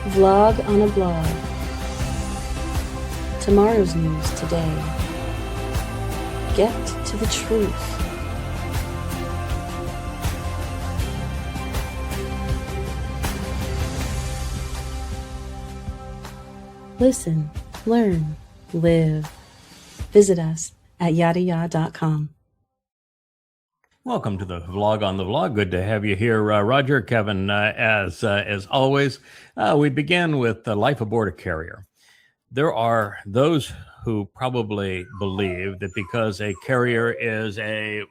Vlog on a blog. Tomorrow's news today. Get to the truth. Listen, learn, live. Visit us at yadayah.com. Welcome to the Vlog on the Vlog. Good to have you here, Roger, Kevin. As always, we begin with life aboard a carrier. There are those who probably believe that because a carrier is a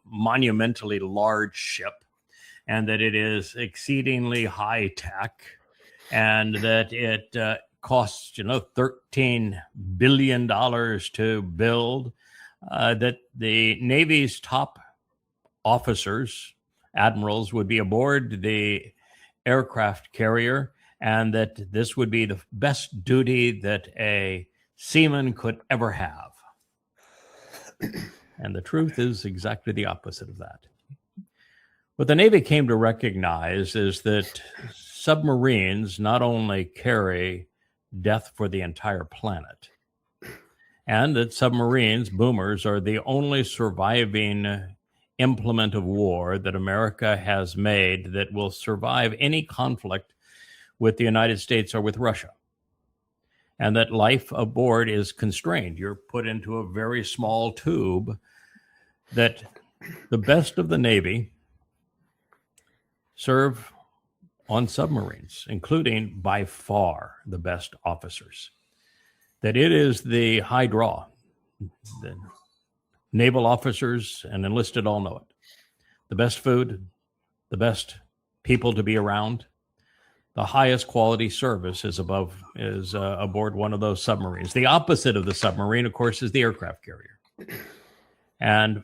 monumentally large ship and that it is exceedingly high tech and that it costs, $13 billion to build, that the Navy's top officers, admirals, would be aboard the aircraft carrier, and that this would be the best duty that a seaman could ever have. And the truth is exactly the opposite of that. What the Navy came to recognize is that submarines not only carry death for the entire planet, and that submarines, boomers, are the only surviving implement of war that America has made that will survive any conflict with the United States or with Russia. And that life aboard is constrained. You're put into a very small tube, that the best of the Navy serve on submarines, including by far the best officers. That it is the high draw. The naval officers and enlisted all know it. The best food, the best people to be around, the highest quality service is aboard one of those submarines. The opposite of the submarine, of course, is the aircraft carrier. And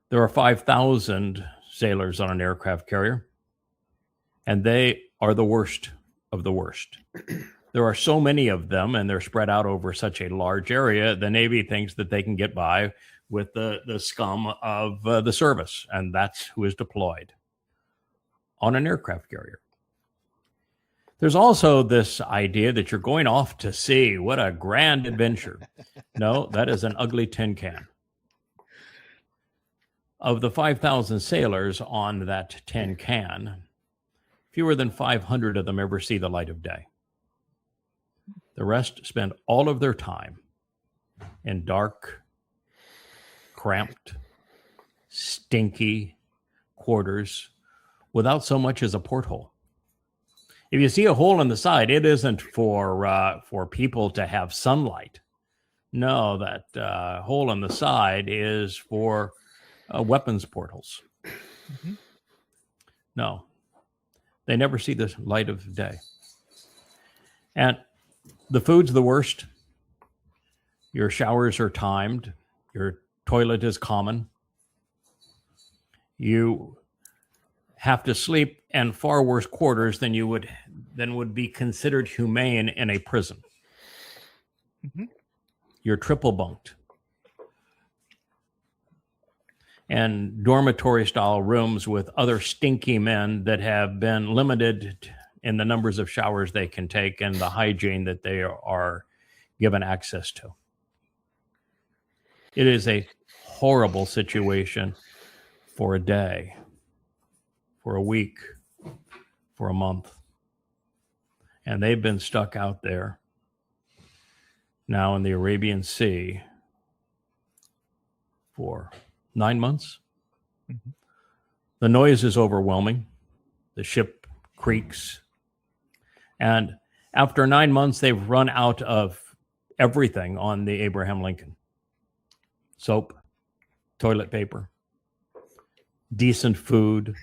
there are 5,000 sailors on an aircraft carrier, and they are the worst of the worst. There are so many of them, and they're spread out over such a large area, the Navy thinks that they can get by with the scum of the service, and that's who is deployed on an aircraft carrier. There's also this idea that you're going off to sea. What a grand adventure. No, that is an ugly tin can. Of the 5,000 sailors on that tin can, fewer than 500 of them ever see the light of day. The rest spend all of their time in dark, cramped, stinky quarters without so much as a porthole. If you see a hole in the side, it isn't for people to have sunlight. No, that hole in the side is for weapons portals. Mm-hmm. No, they never see the light of day. And the food's the worst. Your showers are timed. Your toilet is common. You have to sleep in far worse quarters than would be considered humane in a prison. Mm-hmm. You're triple bunked. And dormitory style rooms with other stinky men that have been limited in the numbers of showers they can take and the hygiene that they are given access to. It is a horrible situation for a day, for a week, for a month. And they've been stuck out there now in the Arabian Sea for 9 months. Mm-hmm. The noise is overwhelming. The ship creaks. And after 9 months, they've run out of everything on the Abraham Lincoln. Soap, toilet paper, decent food.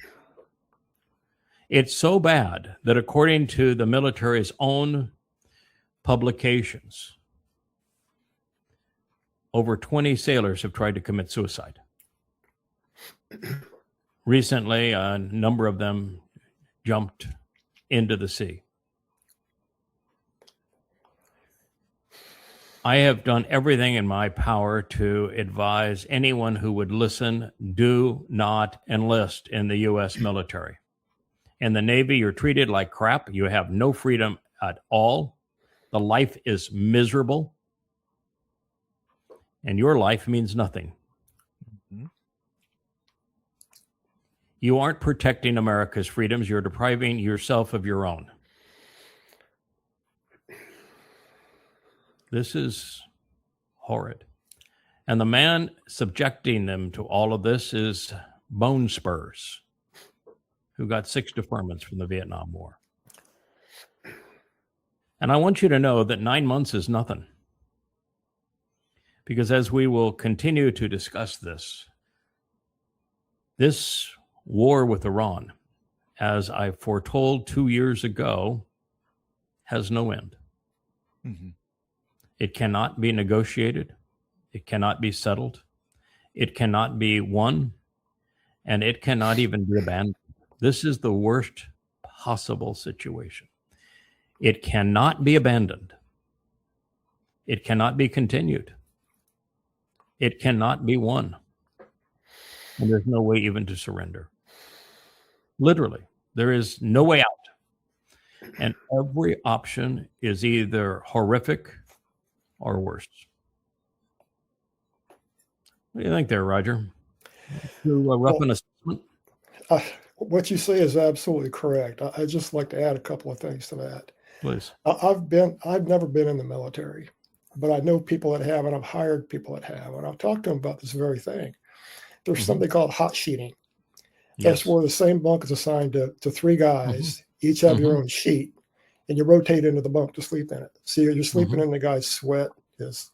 It's so bad that according to the military's own publications, over 20 sailors have tried to commit suicide. Recently, a number of them jumped into the sea. I have done everything in my power to advise anyone who would listen, do not enlist in the U.S. military. In the Navy, you're treated like crap. You have no freedom at all. The life is miserable. And your life means nothing. Mm-hmm. You aren't protecting America's freedoms. You're depriving yourself of your own. This is horrid. And the man subjecting them to all of this is Bone Spurs, who got 6 deferments from the Vietnam War. And I want you to know that 9 months is nothing. Because as we will continue to discuss this war with Iran, as I foretold 2 years ago, has no end. Mm-hmm. It cannot be negotiated. It cannot be settled. It cannot be won. And it cannot even be abandoned. This is the worst possible situation. It cannot be abandoned. It cannot be continued. It cannot be won. And there's no way even to surrender. Literally, there is no way out. And every option is either horrific or worse. What do you think there, Roger? To rough an assessment? What you say is absolutely correct. I'd just like to add a couple of things to that. Please. I've never been in the military, but I know people that have, and I've hired people that have, and I've talked to them about this very thing. There's something called hot sheeting. That's where the same bunk is assigned to 3 guys, each have your own sheet, and you rotate into the bunk to sleep in it. So you're sleeping in the guy's sweat, his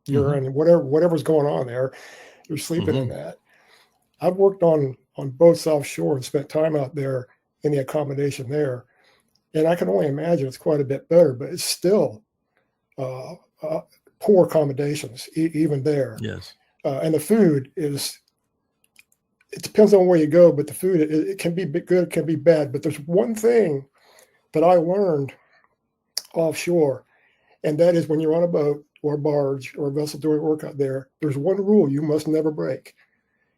urine, whatever's going on there. You're sleeping in that. I've worked on boats offshore and spent time out there in the accommodation there. And I can only imagine it's quite a bit better, but it's still poor accommodations, even there. Yes. And the food is, it depends on where you go, but the food, it can be good, it can be bad. But there's one thing that I learned offshore, and that is when you're on a boat or a barge or a vessel doing work out there, there's one rule you must never break.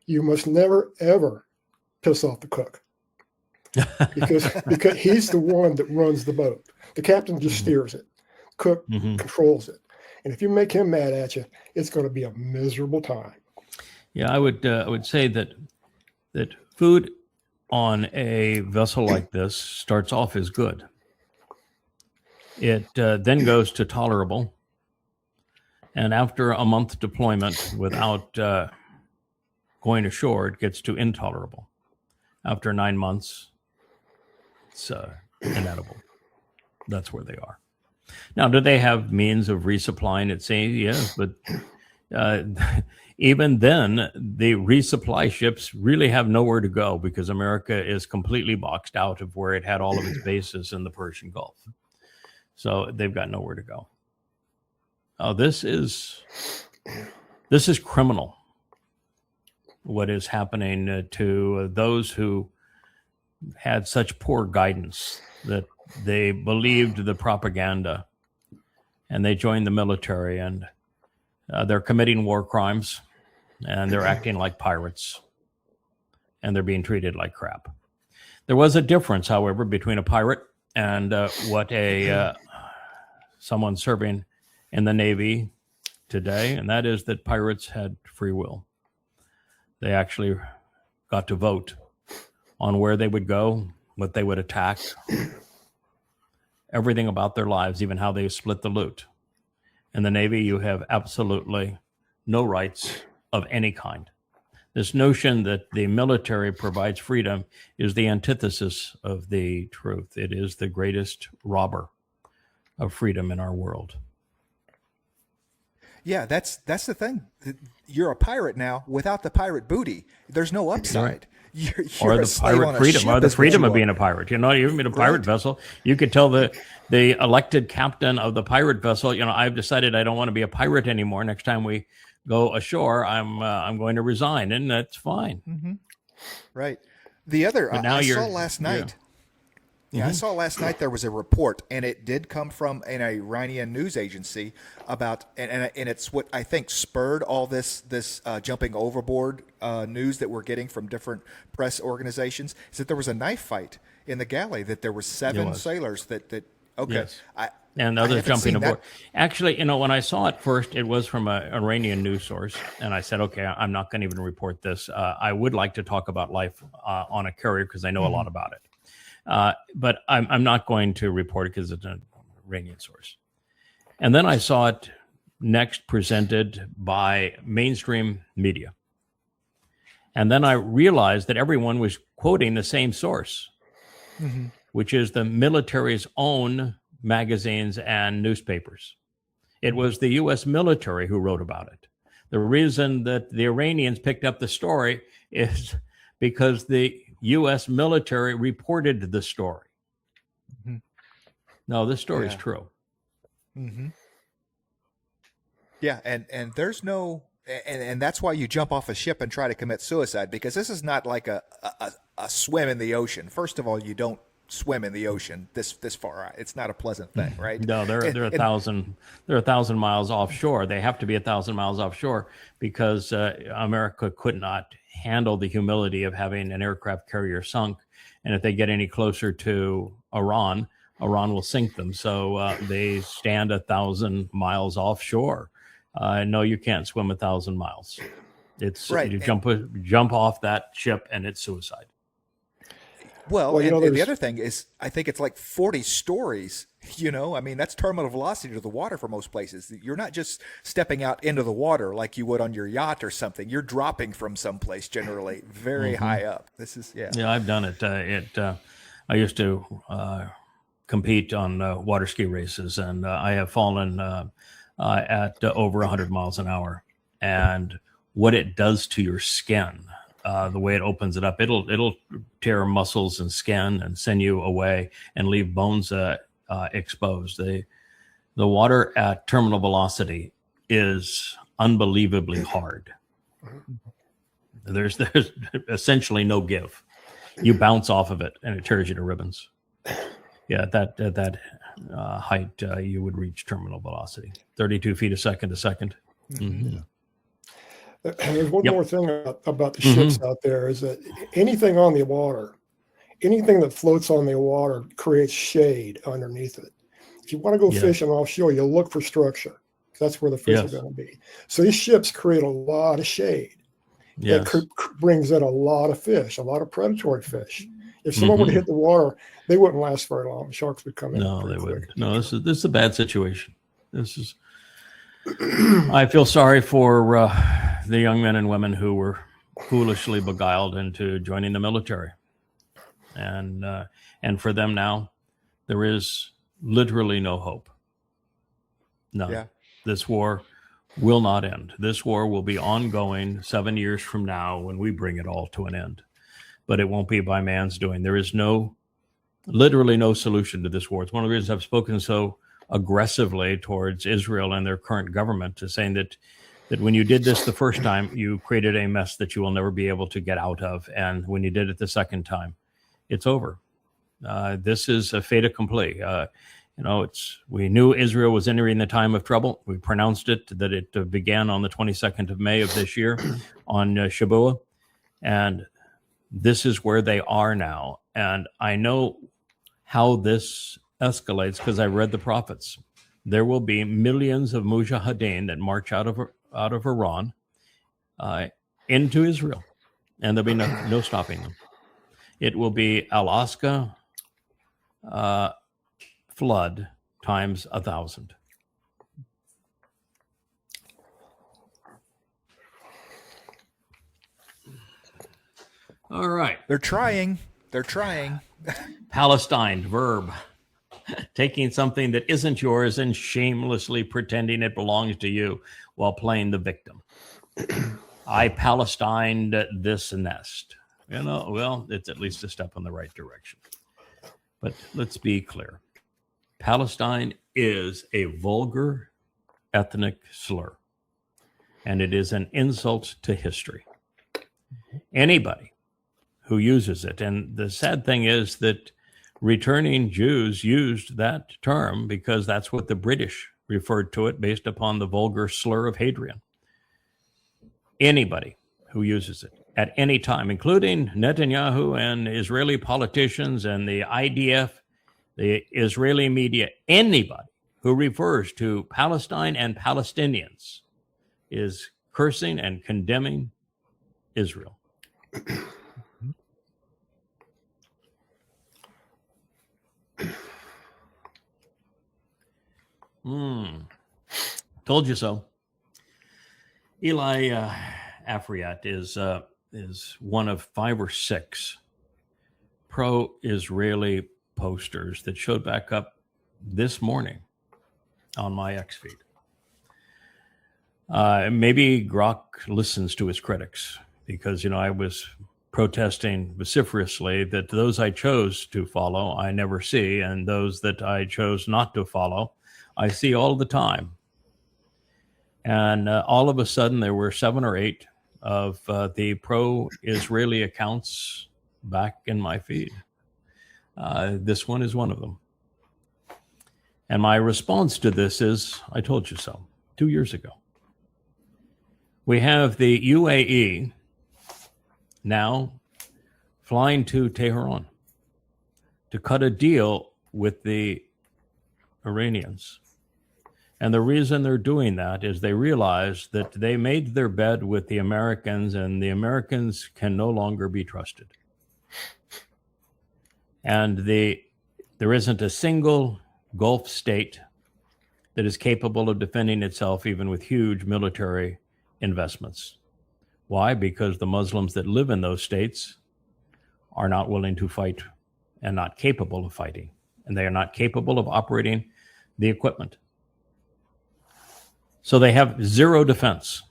You must never, ever piss off the cook. because he's the one that runs the boat. The captain just steers it. Cook controls it. And if you make him mad at you, it's going to be a miserable time. Yeah, I would say that food on a vessel like this starts off as good. It then goes to tolerable. And after a month deployment without going ashore, it gets to intolerable. After 9 months, it's inedible. That's where they are. Now, do they have means of resupplying it? Say yes, but even then, the resupply ships really have nowhere to go because America is completely boxed out of where it had all of its bases in the Persian Gulf. So they've got nowhere to go. Oh, this is criminal. What is happening to those who had such poor guidance that they believed the propaganda and they joined the military and they're committing war crimes and they're acting like pirates and they're being treated like crap. There was a difference, however, between a pirate and what someone serving in the Navy today, and that is that pirates had free will. They actually got to vote on where they would go, what they would attack, everything about their lives, even how they split the loot. In the Navy, you have absolutely no rights of any kind. This notion that the military provides freedom is the antithesis of the truth. It is the greatest robber of freedom in our world. Yeah, that's the thing. You're a pirate now without the pirate booty. There's no upside. Right. You're or the pirate freedom, or the freedom of being a a pirate. You know, you've been a pirate vessel. You could tell the elected captain of the pirate vessel, you know, I've decided I don't want to be a pirate anymore. Next time we go ashore, I'm going to resign, and that's fine. Mm-hmm. Right. The other, I saw last night. Yeah. I saw last night there was a report, and it did come from an Iranian news agency about, and it's what I think spurred all this jumping overboard news that we're getting from different press organizations, is that there was a knife fight in the galley that there were 7 sailors that okay. Yes. And others jumping aboard. Actually, when I saw it first, it was from an Iranian news source. And I said, okay, I'm not going to even report this. I would like to talk about life on a carrier because I know a lot about it. But I'm not going to report it because it's an Iranian source. And then I saw it next presented by mainstream media. And then I realized that everyone was quoting the same source, which is the military's own magazines and newspapers. It was the U.S. military who wrote about it. The reason that the Iranians picked up the story is because the U.S. military reported the story. No, this story is true. Yeah, and there's no, and that's why you jump off a ship and try to commit suicide, because this is not like a swim in the ocean. First of all, you don't swim in the ocean this far out. It's not a pleasant thing, right? No, they're 1,000 miles offshore. They have to be 1,000 miles offshore because America could not handle the humility of having an aircraft carrier sunk. And if they get any closer to Iran will sink them. So they stand 1,000 miles offshore. No, you can't swim 1,000 miles. It's right. You jump off that ship and it's suicide. Well, and the other thing is, I think it's like 40 stories, I mean, that's terminal velocity to the water for most places. You're not just stepping out into the water like you would on your yacht or something. You're dropping from someplace generally very high up. This is, Yeah, I've done it. I used to compete on water ski races, and I have fallen at over 100 miles an hour. And what it does to your skin, the way it opens it up, it'll tear muscles and skin and send you away and leave bones exposed. The water at terminal velocity is unbelievably hard. There's essentially no give. You bounce off of it and it tears you to ribbons. Yeah, at that height, you would reach terminal velocity, 32 feet a second. Mm-hmm. There's one more thing about the ships out there is that anything on the water, anything that floats on the water creates shade underneath it. If you want to go fishing offshore, you'll look for structure. That's where the fish are going to be. So these ships create a lot of shade. That brings in a lot of fish, a lot of predatory fish. If someone were to hit the water, they wouldn't last very long. Sharks would come in. No, they wouldn't. No, this is a bad situation. This is. I feel sorry for the young men and women who were foolishly beguiled into joining the military, and for them now, there is literally no hope. No, this war will not end. This war will be ongoing 7 years from now when we bring it all to an end. But it won't be by man's doing. There is literally no solution to this war. It's one of the reasons I've spoken so aggressively towards Israel and their current government, to saying that when you did this the first time, you created a mess that you will never be able to get out of. And when you did it the second time, it's over. This is a fait accompli. We knew Israel was entering the time of trouble. We pronounced it, that it began on the 22nd of May of this year on Shabuah. And this is where they are now. And I know how this escalates because I read the prophets. There will be millions of mujahideen that march out of Iran into Israel, and there'll be no stopping them. It will be Alaska flood times 1,000. All right. They're trying. Palestine, verb. Taking something that isn't yours and shamelessly pretending it belongs to you while playing the victim. I Palestined this nest. Well, it's at least a step in the right direction. But let's be clear. Palestine is a vulgar ethnic slur, and it is an insult to history. Anybody who uses it, and the sad thing is that returning Jews used that term because that's what the British referred to it based upon the vulgar slur of Hadrian. Anybody who uses it at any time, including Netanyahu and Israeli politicians and the IDF, the Israeli media, anybody who refers to Palestine and Palestinians is cursing and condemning Israel. Told you so. Eli Afriat is one of 5 or 6 pro-Israeli posters that showed back up this morning on my X feed. Maybe Grok listens to his critics because, I was protesting vociferously that those I chose to follow, I never see, and those that I chose not to follow, I see all the time. And all of a sudden, there were 7 or 8 of the pro-Israeli accounts back in my feed. This one is one of them. And my response to this is, I told you so, 2 years ago. We have the UAE now flying to Tehran to cut a deal with the Iranians. And the reason they're doing that is they realize that they made their bed with the Americans, and the Americans can no longer be trusted. And there isn't a single Gulf state that is capable of defending itself, even with huge military investments. Why? Because the Muslims that live in those states are not willing to fight and not capable of fighting. And they are not capable of operating the equipment. So they have zero defense.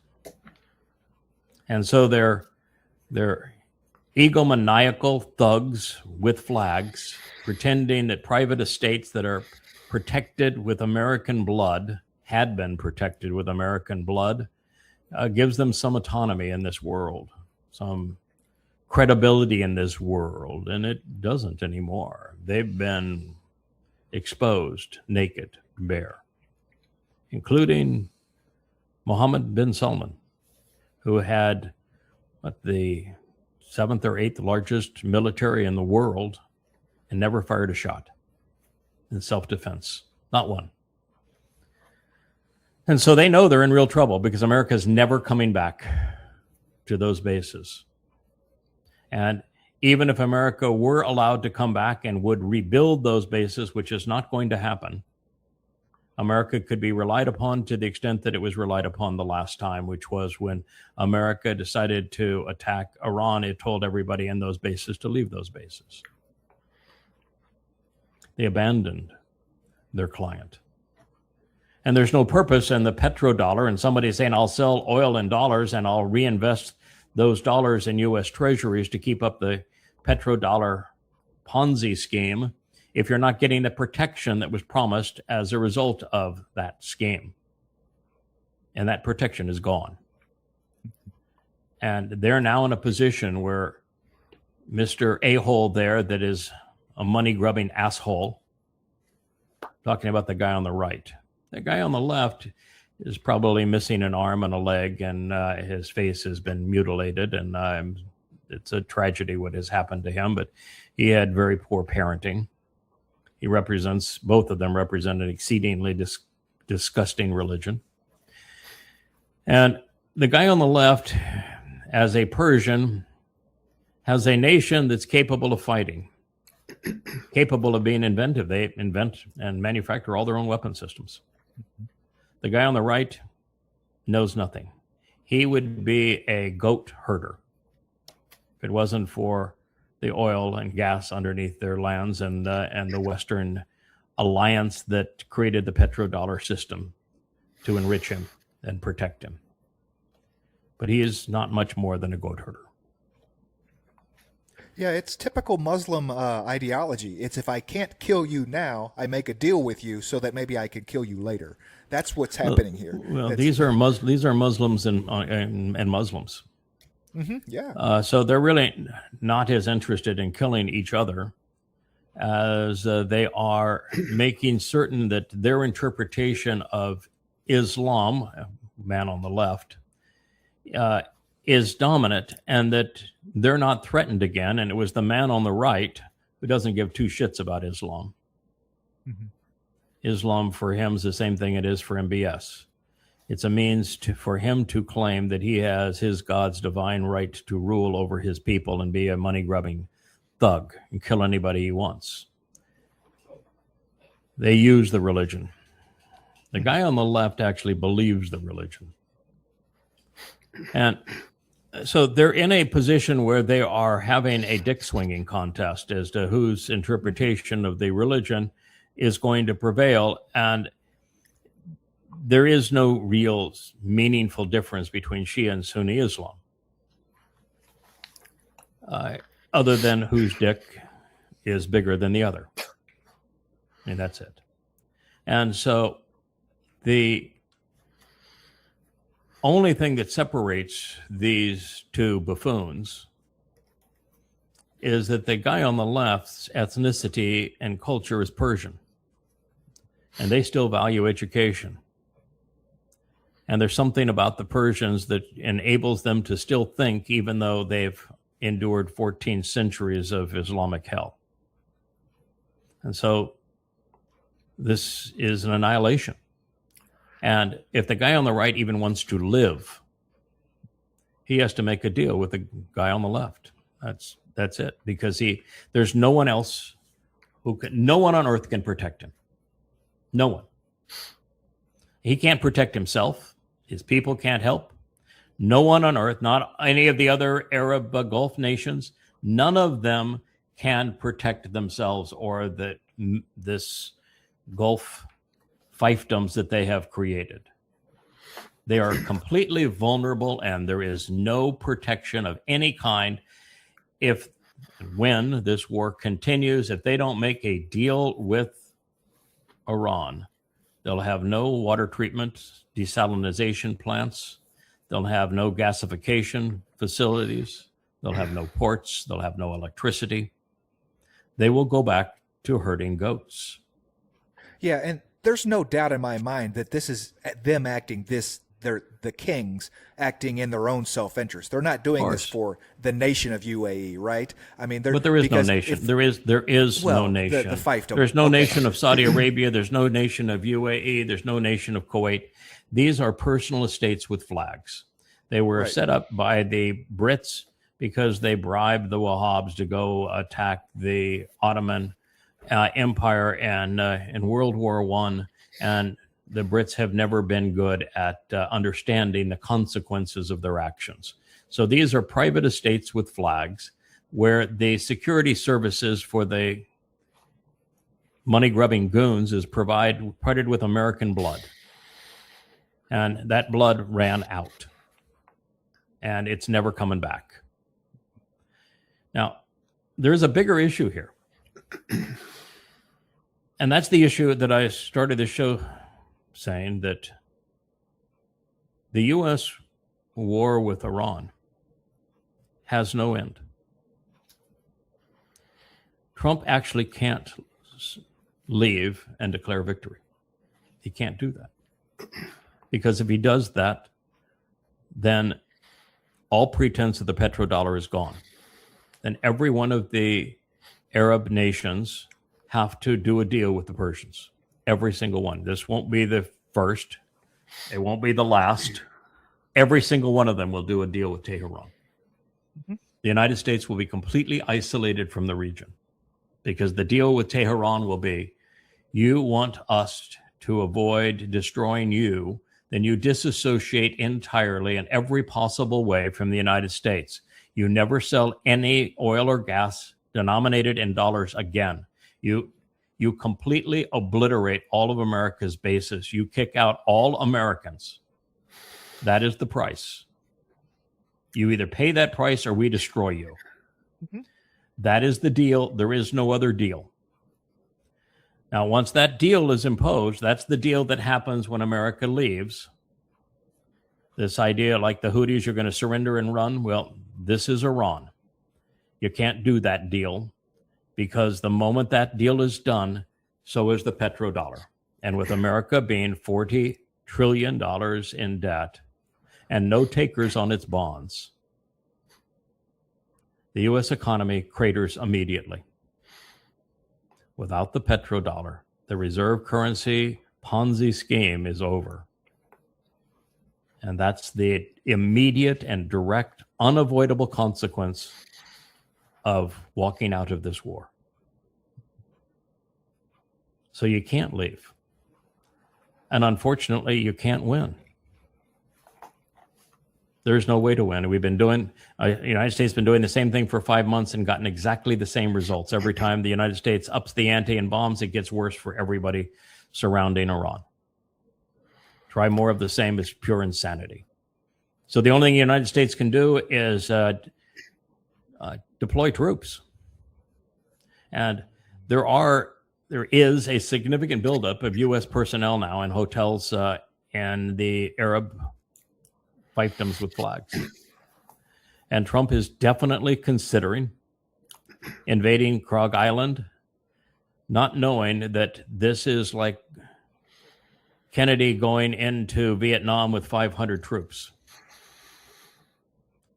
And so they're egomaniacal thugs with flags, pretending that private estates that are protected with American blood, had been protected with American blood, gives them some autonomy in this world, some credibility in this world, and it doesn't anymore. They've been exposed, naked, bare, including Mohammed bin Salman, who had the 7th or 8th largest military in the world and never fired a shot in self-defense, not one. And so they know they're in real trouble because America's never coming back to those bases. And even if America were allowed to come back and would rebuild those bases, which is not going to happen, America could be relied upon to the extent that it was relied upon the last time, which was when America decided to attack Iran. It told everybody in those bases to leave those bases. They abandoned their client. And there's no purpose in the petrodollar, and somebody saying, I'll sell oil in dollars and I'll reinvest those dollars in U.S. treasuries to keep up the petrodollar Ponzi scheme, if you're not getting the protection that was promised as a result of that scheme. And that protection is gone. And they're now in a position where Mr. A-hole there that is a money-grubbing asshole, talking about the guy on the right. The guy on the left is probably missing an arm and a leg, and his face has been mutilated, and it's a tragedy what has happened to him, but he had very poor parenting. Both of them represent an exceedingly disgusting religion. And the guy on the left, as a Persian, has a nation that's capable of fighting, capable of being inventive. They invent and manufacture all their own weapon systems. The guy on the right knows nothing. He would be a goat herder if it wasn't for the oil and gas underneath their lands and the Western alliance that created the petrodollar system to enrich him and protect him. But he is not much more than a goat herder. Yeah, it's typical Muslim ideology. It's if I can't kill you now, I make a deal with you so that maybe I can kill you later. That's what's happening here. Well, these are Muslims and Muslims. Mm-hmm, yeah. So they're really not as interested in killing each other as they are making certain that their interpretation of Islam, man on the left, is dominant and that they're not threatened again. And it was the man on the right who doesn't give two shits about Islam. Mm-hmm. Islam for him is the same thing it is for MBS. It's a means for him to claim that he has his God's divine right to rule over his people and be a money-grubbing thug and kill anybody he wants. They use the religion. The guy on the left actually believes the religion. And so they're in a position where they are having a dick-swinging contest as to whose interpretation of the religion is going to prevail. And there is no real meaningful difference between Shia and Sunni Islam, other than whose dick is bigger than the other. And that's it. And so the only thing that separates these two buffoons is that the guy on the left's ethnicity and culture is Persian, and they still value education. And there's something about the Persians that enables them to still think, even though they've endured 14 centuries of Islamic hell. And so this is an annihilation. And if the guy on the right even wants to live, he has to make a deal with the guy on the left. That's it. Because there's no one else no one on earth can protect him. No one. He can't protect himself. His people can't help. No one on earth, not any of the other Arab Gulf nations, none of them can protect themselves or this Gulf fiefdoms that they have created. They are completely vulnerable, and there is no protection of any kind. When this war continues, if they don't make a deal with Iran, they'll have no water treatment, desalination plants. They'll have no gasification facilities. They'll have no ports. They'll have no electricity. They will go back to herding goats. Yeah, and there's no doubt in my mind that this is them acting they're the kings acting in their own self-interest. They're not doing this for the nation of UAE, right? I mean, but there is no nation. There is no nation. The fiefdom. There's no nation of Saudi Arabia. There's no nation of UAE. There's no nation of Kuwait. These are personal estates with flags. They were set up by the Brits because they bribed the Wahhabs to go attack the Ottoman Empire and in World War I. And the Brits have never been good at understanding the consequences of their actions. So these are private estates with flags where the security services for the money-grubbing goons is provided with American blood. And that blood ran out. And it's never coming back. Now, there's a bigger issue here. And that's the issue that I started the show saying, that the U.S. war with Iran has no end. Trump actually can't leave and declare victory. He can't do that. Because if he does that, then all pretense of the petrodollar is gone. Then every one of the Arab nations have to do a deal with the Persians. Every single one. This won't be the first. It won't be the last. Every single one of them will do a deal with Tehran. Mm-hmm. The United States will be completely isolated from the region because the deal with Tehran will be, you want us to avoid destroying you, then you disassociate entirely in every possible way from the United States. You never sell any oil or gas denominated in dollars again. You completely obliterate all of America's bases. You kick out all Americans. That is the price. You either pay that price or we destroy you. Mm-hmm. That is the deal. There is no other deal. Now, once that deal is imposed, that's the deal that happens when America leaves. This idea like the Houthis are going to surrender and run. Well, this is Iran. You can't do that deal because the moment that deal is done, so is the petrodollar. And with America being $40 trillion in debt and no takers on its bonds, the U.S. economy craters immediately. Without the petrodollar, the reserve currency Ponzi scheme is over. And that's the immediate and direct, unavoidable consequence of walking out of this war. So you can't leave. And unfortunately, you can't win. There's no way to win. We've been doing, the United States has been doing the same thing for 5 months and gotten exactly the same results. Every time the United States ups the ante and bombs, it gets worse for everybody surrounding Iran. Try more of the same is pure insanity. So the only thing the United States can do is deploy troops. And there is a significant buildup of U.S. personnel now in hotels and the Arab fiefdoms with flags. And Trump is definitely considering invading Krog Island, not knowing that this is like Kennedy going into Vietnam with 500 troops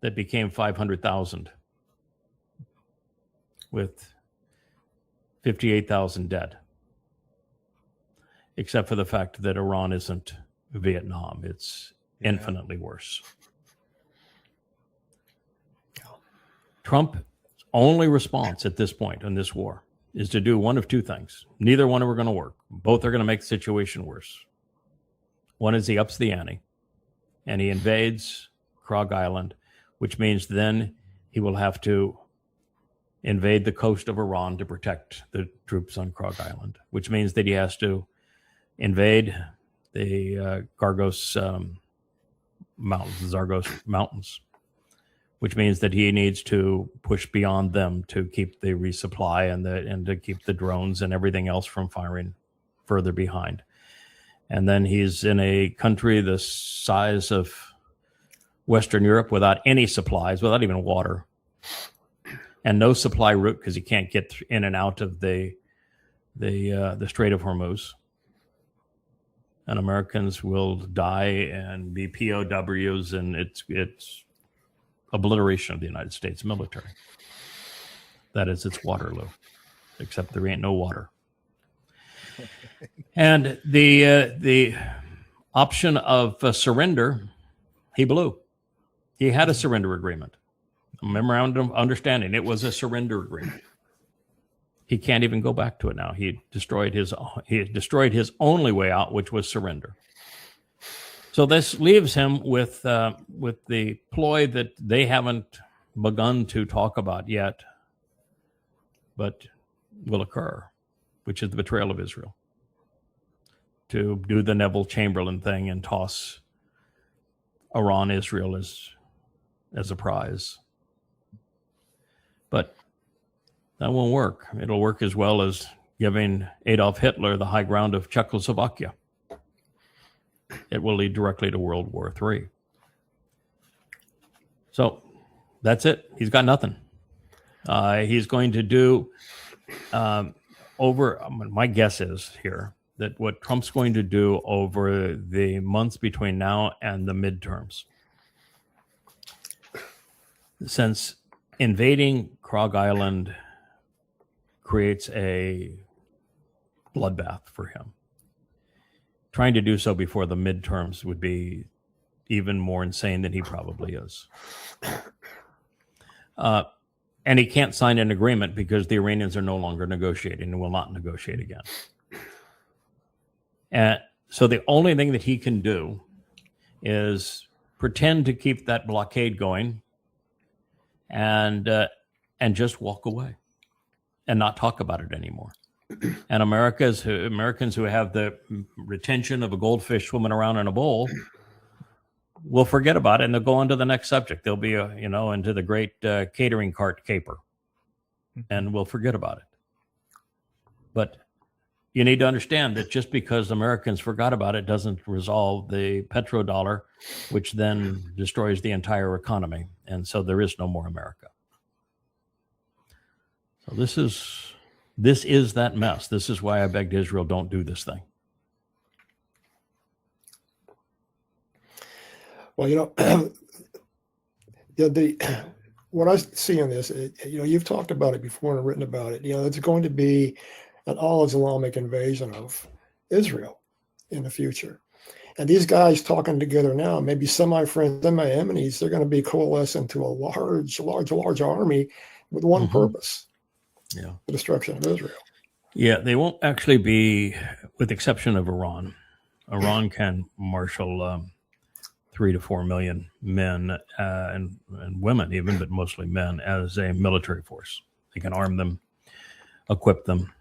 that became 500,000 with 58,000 dead, except for the fact that Iran isn't Vietnam. It's infinitely worse. Trump's only response at this point in this war is to do one of two things. Neither one are going to work. Both are going to make the situation worse. One is he ups the ante and he invades Krog Island, which means then he will have to invade the coast of Iran to protect the troops on Krog Island, which means that he has to invade the Zagros Mountains, which means that he needs to push beyond them to keep the resupply and to keep the drones and everything else from firing further behind. And then he's in a country the size of Western Europe without any supplies, without even water, and no supply route because he can't get in and out of the Strait of Hormuz. And Americans will die and be POWs, and it's obliteration of the United States military. That is its Waterloo, except there ain't no water. And the option of surrender, he blew. He had a surrender agreement, a memorandum of understanding. It was a surrender agreement. He can't even go back to it now. He destroyed his only way out, which was surrender. So this leaves him with the ploy that they haven't begun to talk about yet, but will occur, which is the betrayal of Israel. To do the Neville Chamberlain thing and toss Iran, Israel as a prize. But that won't work. It'll work as well as giving Adolf Hitler the high ground of Czechoslovakia. It will lead directly to World War III. So that's it. He's got nothing. He's going to do my guess is here that what Trump's going to do over the months between now and the midterms, since invading Krog Island creates a bloodbath for him, trying to do so before the midterms would be even more insane than he probably is. And he can't sign an agreement because the Iranians are no longer negotiating and will not negotiate again. And so the only thing that he can do is pretend to keep that blockade going and just walk away and not talk about it anymore. And Americans who have the retention of a goldfish swimming around in a bowl will forget about it and they'll go on to the next subject. They'll be, into the great catering cart caper, and we'll forget about it. But you need to understand that just because Americans forgot about it doesn't resolve the petrodollar, which then destroys the entire economy. And so there is no more America. So this is that mess. This is why I begged Israel, don't do this thing. Well, what I see in this, you've talked about it before and written about it. It's going to be an all-Islamic invasion of Israel in the future. And these guys talking together now, maybe semi-friends, semi-enemies, they're going to be coalescing into a large army with one purpose. Yeah. The destruction of Israel. Yeah, they won't actually be, with the exception of Iran. Iran can marshal 3 to 4 million men and women even, but mostly men, as a military force. They can arm them, equip them,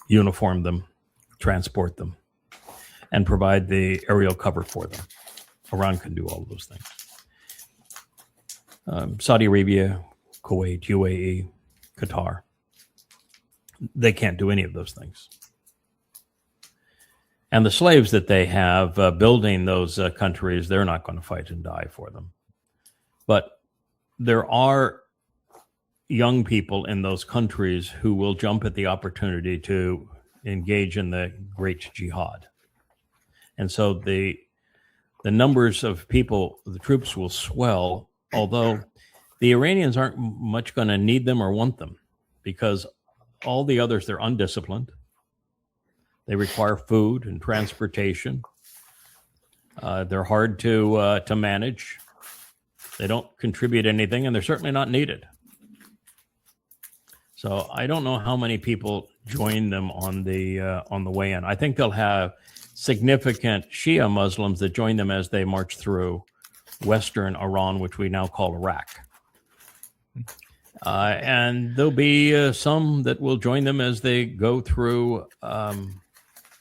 uniform them, transport them, and provide the aerial cover for them. Iran can do all of those things. Saudi Arabia, Kuwait, UAE, Qatar, they can't do any of those things. And the slaves that they have building those countries, they're not going to fight and die for them. But there are young people in those countries who will jump at the opportunity to engage in the great jihad. And so the numbers of people, the troops will swell, although the Iranians aren't much going to need them or want them, because all the others, they're undisciplined. They require food and transportation. They're hard to manage. They don't contribute anything, and they're certainly not needed. So I don't know how many people join them on the way in. I think they'll have significant Shia Muslims that join them as they march through Western Iran, which we now call Iraq. And there'll be some that will join them as they go through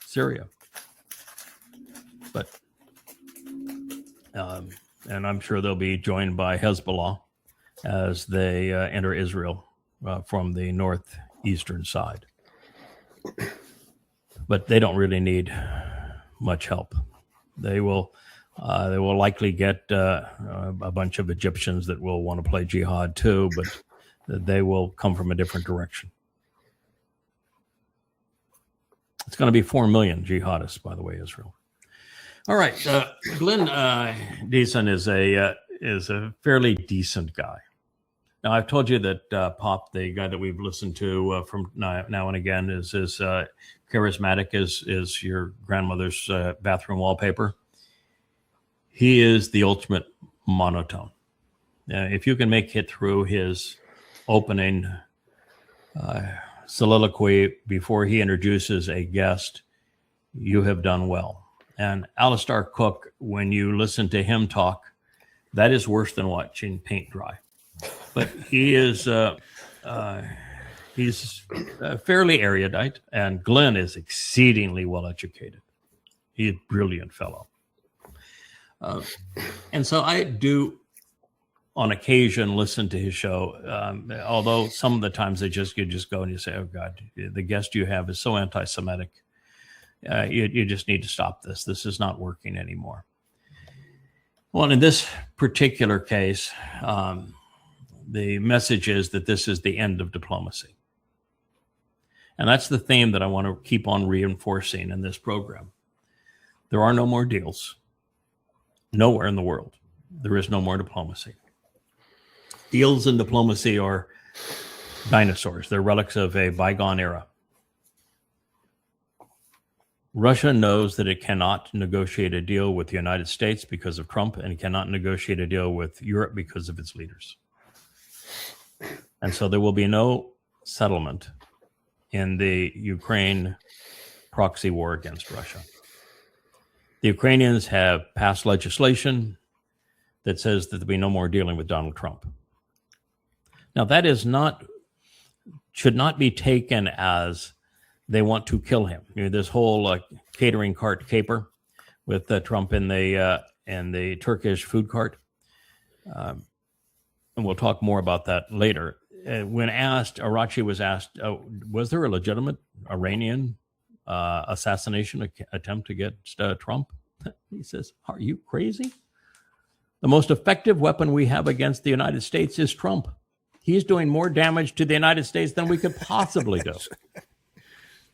Syria. But, and I'm sure they'll be joined by Hezbollah as they enter Israel from the northeastern side. But they don't really need much help. They will likely get a bunch of Egyptians that will want to play jihad too, but they will come from a different direction. It's going to be 4 million jihadists, by the way, Israel. All right, Glenn Deason is a fairly decent guy. Now, I've told you that Pop, the guy that we've listened to from now and again, is as charismatic as your grandmother's bathroom wallpaper. He is the ultimate monotone. If you can make it through his opening soliloquy before he introduces a guest, you have done well. And Alistair Cook, when you listen to him talk, that is worse than watching paint dry. But he is he's fairly erudite, and Glenn is exceedingly well educated. He's a brilliant fellow. And so I do, on occasion, listen to his show, although some of the times you just go and you say, oh, God, the guest you have is so anti-Semitic. You just need to stop this. This is not working anymore. Well, in this particular case, the message is that this is the end of diplomacy. And that's the theme that I want to keep on reinforcing in this program. There are no more deals. Nowhere in the world. There is no more diplomacy. Deals and diplomacy are dinosaurs. They're relics of a bygone era. Russia knows that it cannot negotiate a deal with the United States because of Trump, and it cannot negotiate a deal with Europe because of its leaders. And so there will be no settlement in the Ukraine proxy war against Russia. The Ukrainians have passed legislation that says that there'll be no more dealing with Donald Trump. Now, that should not be taken as they want to kill him. This whole catering cart caper with Trump in the Turkish food cart. And we'll talk more about that later. When asked, Arachi was asked, was there a legitimate Iranian assassination attempt against Trump? He says, are you crazy? The most effective weapon we have against the United States is Trump. He's doing more damage to the United States than we could possibly do.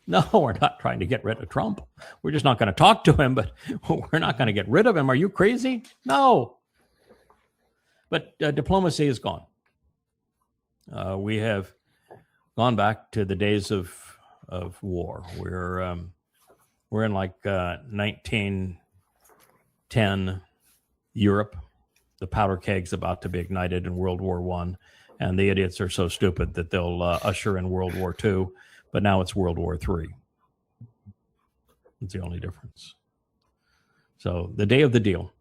No, we're not trying to get rid of Trump. We're just not going to talk to him, but we're not going to get rid of him. Are you crazy? No. But diplomacy is gone. We have gone back to the days of war. We're in like 1910 Europe. The powder keg's about to be ignited in World War I, and the idiots are so stupid that they'll usher in World War II, but now it's World War III. It's the only difference. So the day of the deal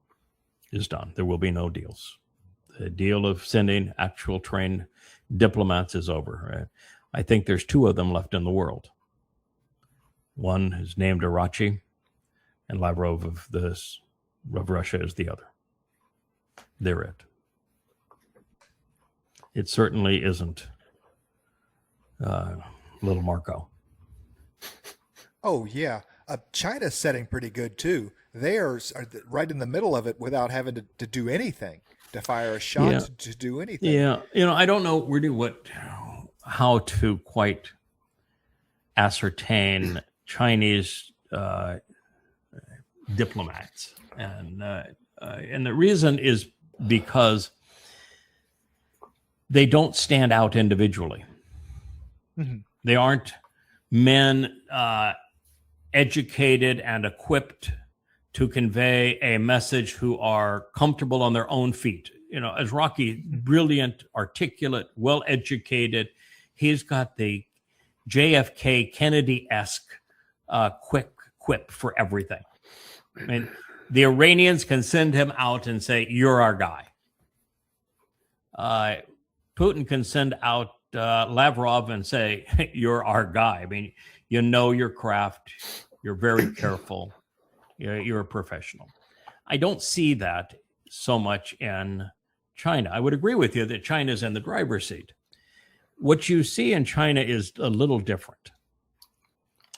is done. There will be no deals. The deal of sending actual trained diplomats is over. Right? I think there's two of them left in the world. One is named Arachi, and Lavrov of Russia is the other. They're it. It certainly isn't little Marco. Oh, yeah. China's setting pretty good, too. They are right in the middle of it without having to do anything, to fire a shot, to do anything. Yeah. I don't know really how to quite ascertain Chinese diplomats. And the reason is because they don't stand out individually. Mm-hmm. They aren't men educated and equipped to convey a message who are comfortable on their own feet. As Rocky, brilliant, articulate, well-educated, he's got the JFK Kennedy-esque quick quip for everything. I mean, the Iranians can send him out and say, "You're our guy." Putin can send out Lavrov and say, "You're our guy." I mean, you know your craft. You're very careful. You're a professional. I don't see that so much in China. I would agree with you that China's in the driver's seat. What you see in China is a little different.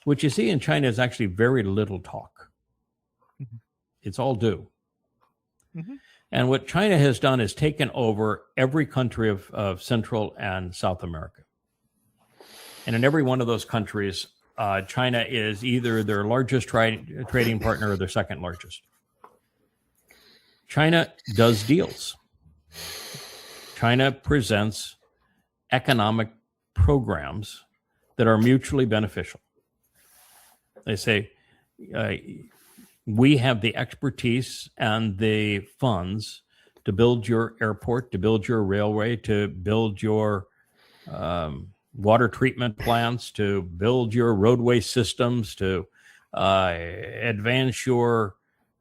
What you see in China is actually very little talk. Mm-hmm. It's all do. Mm-hmm. And what China has done is taken over every country of Central and South America. And in every one of those countries, China is either their largest trading partner or their second largest. China does deals. China presents economic programs that are mutually beneficial. They say, we have the expertise and the funds to build your airport, to build your railway, to build your water treatment plants, to build your roadway systems, to advance your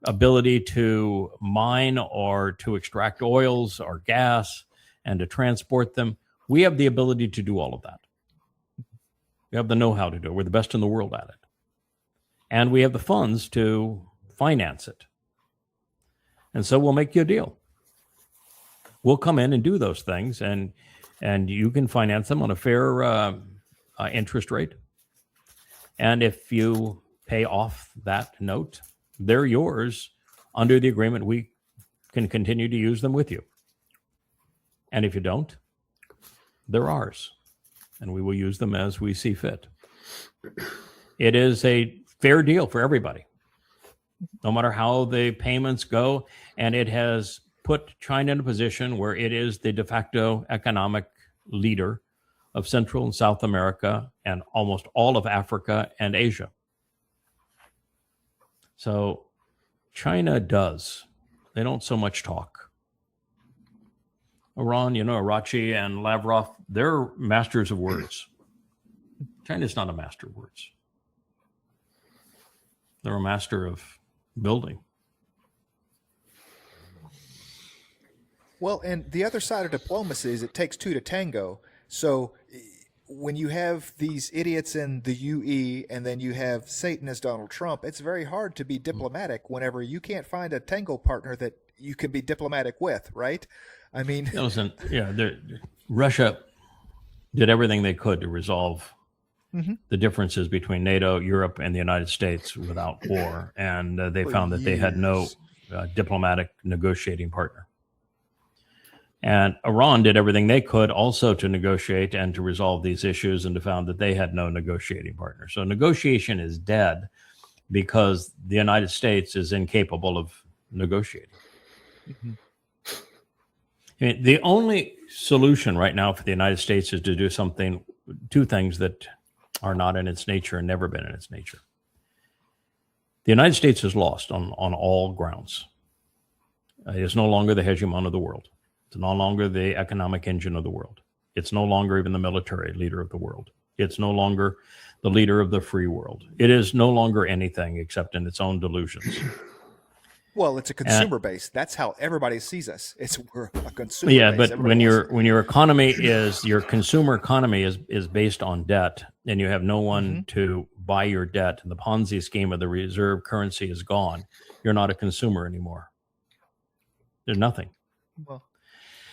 ability to mine or to extract oils or gas and to transport them. We have the ability to do all of that. We have the know-how to do it. We're the best in the world at it. And we have the funds to finance it. And so we'll make you a deal. We'll come in and do those things, and you can finance them on a fair interest rate. And if you pay off that note, they're yours under the agreement. We can continue to use them with you. And if you don't, they're ours, and we will use them as we see fit. It is a fair deal for everybody, no matter how the payments go. And it has put China in a position where it is the de facto economic leader of Central and South America and almost all of Africa and Asia. So China does. They don't so much talk. Iran, Arachi and Lavrov, they're masters of words. China's not a master of words. They're a master of building. Well, and the other side of diplomacy is it takes two to tango. So when you have these idiots in the UE and then you have Satan as Donald Trump, it's very hard to be diplomatic whenever you can't find a tango partner that you can be diplomatic with, right? I mean, listen, Russia did everything they could to resolve the differences between NATO, Europe, and the United States without war. And they found that they had no diplomatic negotiating partner. And Iran did everything they could also to negotiate and to resolve these issues, and to found that they had no negotiating partner. So negotiation is dead because the United States is incapable of negotiating. Mm-hmm. I mean, the only solution right now for the United States is to do two things that are not in its nature and never been in its nature. The United States is lost on all grounds. It is no longer the hegemon of the world. It's no longer the economic engine of the world. It's no longer even the military leader of the world. It's no longer the leader of the free world. It is no longer anything except in its own delusions. Well, it's a consumer base. That's how everybody sees us. We're a consumer yeah, base. but when your consumer economy is based on debt, and you have no one to buy your debt, and the Ponzi scheme of the reserve currency is gone, you're not a consumer anymore. There's nothing. Well,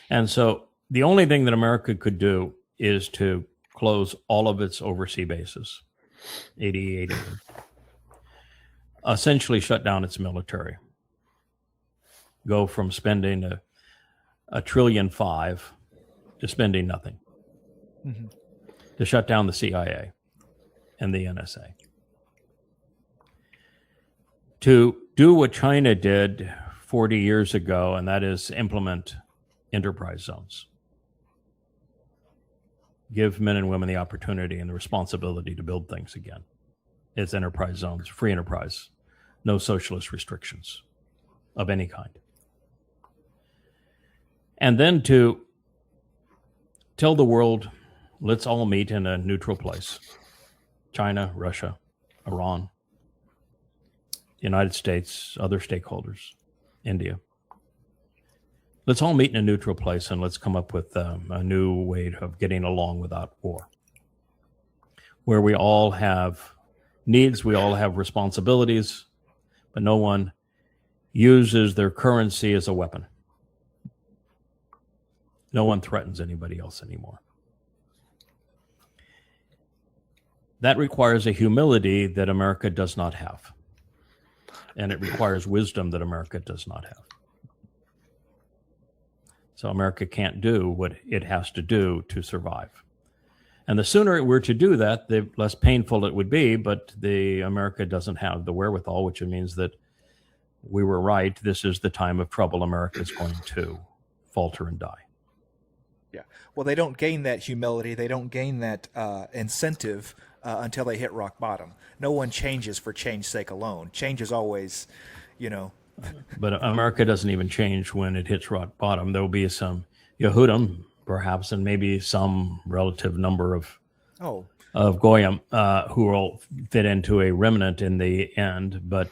and so the only thing that America could do is to close all of its overseas bases, 80. Essentially shut down its military. Go from spending $1.5 trillion to spending nothing. To shut down the CIA and the NSA. To do what China did 40 years ago, and that is implement enterprise zones. Give men and women the opportunity and the responsibility to build things again. It's enterprise zones, free enterprise, no socialist restrictions of any kind. And then to tell the world, let's all meet in a neutral place. China, Russia, Iran, the United States, other stakeholders, India. Let's all meet in a neutral place and let's come up with a new way of getting along without war. Where we all have needs, we all have responsibilities, but no one uses their currency as a weapon. No one threatens anybody else anymore. That requires a humility that America does not have. And it requires wisdom that America does not have. So America can't do what it has to do to survive. And the sooner it were to do that, the less painful it would be, but America doesn't have the wherewithal, which means that we were right. This is the time of trouble. America is going to falter and die. Yeah. Well, they don't gain that humility. They don't gain that incentive until they hit rock bottom. No one changes for change's sake alone. Change is always, But America doesn't even change when it hits rock bottom. There will be some Yehudim, perhaps, and maybe some relative number of Goyim who will fit into a remnant in the end. But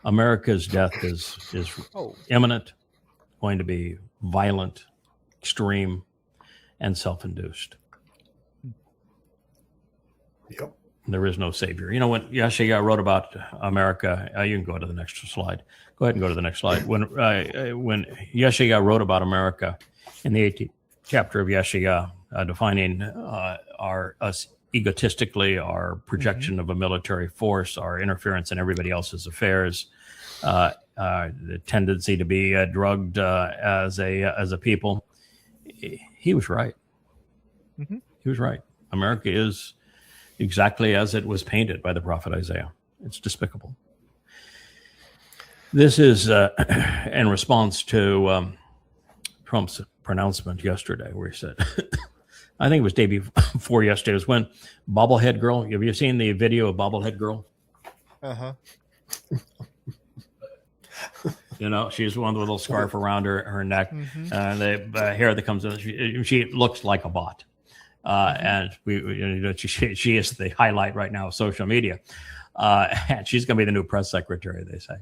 America's death is imminent, going to be violent, extreme, and self-induced. Yep. There is no savior. You know, when Yahowah wrote about America, you can go to the next slide. Go ahead and go to the next slide. When Yahowah wrote about America in the 18th chapter of Yahowah, defining us egotistically, our projection of a military force, our interference in everybody else's affairs, the tendency to be drugged as a people, he was right. He was right. America is exactly as it was painted by the prophet Isaiah. It's despicable. This is in response to Trump's pronouncement yesterday, where he said, I think it was day before yesterday, was when Bobblehead Girl, have you seen the video of Bobblehead Girl? Uh-huh. She's one with a little scarf around her neck, and the hair that comes in. She looks like a bot. And she is the highlight right now of social media. And she's going to be the new press secretary, they say.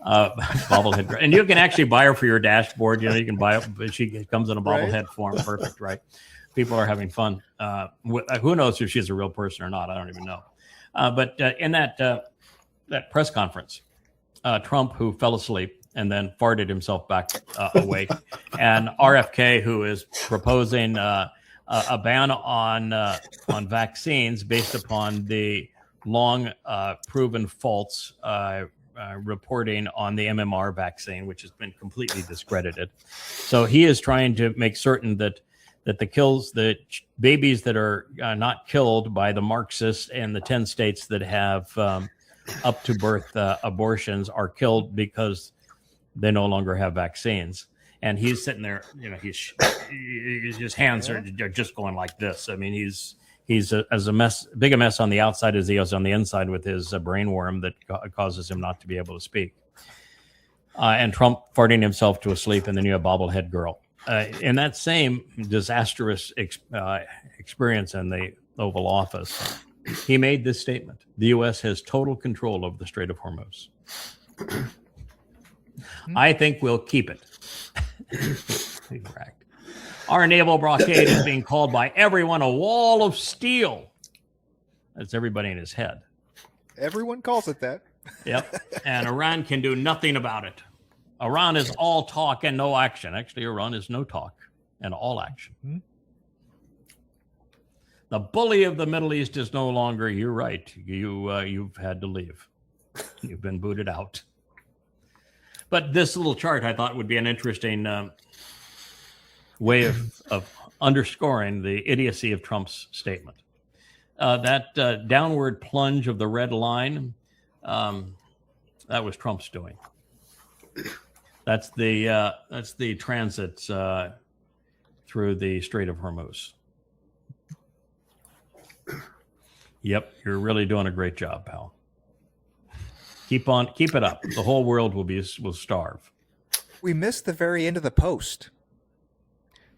Bobblehead girl. And you can actually buy her for your dashboard. You can buy it. She comes in a bobblehead form. Perfect, right? People are having fun. Who knows if she's a real person or not? I don't even know. But in that press conference, Trump, who fell asleep and then farted himself back awake, and RFK, who is proposing a ban on vaccines based upon the long proven false reporting on the MMR vaccine, which has been completely discredited. So he is trying to make certain that the babies that are not killed by the Marxists in the 10 states that have up to birth abortions are killed because they no longer have vaccines. and he's sitting there, his hands are just going like this. I mean, he's as big a mess on the outside as he is on the inside with his brain worm that causes him not to be able to speak. And Trump farting himself to sleep, and then you have bobblehead girl. In that same disastrous experience in the Oval Office, he made this statement: the U.S. has total control over the Strait of Hormuz. I think we'll keep it. Correct. Our naval blockade is being called by everyone a wall of steel. That's everybody in his head. Everyone calls it that. Yep. And Iran can do nothing about it. Iran is all talk and no action. Actually, Iran is no talk and all action. Mm-hmm. The bully of the Middle East is no longer. You're right. You've had to leave. You've been booted out. But this little chart I thought would be an interesting way of underscoring the idiocy of Trump's statement. That downward plunge of the red line, that was Trump's doing. That's the transit through the Strait of Hormuz. Yep, you're really doing a great job, pal. Keep it up. The whole world will starve. We missed the very end of the post.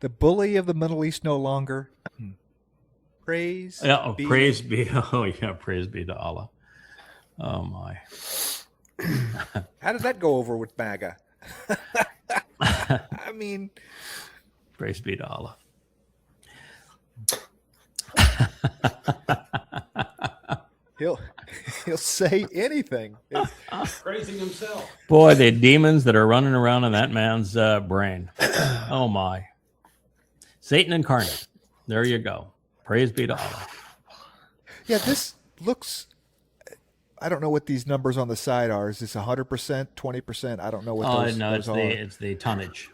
The bully of the Middle East no longer. Praise be to Allah. Oh my. How did that go over with MAGA? I mean, praise be to Allah. He'll say anything. Praising himself. Boy, the demons that are running around in that man's brain. Oh my. Satan incarnate. There you go. Praise be to Allah. Yeah, this looks, I don't know what these numbers on the side are. Is this 100%, 20%? I don't know what those are. It's the tonnage.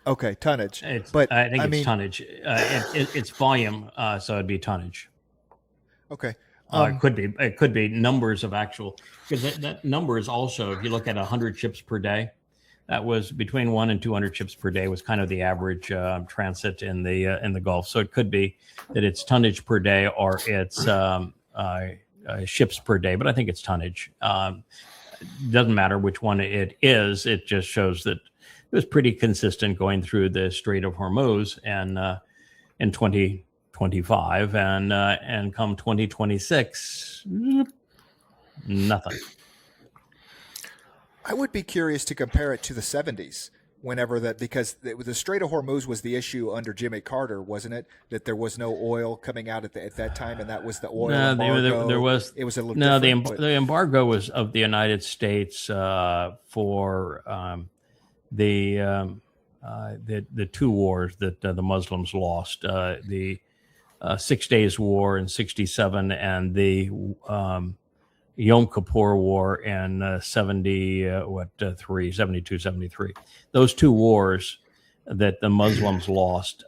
Okay, tonnage. I think it's tonnage. It's volume, so it'd be tonnage. Okay. It could be numbers of actual, because that number is also, if you look at 100 ships per day, that was between 1 and 200 ships per day was kind of the average transit in the Gulf. So it could be that it's tonnage per day or it's ships per day, but I think it's tonnage. Doesn't matter which one it is. It just shows that it was pretty consistent going through the Strait of Hormuz and in 2025 and come 2026, nothing. I would be curious to compare it to the 70s, because the Strait of Hormuz was the issue under Jimmy Carter, wasn't it? That there was no oil coming out at that time, and that was the oil embargo. There was. It was a little different. The embargo was of the United States for the 2 wars that the Muslims lost, the 6 Days War in 1967 and the Yom Kippur War in 72, 73. Those 2 wars that the Muslims lost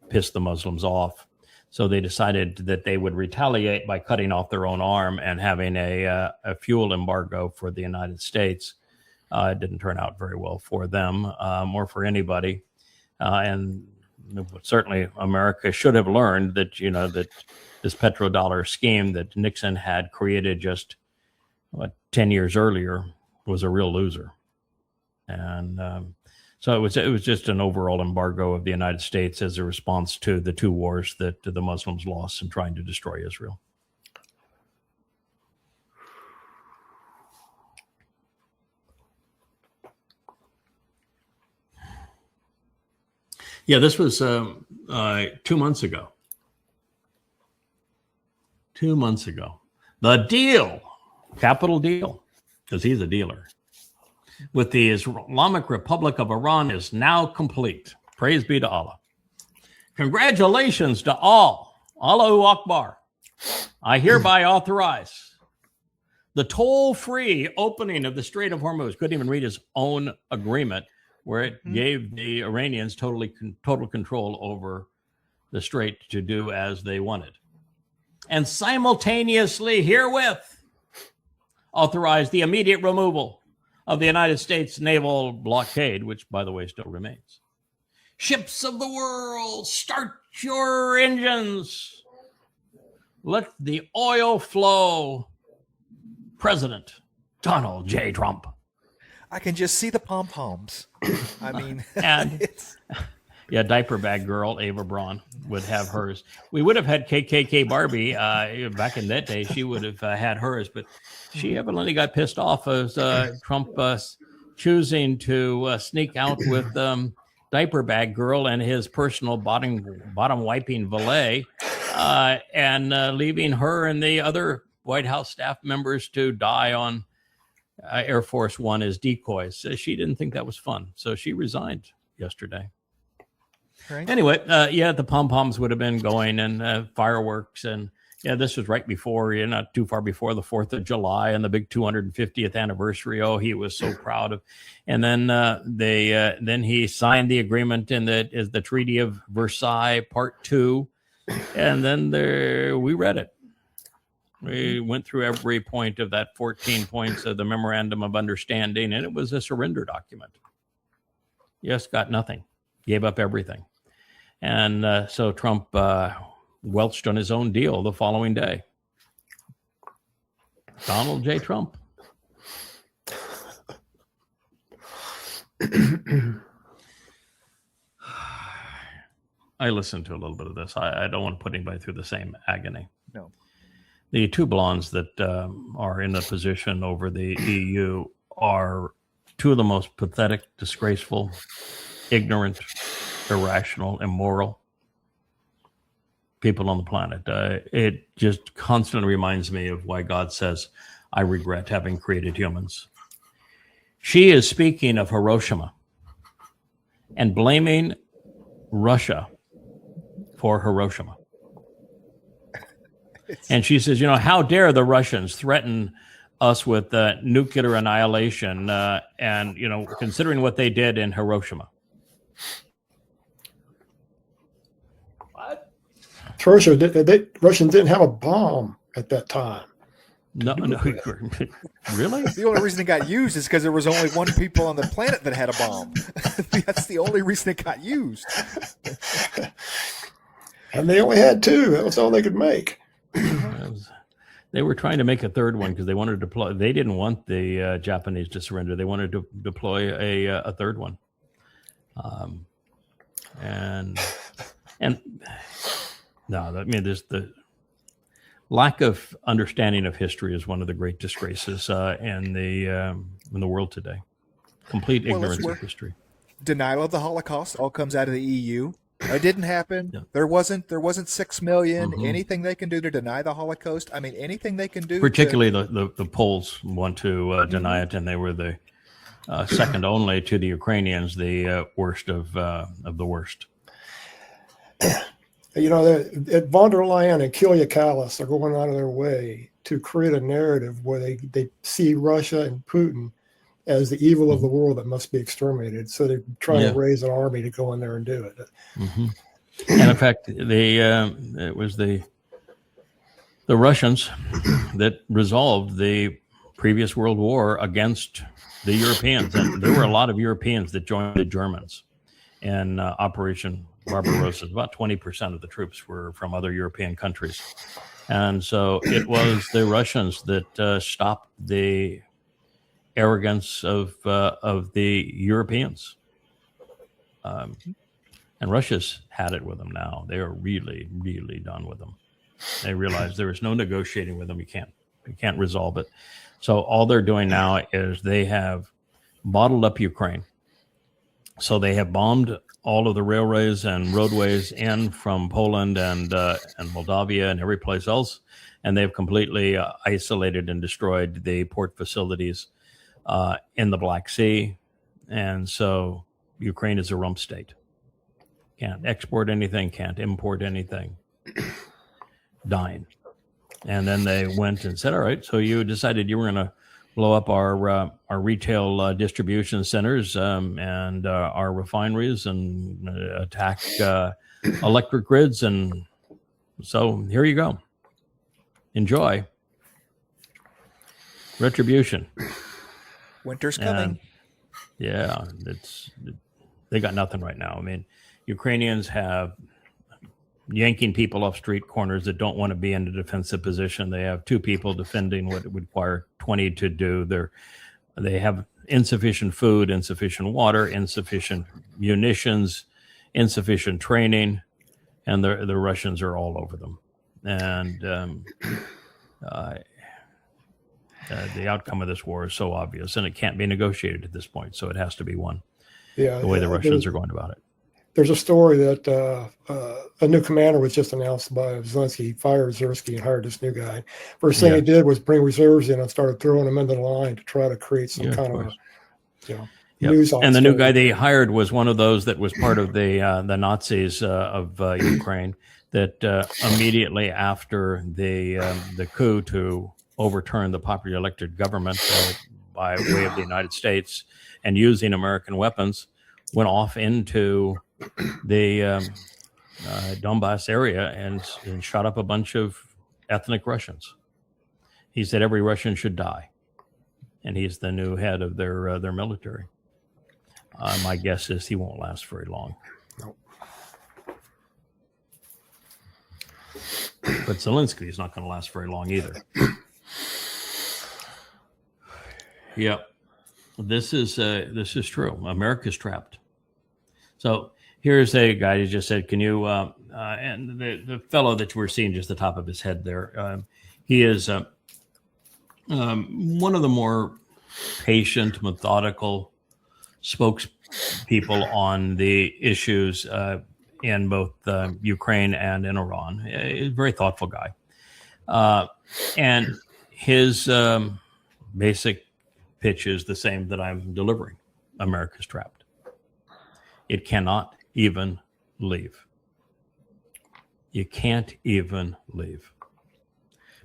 pissed the Muslims off. So they decided that they would retaliate by cutting off their own arm and having a fuel embargo for the United States. It didn't turn out very well for them or for anybody. And certainly America should have learned that, that this petrodollar scheme that Nixon had created just 10 years earlier was a real loser. And so it was just an overall embargo of the United States as a response to the 2 wars that the Muslims lost in trying to destroy Israel. Yeah, this was 2 months ago. 2 months ago. The deal, capital deal, because he's a dealer, with the Islamic Republic of Iran is now complete. Praise be to Allah. Congratulations to all. Allahu Akbar. I hereby authorize the toll-free opening of the Strait of Hormuz. Couldn't even read his own agreement, where it gave the Iranians total control over the strait to do as they wanted. And simultaneously herewith authorize the immediate removal of the United States naval blockade, which, by the way, still remains. Ships of the world, start your engines. Let the oil flow. President Donald J. Trump. I can just see the pom-poms. I mean, and yeah, diaper bag girl Ava Braun would have hers. We would have had KKK Barbie back in that day. She would have had hers, but she evidently got pissed off as Trump choosing to sneak out with diaper bag girl and his personal bottom wiping valet, and leaving her and the other White House staff members to die on Air Force One as decoys. So she didn't think that was fun, so she resigned yesterday. Right. Anyway, the pom-poms would have been going, and fireworks, and this was right before, not too far before the 4th of July and the big 250th anniversary. Oh, he was so proud of. And then then he signed the agreement in the Treaty of Versailles Part 2, and then we read it. We went through every point of that 14 points of the Memorandum of Understanding, and it was a surrender document. Yes, got nothing. Gave up everything. And so Trump welched on his own deal the following day. Donald J. Trump. I listened to a little bit of this. I don't want to put anybody through the same agony. No. The two blondes that are in the position over the EU are two of the most pathetic, disgraceful, ignorant, irrational, immoral people on the planet. It just constantly reminds me of why God says, I regret having created humans. She is speaking of Hiroshima and blaming Russia for Hiroshima. And she says, how dare the Russians threaten us with nuclear annihilation and, considering what they did in Hiroshima. Russians didn't have a bomb at that time. No, really? The only reason it got used is because there was only one people on the planet that had a bomb. That's the only reason it got used. And they only had two. That was all they could make. They were trying to make a third one because they wanted to deploy. They didn't want the Japanese to surrender. They wanted to deploy a third one. And no, there's the lack of understanding of history is one of the great disgraces in the world today. Complete ignorance of history. Denial of the Holocaust all comes out of the EU. It didn't happen. Yeah. There wasn't 6 million. Mm-hmm. Anything they can do to deny the Holocaust. I mean, anything they can do. Particularly the Poles want to deny it, and they were the second only to the Ukrainians, the worst of the worst. Von der Leyen and Ilya Kallas are going out of their way to create a narrative where they see Russia and Putin as the evil of the world that must be exterminated. So they're trying to raise an army to go in there and do it. Mm-hmm. And in fact, it was the Russians that resolved the previous World War against the Europeans. And there were a lot of Europeans that joined the Germans in Operation Barbarossa. About 20% of the troops were from other European countries. And so it was the Russians that stopped the arrogance of the Europeans. And Russia's had it with them now. They are really, really done with them. They realize there is no negotiating with them. You can't resolve it. So all they're doing now is they have bottled up Ukraine. So they have bombed all of the railways and roadways in from Poland and Moldavia and every place else. And they've completely isolated and destroyed the port facilities in the Black Sea. And so Ukraine is a rump state. Can't export anything, can't import anything. Dying. And then they went and said, all right, so you decided you were going to blow up our retail distribution centers and our refineries and attack electric grids. And so here you go. Enjoy. Retribution. Winter's coming. Yeah, they got nothing right now. I mean, Ukrainians have yanking people off street corners that don't want to be in a defensive position. They have 2 people defending what it would require 20 to do. They have insufficient food, insufficient water, insufficient munitions, insufficient training, and the Russians are all over them. And the outcome of this war is so obvious, and it can't be negotiated at this point. So it has to be won. Yeah, the way the Russians are going about it. There's a story that a new commander was just announced by Zelensky. He fired Zersky and hired this new guy. First thing he did was bring reserves in and started throwing them into the line to try to create some kind of news. And the new guy they hired was one of those that was part of the Nazis of Ukraine. That immediately after the coup to overturn the popularly elected government by way of the United States and using American weapons, went off into the Donbass area and shot up a bunch of ethnic Russians. He said every Russian should die, and he's the new head of their military. My guess is he won't last very long. Nope. But Zelensky is not going to last very long either. Yeah, this is true. America's trapped. So here's a guy who just said, "Can you?" And the fellow that we're seeing just the top of his head there, he is one of the more patient, methodical spokespeople on the issues in both Ukraine and in Iran. He's a very thoughtful guy, and his basic pitch is the same that I'm delivering. America's trapped. It cannot even leave. You can't even leave.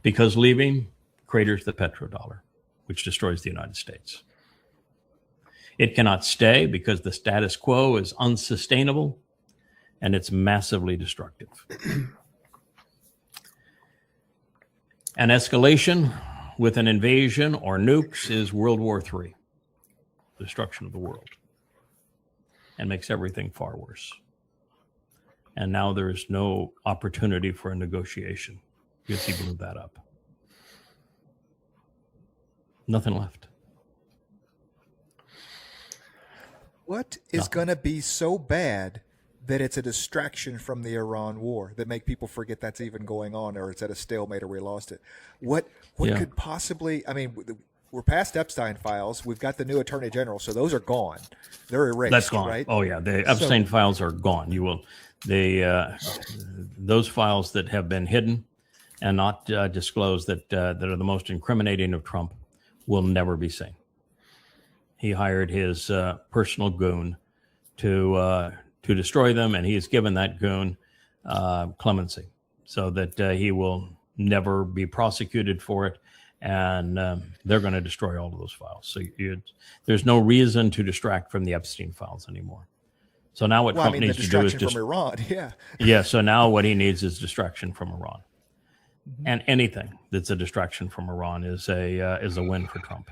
Because leaving craters the petrodollar, which destroys the United States. It cannot stay because the status quo is unsustainable and it's massively destructive. An escalation with an invasion or nukes is World War III, destruction of the world, and makes everything far worse. And now there is no opportunity for a negotiation because he blew that up. Nothing left. What is going to be so bad that it's a distraction from the Iran war that make people forget that's even going on, or it's at a stalemate, or we lost it? What could possibly? I mean, we're past Epstein files. We've got the new Attorney General, so those are gone. They're erased. That's gone. Right? Oh yeah, the Epstein files are gone. You will those files that have been hidden and not disclosed that are the most incriminating of Trump will never be seen. He hired his personal goon to destroy them, and he has given that goon clemency so that he will never be prosecuted for it, and they're going to destroy all of those files. So there's no reason to distract from the Epstein files anymore. So now what Trump needs to do is from Iran, So now what he needs is distraction from Iran, and anything that's a distraction from Iran is a win for Trump,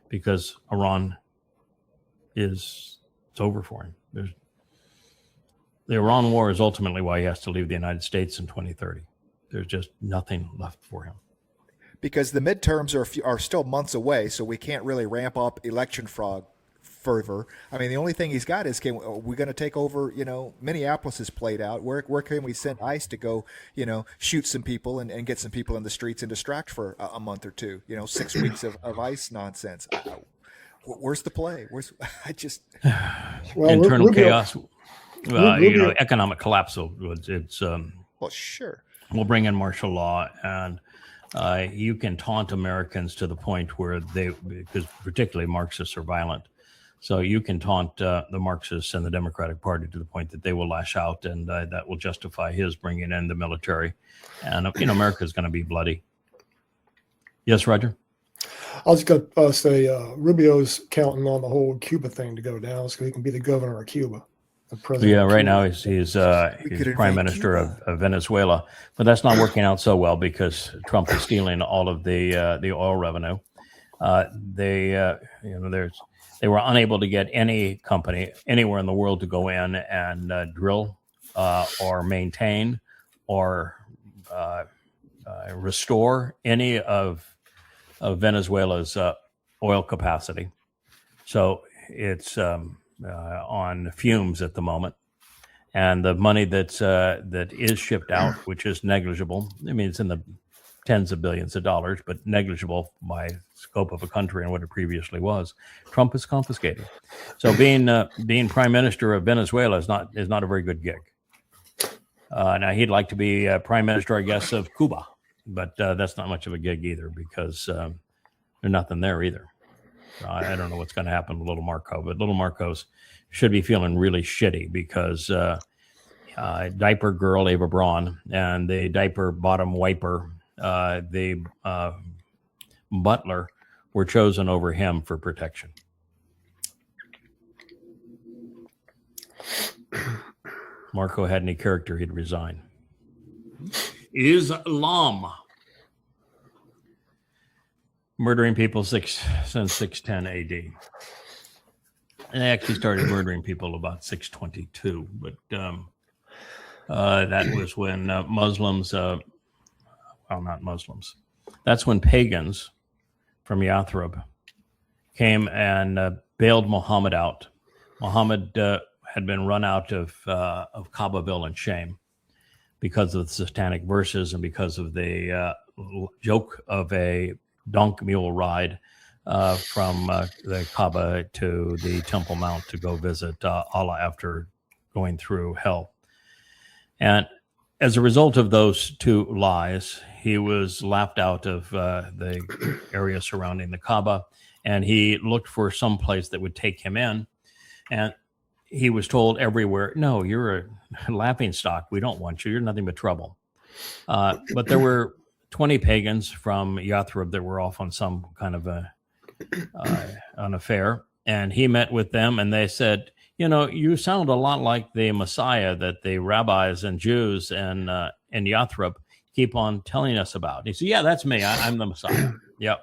because Iran it's over for him. The Iran war is ultimately why he has to leave the United States in 2030. There's just nothing left for him. Because the midterms are still months away, so we can't really ramp up election fraud further. I mean, the only thing he's got is, are we going to take over, Minneapolis is played out. Where can we send ICE to go, shoot some people and get some people in the streets and distract for a month or two, 6 weeks of ICE nonsense. Where's the play? Internal chaos. Economic collapse. Sure. We'll bring in martial law, and you can taunt Americans to the point where because particularly Marxists are violent. So you can taunt the Marxists and the Democratic Party to the point that they will lash out, and that will justify his bringing in the military. And, America is going to be bloody. Yes, Roger? I was going to say Rubio's counting on the whole Cuba thing to go down so he can be the governor of Cuba. Right now he's prime minister of Venezuela, but that's not working out so well because Trump is stealing all of the oil revenue. They were unable to get any company anywhere in the world to go in and drill or maintain or restore any of Venezuela's oil capacity. So it's on fumes at the moment. And the money that is shipped out, which is negligible, I mean, it's in the tens of billions of dollars, but negligible by scope of a country and what it previously was, Trump is confiscating. So being prime minister of Venezuela is not a very good gig. Now he'd like to be prime minister, I guess, of Cuba, but that's not much of a gig either because there's nothing there either. I don't know what's going to happen with little Marco, but little Marcos should be feeling really shitty because diaper girl Ava Braun and the diaper bottom wiper, the butler, were chosen over him for protection. Marco had any character, he'd resign. Islam. Murdering people since 610 AD. And they actually started murdering people about 622, but that was when Muslims, not Muslims, that's when pagans from Yathrib came and bailed Muhammad out. Muhammad had been run out of Kaabaville in shame because of the satanic verses and because of the joke of a donkey mule ride from the Kaaba to the Temple Mount to go visit Allah after going through hell. And as a result of those two lies, he was laughed out of the area surrounding the Kaaba, and he looked for some place that would take him in. And he was told everywhere, no, you're a laughing stock. We don't want you. You're nothing but trouble. But there were 20 pagans from Yathrib that were off on some kind of an affair. And he met with them and they said, you sound a lot like the Messiah that the rabbis and Jews in Yathrib keep on telling us about. He said, yeah, that's me. I'm the Messiah. Yep.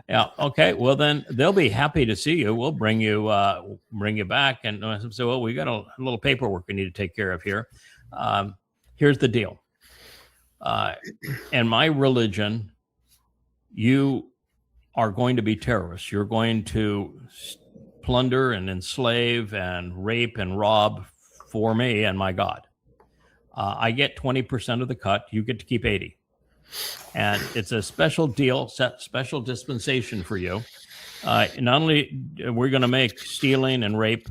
Yeah. Okay. Well, then they'll be happy to see you. We'll bring you back. And I said, well, we got a little paperwork we need to take care of here. Here's the deal. In my religion, you are going to be terrorists. You're going to plunder and enslave and rape and rob for me and my God. I get 20% of the cut. You get to keep 80. And it's a special deal, special dispensation for you. Not only we're going to make stealing and rape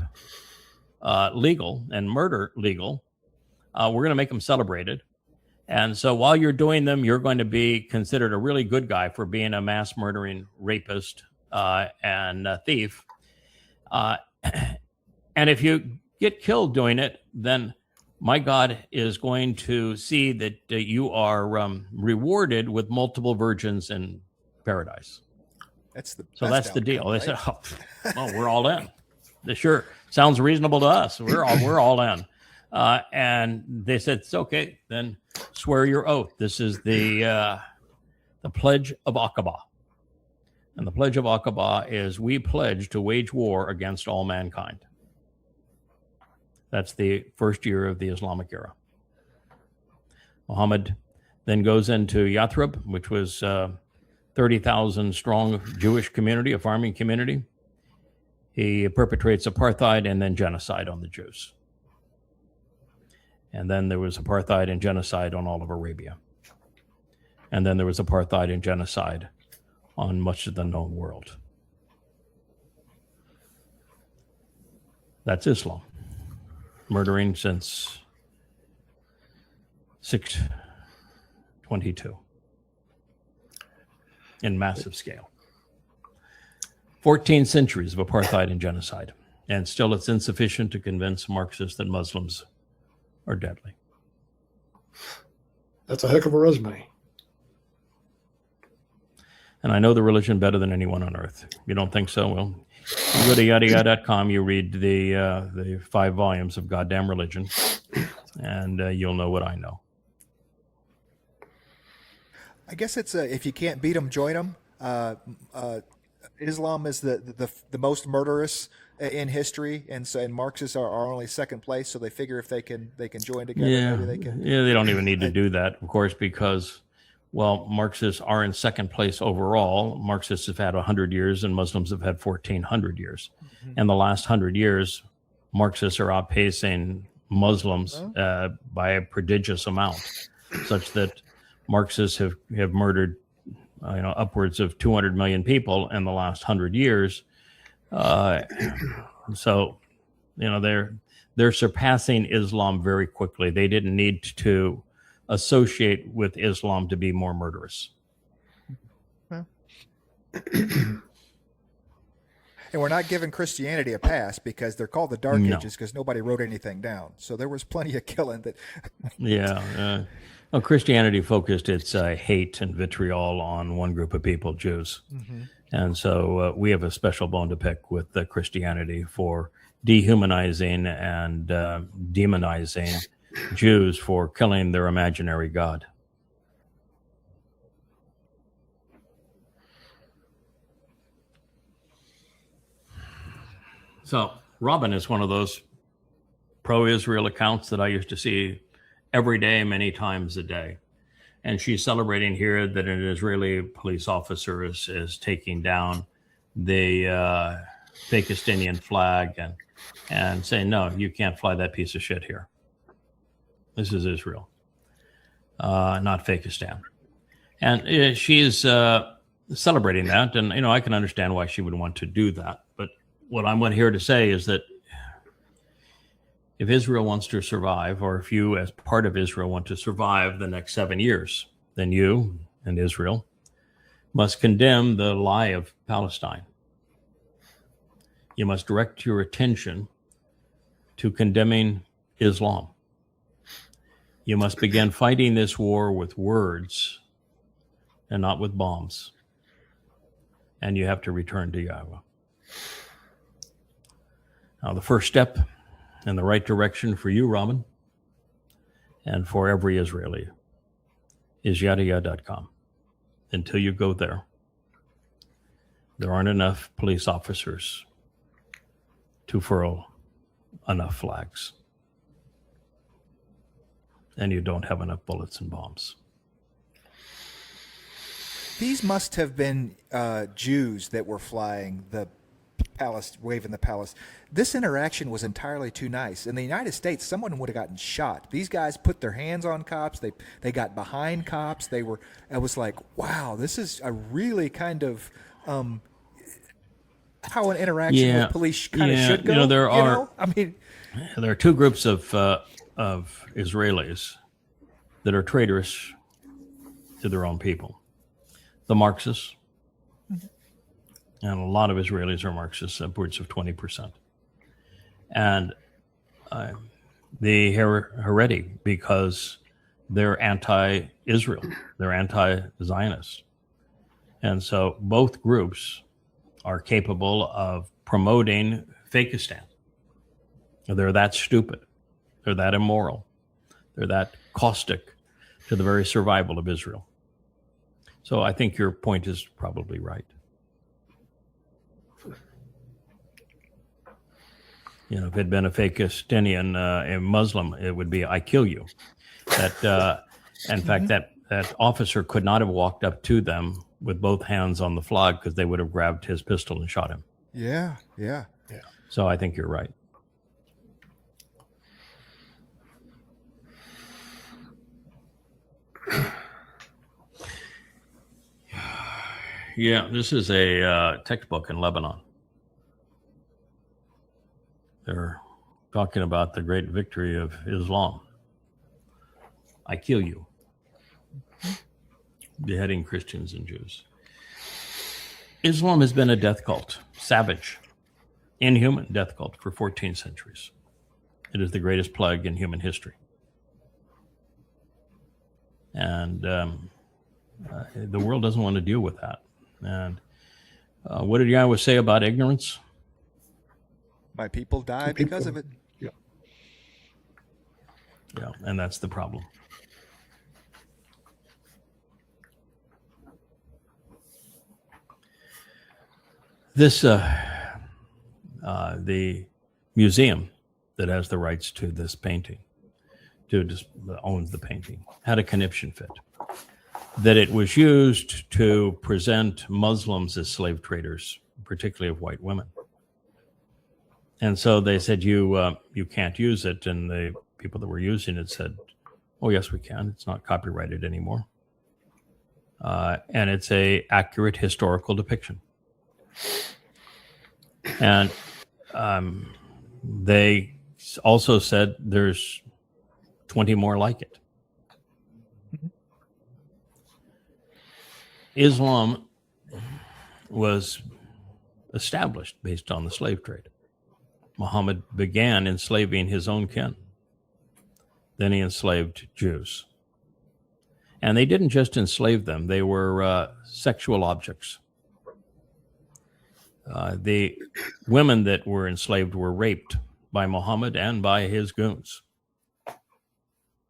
legal and murder legal, we're going to make them celebrated. And so while you're doing them, you're going to be considered a really good guy for being a mass murdering rapist and thief. And if you get killed doing it, then my God is going to see that you are rewarded with multiple virgins in paradise. That's the that's the deal. Right? They said, "Oh, well, we're all in." Sure, sounds reasonable to us. We're all in. And they said, "It's okay. Then swear your oath." This is the pledge of Aqaba, and the pledge of Aqaba is we pledge to wage war against all mankind. That's the first year of the Islamic era. Muhammad then goes into Yathrib, which was 30,000 strong Jewish community, a farming community. He perpetrates apartheid and then genocide on the Jews. And then there was apartheid and genocide on all of Arabia. And then there was apartheid and genocide on much of the known world. That's Islam. Murdering since 622 in massive scale. 14 centuries of apartheid and genocide. And still it's insufficient to convince Marxists that Muslims are deadly. That's a heck of a resume. And I know the religion better than anyone on earth. You don't think so? Well, you go to yadayah.com, you read the 5 volumes of Goddamn Religion, and you'll know what I know. I guess it's if you can't beat them, join them. Islam is the most murderous in history, and Marxists are only second place. So they figure if they can join together, maybe they can. Yeah, they don't even need to do that, of course, because, well, Marxists are in second place overall. Marxists have had 100 years, and Muslims have had 1,400 years. Mm-hmm. And the last 100 years, Marxists are outpacing Muslims by a prodigious amount, such that Marxists have murdered upwards of 200 million people in the last 100 years. So, they're surpassing Islam very quickly. They didn't need to associate with Islam to be more murderous. And we're not giving Christianity a pass because they're called the Dark Ages because nobody wrote anything down. So there was plenty of killing that. Well, Christianity focused its hate and vitriol on one group of people, Jews. Mm-hmm. And so we have a special bone to pick with Christianity for dehumanizing and demonizing Jews for killing their imaginary God. So Robin is one of those pro-Israel accounts that I used to see every day, many times a day. And she's celebrating here that an Israeli police officer is taking down the Pakistani flag and saying, no, you can't fly that piece of shit here. This is Israel, not Pakistan. And she's celebrating that. And, I can understand why she would want to do that. But what I'm here to say is that if Israel wants to survive, or if you as part of Israel want to survive the next 7 years, then you and Israel must condemn the lie of Palestine. You must direct your attention to condemning Islam. You must begin fighting this war with words and not with bombs. And you have to return to Yahowah. Now, the first step in the right direction for you, Robin, and for every Israeli is yadayah.com. Until you go there, there aren't enough police officers to furl enough flags. And you don't have enough bullets and bombs. These must have been Jews that were flying the waving the palace. This interaction was entirely too nice. In the United States, someone would have gotten shot. These guys put their hands on cops. They got behind cops. I was like, wow, this is a really kind of how an interaction with police kind of should go. There are two groups of Israelis that are traitorous to their own people. The Marxists. And a lot of Israelis are Marxists, upwards of 20%. And the Haredi, because they're anti-Israel, they're anti-Zionist. And so both groups are capable of promoting Fakistan. They're that stupid. They're that immoral. They're that caustic to the very survival of Israel. So I think your point is probably right. If it had been a Fakistanian, a Muslim, it would be, I kill you. That, in fact, that officer could not have walked up to them with both hands on the flag because they would have grabbed his pistol and shot him. Yeah. So I think you're right. Yeah, this is a textbook in Lebanon. They're talking about the great victory of Islam. I kill you. Beheading Christians and Jews. Islam has been a death cult, savage, inhuman death cult for 14 centuries. It is the greatest plague in human history. And the world doesn't want to deal with that. And what did Yahowah say about ignorance? My people die because of it. Yeah. Yeah, and that's the problem. This the museum that has the rights to this painting, owns the painting, had a conniption fit that it was used to present Muslims as slave traders, particularly of white women. And so they said, you can't use it. And the people that were using it said, oh, yes, we can. It's not copyrighted anymore. And it's a accurate historical depiction. And they also said there's 20 more like it. Islam was established based on the slave trade. Muhammad began enslaving his own kin. Then he enslaved Jews. And they didn't just enslave them, they were sexual objects. The women that were enslaved were raped by Muhammad and by his goons.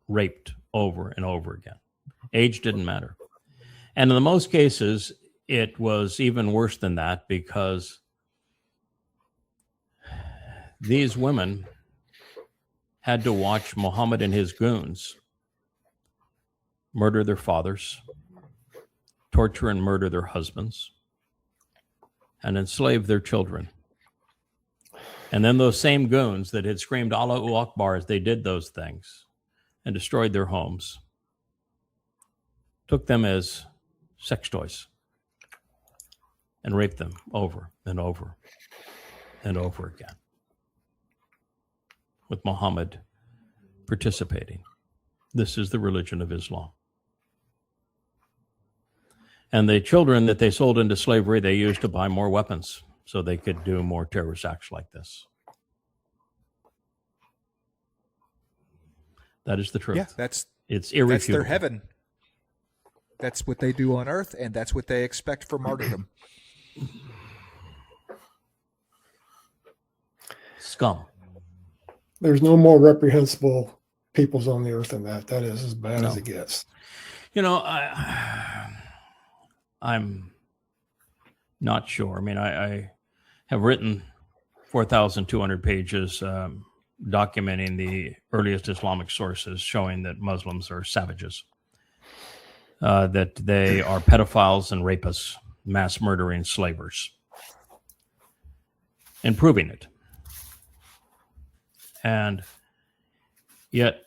Raped over and over again. Age didn't matter. And in the most cases, it was even worse than that because these women had to watch Muhammad and his goons murder their fathers, torture and murder their husbands, and enslave their children. And then those same goons that had screamed Allahu Akbar as they did those things and destroyed their homes took them as sex toys and raped them over and over and over again, with Muhammad participating. This is the religion of Islam. And the children that they sold into slavery, they used to buy more weapons so they could do more terrorist acts like this. That is the truth. Yeah, it's irrefutable. That's their heaven. That's what they do on earth, and that's what they expect for martyrdom. Scum. There's no more reprehensible peoples on the earth than that. That is as bad as it gets. You know, I'm not sure. I mean, I have written 4,200 pages documenting the earliest Islamic sources showing that Muslims are savages, that they are pedophiles and rapists, mass murdering slavers, and proving it. And yet,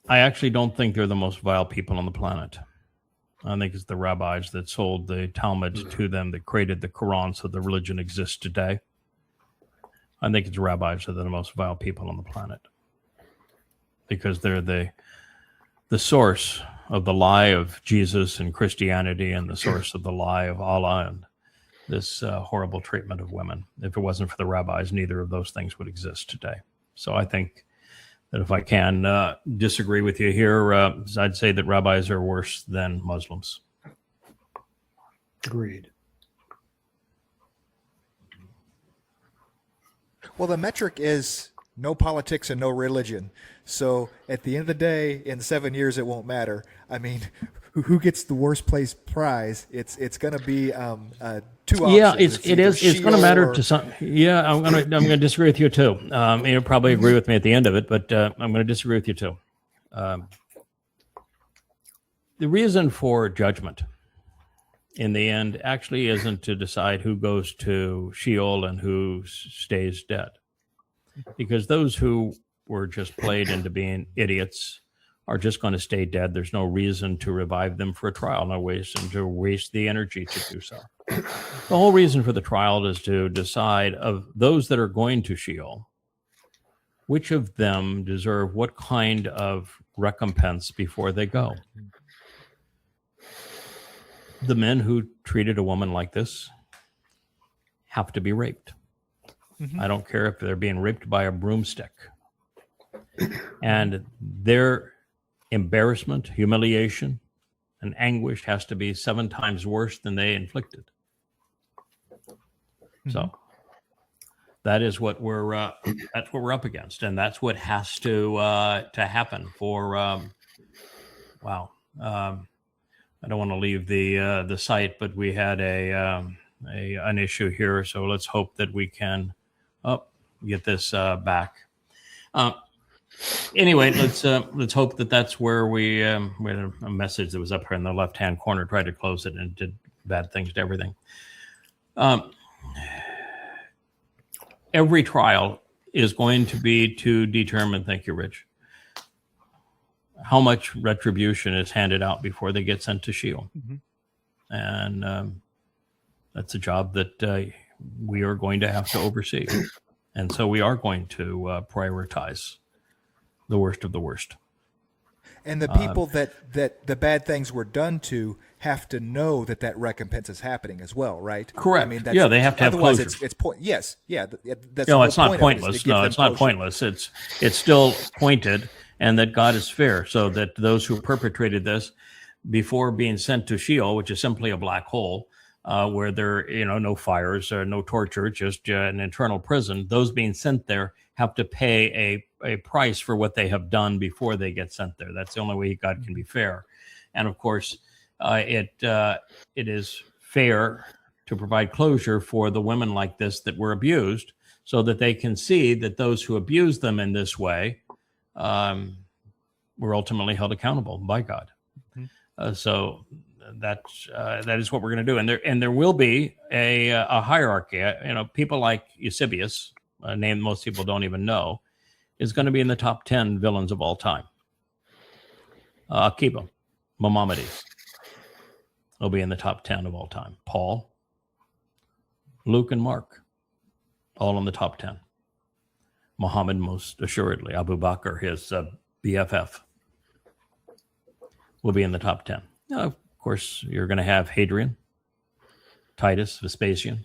I actually don't think they're the most vile people on the planet. I think it's the rabbis that sold the Talmud to them, that created the Quran so the religion exists today. I think it's rabbis that are the most vile people on the planet because they're the source of the lie of Jesus and Christianity and the source of the lie of Allah and this horrible treatment of women. If it wasn't for the rabbis, neither of those things would exist today. So I think that if I can disagree with you here, I'd say that rabbis are worse than Muslims. Agreed. Well, the metric is no politics and no religion. So at the end of the day, in 7 years, it won't matter. I mean, who gets the worst place prize? It's going to be two options. Yeah, it's going to matter to some. Yeah, I'm going to disagree with you too. You'll probably agree with me at the end of it, but I'm going to disagree with you too. The reason for judgment in the end actually isn't to decide who goes to Sheol and who stays dead, because those who were just played into being idiots are just going to stay dead. There's no reason to revive them for a trial, no reason to waste the energy to do so. The whole reason for the trial is to decide of those that are going to Sheol, which of them deserve what kind of recompense before they go. The men who treated a woman like this have to be raped. Mm-hmm. I don't care if they're being raped by a broomstick. And their embarrassment, humiliation, and anguish has to be 7 times worse than they inflicted. Mm-hmm. So that is what we're up against, and that's what has to happen for. I don't want to leave the site, but we had a an issue here. So let's hope that we can get this back. Anyway, let's hope that that's where we had a message that was up here in the left-hand corner. Tried to close it and did bad things to everything. Every trial is going to be to determine, thank you, Rich, how much retribution is handed out before they get sent to Sheol. And that's a job that we are going to have to oversee. And so we are going to prioritize the worst of the worst. And the people that the bad things were done to have to know that recompense is happening as well, right? Correct. I mean, they have to have closure. It's point. Yes, yeah. That's no, it's not pointless. No, it's not pointless. It's still pointed, and that God is fair, so that those who perpetrated this before being sent to Sheol, which is simply a black hole, where there no fires or no torture, just an internal prison, those being sent there have to pay a price for what they have done before they get sent there. That's the only way God can be fair. And of course, it is fair to provide closure for the women like this that were abused, so that they can see that those who abused them in this way were ultimately held accountable by God. So that is what we're going to do. And there will be a hierarchy. People like Eusebius, a name most people don't even know, is going to be in the top 10 villains of all time. Akiba, Maimonides, will be in the top 10 of all time. Paul, Luke, and Mark, all in the top 10. Muhammad, most assuredly. Abu Bakr, his BFF, will be in the top 10. Now, of course, you're going to have Hadrian, Titus, Vespasian,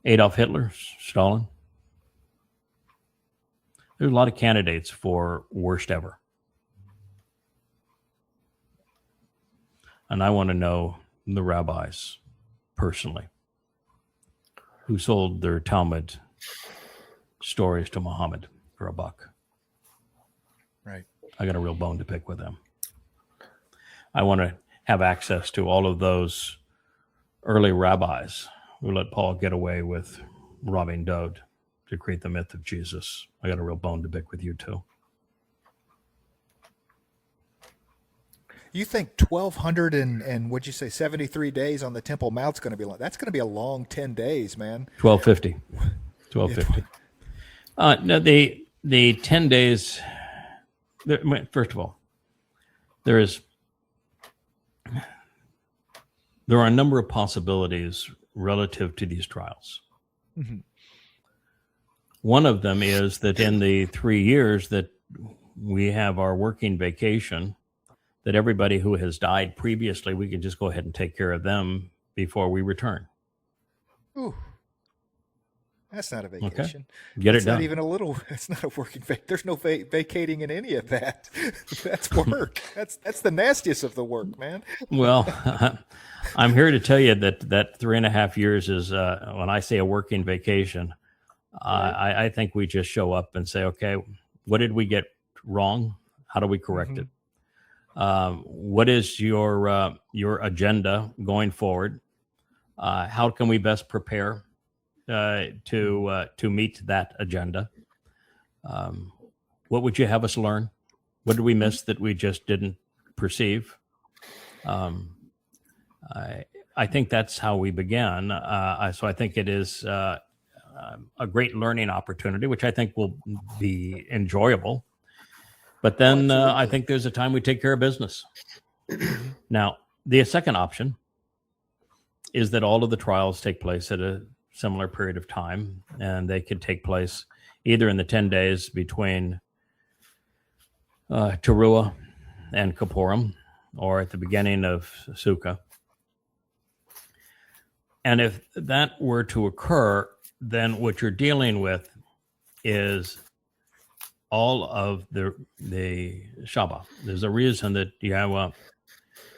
Adolf Hitler, Stalin. There's a lot of candidates for worst ever. And I want to know the rabbis personally who sold their Talmud stories to Muhammad for $1. Right. I got a real bone to pick with them. I want to have access to all of those early rabbis who let Paul get away with robbing Dode to create the myth of Jesus. I got a real bone to pick with you too. You think 1,200 and what'd you say, 73 days on the Temple Mount's going to be long? That's going to be a long 10 days, man. 1250. 1250. No, the 10 days. First of all, there are a number of possibilities relative to these trials. Mm-hmm. One of them is that in the 3 years that we have our working vacation, that everybody who has died previously, we can just go ahead and take care of them before we return. Ooh, that's not a vacation. Okay. Get that's it done. Not even a little. It's not a working vacation. There's no vacating in any of that. That's work. That's the nastiest of the work, man. Well, I'm here to tell you that 3.5 years is, when I say a working vacation, I think we just show up and say, okay, what did we get wrong? How do we correct it? What is your agenda going forward? How can we best prepare to meet that agenda? What would you have us learn? What did we miss that we just didn't perceive? I think that's how we began. So I think it is a great learning opportunity, which I think will be enjoyable. But then I think there's a time we take care of business. Now, the second option is that all of the trials take place at a similar period of time, and they could take place either in the 10 days between Towrah and Kippurim, or at the beginning of Sukkah. And if that were to occur, then what you're dealing with is all of the Shabbat. There's a reason that Yahowah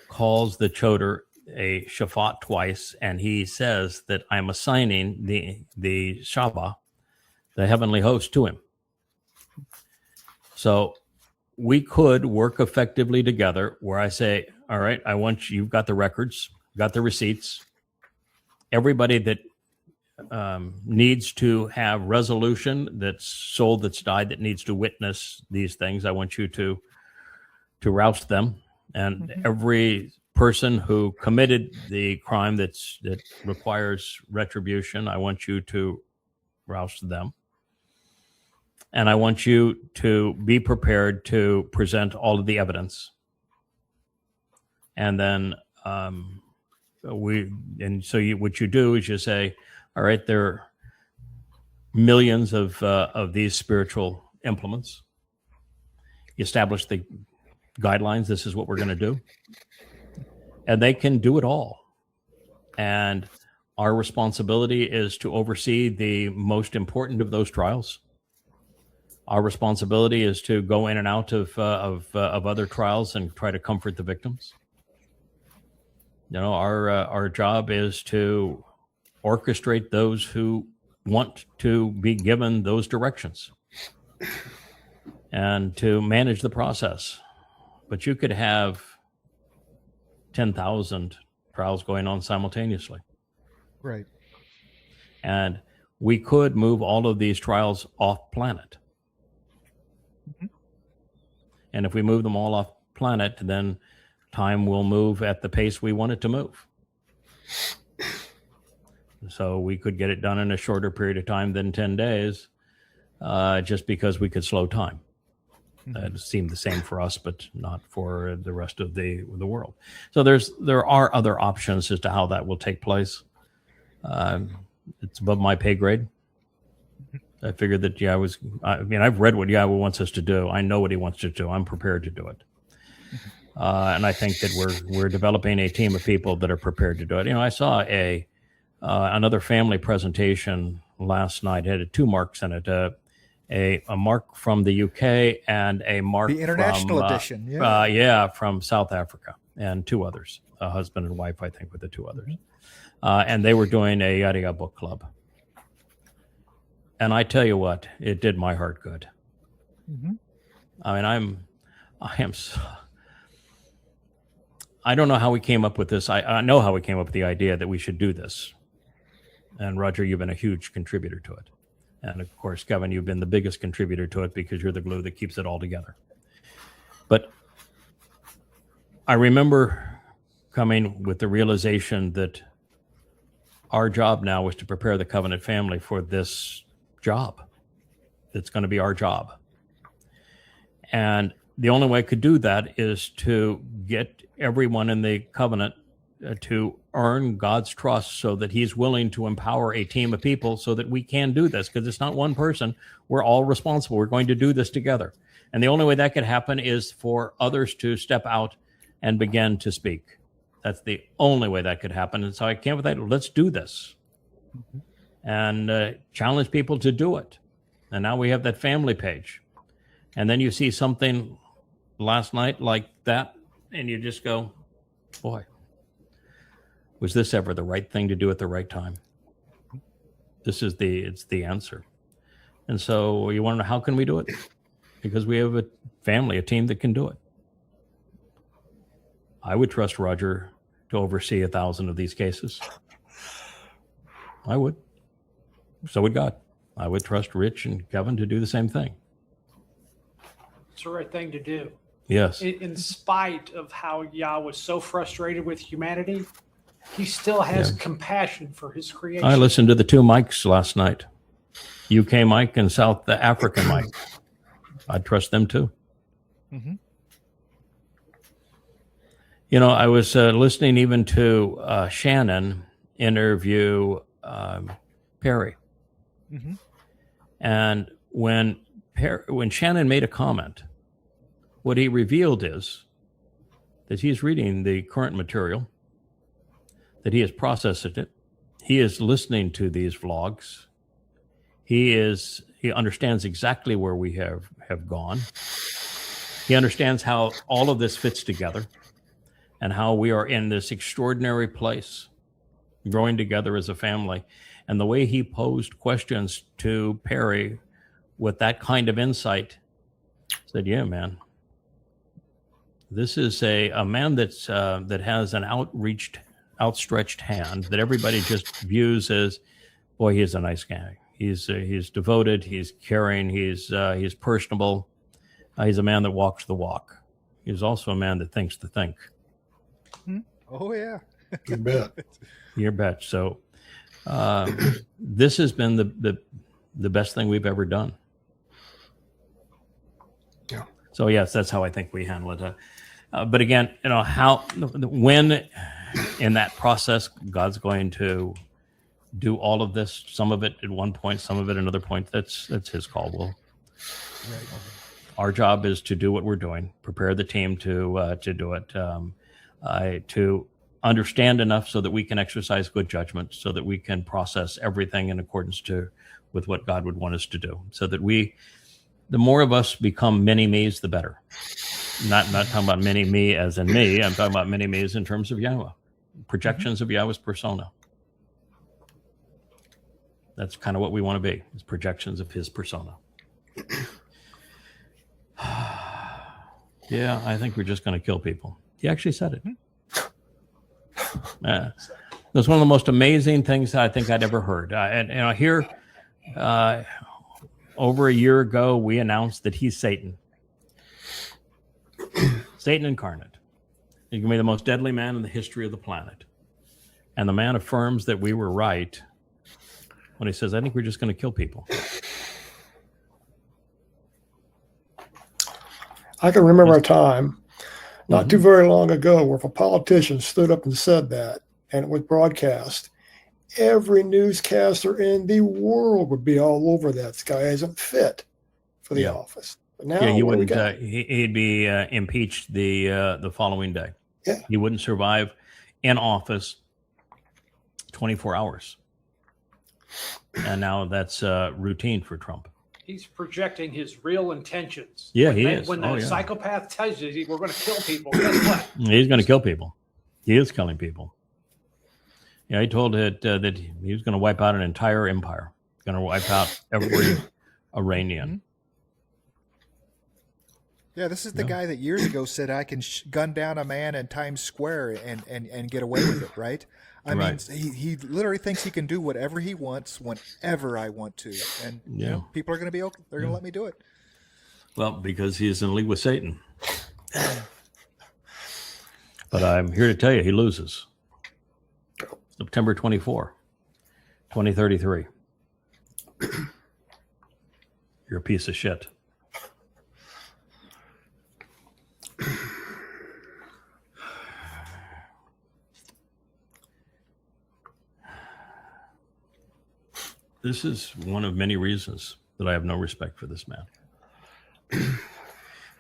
calls the Choder a Shaphat twice, and he says that I'm assigning the Shabbat, the heavenly host, to him. So we could work effectively together where I say, all right, you've got the records. got the receipts. Everybody that needs to have resolution, that's soul that's died, that needs to witness these things, I want you to roust them. And every person who committed the crime that requires retribution, I want you to roust them. And I want you to be prepared to present all of the evidence. And then what you do is you say, all right, there are millions of these spiritual implements. You establish the guidelines. This is what we're going to do. And they can do it all. And our responsibility is to oversee the most important of those trials. Our responsibility is to go in and out of other trials and try to comfort the victims. You know, our job is to orchestrate those who want to be given those directions and to manage the process. But you could have 10,000 trials going on simultaneously. Right. And we could move all of these trials off planet. And if we move them all off planet, then time will move at the pace we want it to move. So we could get it done in a shorter period of time than 10 days, just because we could slow time. It seemed the same for us, but not for the rest of the world. So there are other options as to how that will take place. It's above my pay grade. I figured that I've read what Yahowah wants us to do. I know what he wants to do. I'm prepared to do it. And I think that we're developing a team of people that are prepared to do it. You know, I saw another family presentation last night. It had 2 marks in it. A mark from the UK and a mark the international edition, from South Africa, and 2 others, a husband and wife, I think, with the 2 others. And they were doing a Yahowah book club. And I tell you what, it did my heart good. I mean, I don't know how we came up with this. I know how we came up with the idea that we should do this. And Roger, you've been a huge contributor to it. And of course, Kevin, you've been the biggest contributor to it because you're the glue that keeps it all together. But I remember coming with the realization that our job now was to prepare the Covenant family for this job. That's going to be our job. And the only way I could do that is to get everyone in the Covenant to earn God's trust so that he's willing to empower a team of people so that we can do this, because it's not one person. We're all responsible. We're going to do this together. And the only way that could happen is for others to step out and begin to speak. That's the only way that could happen. And so I came with that. Let's do this. And challenge people to do it. And now we have that family page. And then you see something last night like that, and you just go, boy, was this ever the right thing to do at the right time? It's the answer. And so you want to know, how can we do it? Because we have a family, a team that can do it. I would trust Roger to oversee 1,000 of these cases. I would. So would God. I would trust Rich and Kevin to do the same thing. It's the right thing to do. Yes. In spite of how Yah was so frustrated with humanity, he still has compassion for his creation. I listened to the 2 mics last night, UK Mike and South African Mike. I'd trust them too. You know, I was listening even to Shannon interview Perry. And when Shannon made a comment, what he revealed is that he's reading the current material, that he has processed it. He is listening to these vlogs. He understands exactly where we have gone. He understands how all of this fits together and how we are in this extraordinary place, growing together as a family. And the way he posed questions to Perry with that kind of insight, said, yeah, man, this is a man that has an outreached outstretched hand that everybody just views as, boy, he's a nice guy. He's devoted. He's caring. He's personable. He's a man that walks the walk. He's also a man that thinks the think. Oh yeah, you bet. You bet. So this has been the best thing we've ever done. Yeah. So yes, that's how I think we handle it. But again, when in that process, God's going to do all of this, some of it at one point, some of it at another point. That's his call. Right. Our job is to do what we're doing, prepare the team to do it, to understand enough so that we can exercise good judgment, so that we can process everything in accordance with what God would want us to do, so that the more of us become many me's, the better. Not talking about many me as in me. I'm talking about many me's in terms of Yahowah, projections of Yahweh's persona. That's kind of what we want to be, is projections of his persona. Yeah, I think we're just going to kill people. He actually said it. That's one of the most amazing things I think I'd ever heard. And here, over a year ago, we announced that he's Satan. Satan incarnate. He can be the most deadly man in the history of the planet. And the man affirms that we were right when he says, I think we're just going to kill people. I can remember a time not too very long ago where if a politician stood up and said that, and it was broadcast, every newscaster in the world would be all over that. This guy isn't fit for the office. But now, he wouldn't. He'd be impeached the following day. Yeah. He wouldn't survive in office 24 hours. And now that's routine for Trump. He's projecting his real intentions. Yeah, he is. When the psychopath tells you we're going to kill people, guess what? He's going to kill people. He is killing people. Yeah, he told it that he was going to wipe out an entire empire. Going to wipe out every Iranian. Yeah, this is the guy that years ago said I can gun down a man in Times Square and get away with it, right? I mean, he literally thinks he can do whatever he wants whenever I want to, and people are going to be okay. They're going to let me do it. Well, because he is in league with Satan. But I'm here to tell you, he loses. September 24, 2033. You're a piece of shit. This is one of many reasons that I have no respect for this man.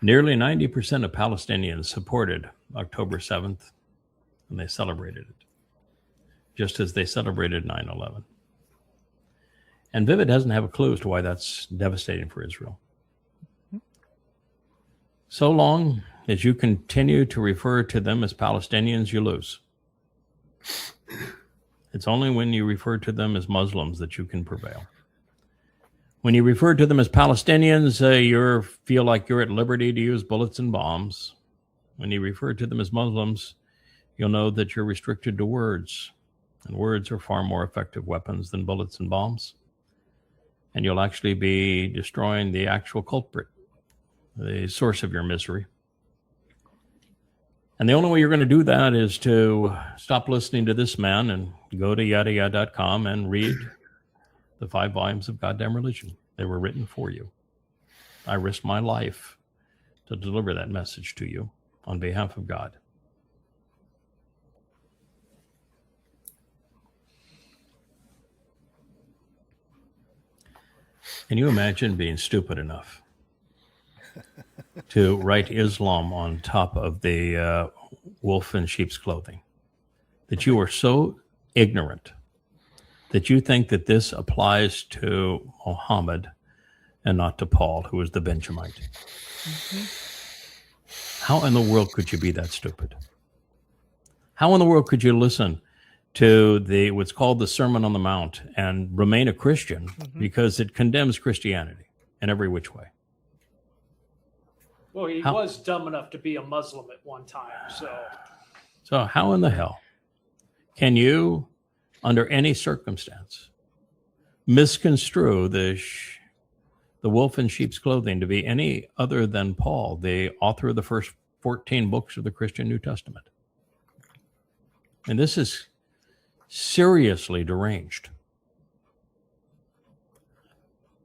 Nearly 90% of Palestinians supported October 7th, and they celebrated it, just as they celebrated 9/11. And Vivid doesn't have a clue as to why that's devastating for Israel. So long as you continue to refer to them as Palestinians, you lose. It's only when you refer to them as Muslims that you can prevail. When you refer to them as Palestinians, you feel like you're at liberty to use bullets and bombs. When you refer to them as Muslims, you'll know that you're restricted to words. And words are far more effective weapons than bullets and bombs. And you'll actually be destroying the actual culprit, the source of your misery. And the only way you're going to do that is to stop listening to this man and go to yadayah.com and read the 5 volumes of Goddamn Religion. They were written for you. I risked my life to deliver that message to you on behalf of God. Can you imagine being stupid enough to write Islam on top of the wolf in sheep's clothing? That you are so ignorant that you think that this applies to Muhammad and not to Paul, who was the Benjamite. How in the world could you be that stupid? How in the world could you listen to what's called the Sermon on the Mount and remain a Christian because it condemns Christianity in every which way? Well, he was dumb enough to be a Muslim at one time. So how in the hell Can you, under any circumstance, misconstrue the wolf in sheep's clothing to be any other than Paul, the author of the first 14 books of the Christian New Testament? And this is seriously deranged.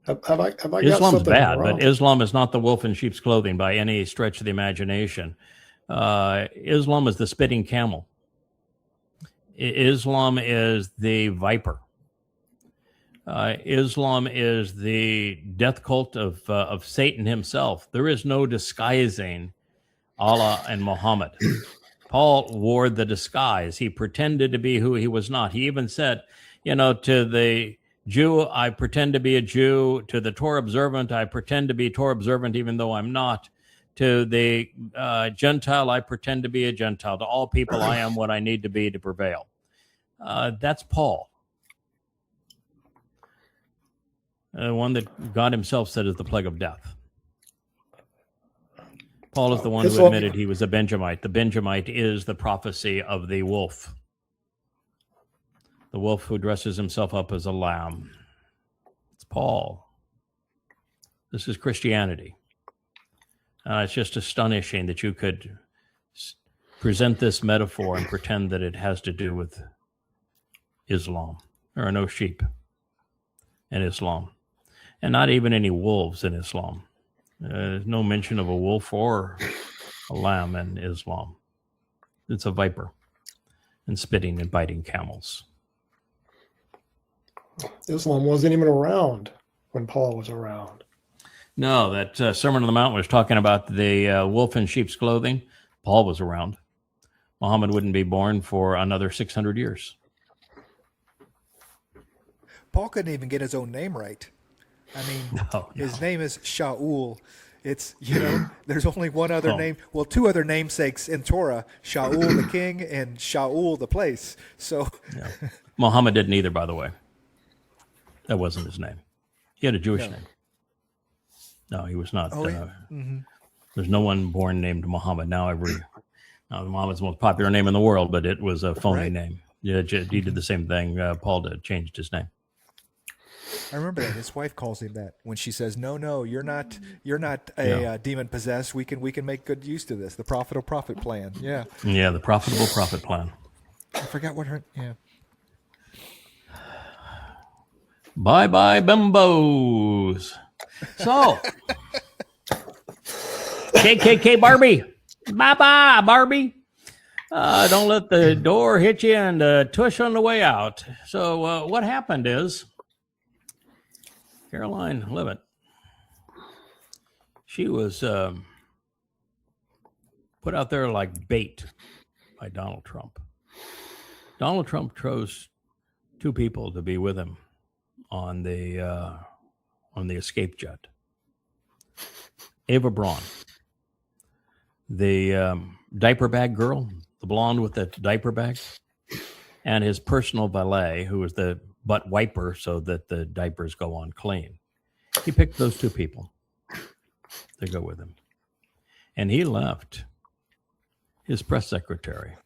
Have I got Islam's something bad, wrong? but Islam is not the wolf in sheep's clothing by any stretch of the imagination. Islam is the spitting camel. Islam is the viper. Islam is the death cult of Satan himself. There is no disguising Allah and Muhammad. Paul wore the disguise. He pretended to be who he was not. He even said, to the Jew, I pretend to be a Jew. To the Torah observant, I pretend to be Torah observant, even though I'm not. To the Gentile, I pretend to be a Gentile. To all people, I am what I need to be to prevail. That's Paul. One that God himself said is the plague of death. Paul is the one who admitted he was a Benjamite. The Benjamite is the prophecy of the wolf. The wolf who dresses himself up as a lamb. It's Paul. This is Christianity. It's just astonishing that you could present this metaphor and pretend that it has to do with Islam. There are no sheep in Islam, and not even any wolves in Islam. There's no mention of a wolf or a lamb in Islam. It's a viper and spitting and biting camels. Islam wasn't even around when Paul was around. No, that Sermon on the Mount was talking about the wolf in sheep's clothing. Paul was around. Muhammad wouldn't be born for another 600 years. Paul couldn't even get his own name right. I mean, his name is Shaul. It's, there's only one other name. Well, two other namesakes in Torah, Shaul the king and Shaul the place. So Muhammad didn't either, by the way. That wasn't his name. He had a Jewish name. No, he was not. There's no one born named Muhammad. Now Muhammad's the most popular name in the world, but it was a phony name. Yeah, he did the same thing. Paul changed his name. I remember that his wife calls him that when she says, "No, you're not a demon possessed. We can make good use of this. The profitable profit plan." Yeah. Yeah, the profitable profit plan. I forgot what her. Yeah. Bye bye bimbos. So, KKK Barbie. Bye bye Barbie. Don't let the door hit you and tush on the way out. So what happened is Caroline Levitt, she was put out there like bait by Donald Trump. Donald Trump chose two people to be with him on the escape jet. Ava Braun, the diaper bag girl, the blonde with the diaper bag, and his personal valet, who was the butt wiper so that the diapers go on clean. He picked those two people to go with him. And he left his press secretary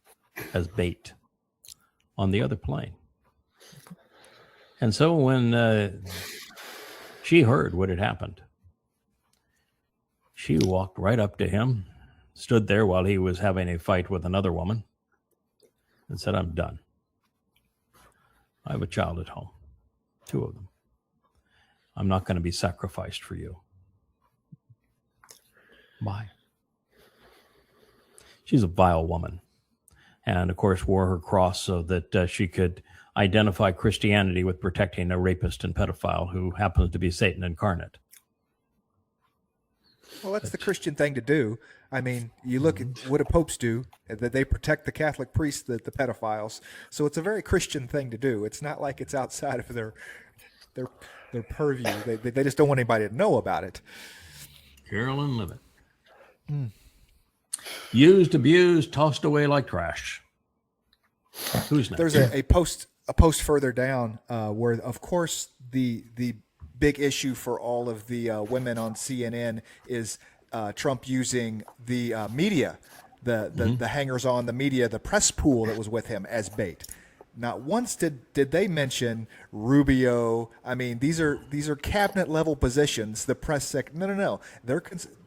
as bait on the other plane. And so when she heard what had happened, she walked right up to him, stood there while he was having a fight with another woman, and said, "I'm done. I have a child at home, two of them. I'm not going to be sacrificed for you. Bye." She's a vile woman, and of course wore her cross so that she could identify Christianity with protecting a rapist and pedophile who happens to be Satan incarnate. Well, that's the Christian thing to do. I mean, you look at what do popes do, that they protect the Catholic priests, the pedophiles. So it's a very Christian thing to do. It's not like it's outside of their purview. They just don't want anybody to know about it. Carolyn Levitt. Used, abused, tossed away like trash. Who's next? There's a post further down where, of course, the big issue for all of the women on CNN is Trump using the media, the hangers on, the media, the press pool that was with him as bait. not once did they mention Rubio. I mean, these are cabinet level positions. The press sec. No.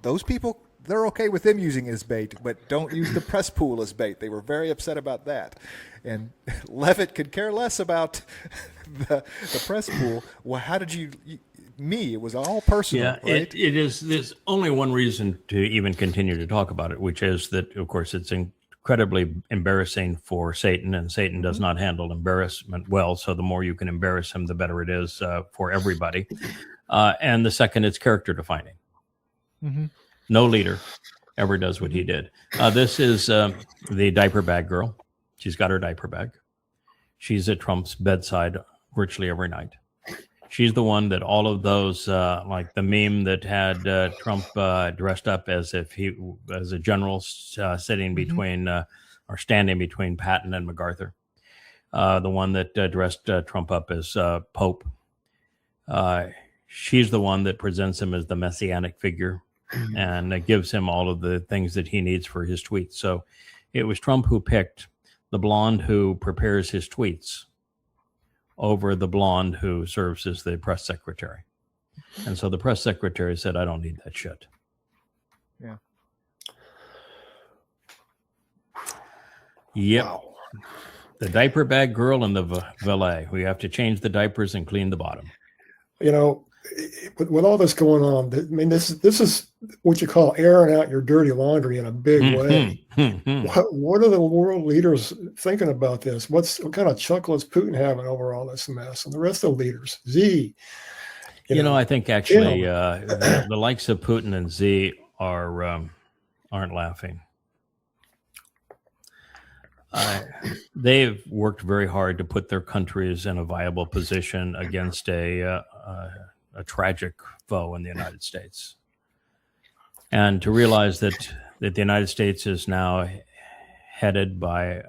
Those people. They're okay with them using it as bait, but don't use the press pool as bait. They were very upset about that. And Levitt could care less about the press pool. Well, how did you me? It was all personal. Yeah, right? it is. There's only one reason to even continue to talk about it, which is that, of course, it's incredibly embarrassing for Satan, and Satan does not handle embarrassment well. So the more you can embarrass him, the better it is for everybody. And the second, it's character defining. Mm-hmm. No leader ever does what he did. This is the diaper bag girl. She's got her diaper bag. She's at Trump's bedside virtually every night. She's the one that all of those, like the meme that had Trump dressed up as if he as a general sitting between or standing between Patton and MacArthur. The one that dressed Trump up as Pope. She's the one that presents him as the messianic figure and gives him all of the things that he needs for his tweets. So it was Trump who picked the blonde who prepares his tweets over the blonde who serves as the press secretary. And so the press secretary said, I don't need that shit. Yeah. Yep. Wow. The diaper bag girl and the valet. We have to change the diapers and clean the bottom. You know, with all this going on, I mean, this is what you call airing out your dirty laundry in a big way. What are the world leaders thinking about this? What kind of chuckle is Putin having over all this mess? And the rest of the leaders, Z. You know, I think actually the likes of Putin and Z aren't laughing. They've worked very hard to put their countries in a viable position against a tragic foe in the United States. And to realize that the United States is now headed by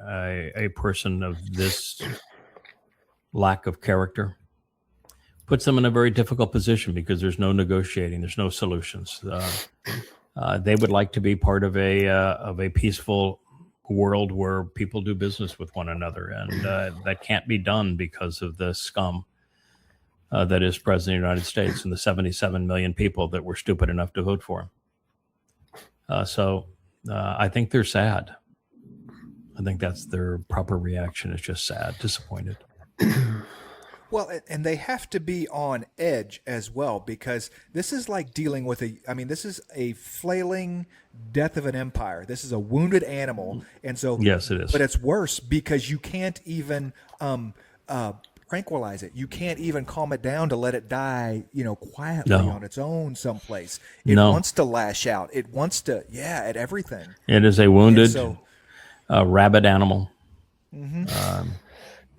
a person of this lack of character puts them in a very difficult position because there's no negotiating, there's no solutions. They would like to be part of a peaceful world where people do business with one another, and that can't be done because of the scum that is president of the United States and the 77 million people that were stupid enough to vote for him. So I think they're sad. I think that's their proper reaction. It's just sad, disappointed. Well, and they have to be on edge as well, because this is like dealing with this is a flailing death of an empire. This is a wounded animal. And so, yes, it is. But it's worse because you can't even tranquilize it. You can't even calm it down to let it die, quietly on its own someplace. It wants to lash out. It wants to, at everything. It is a wounded, rabid animal.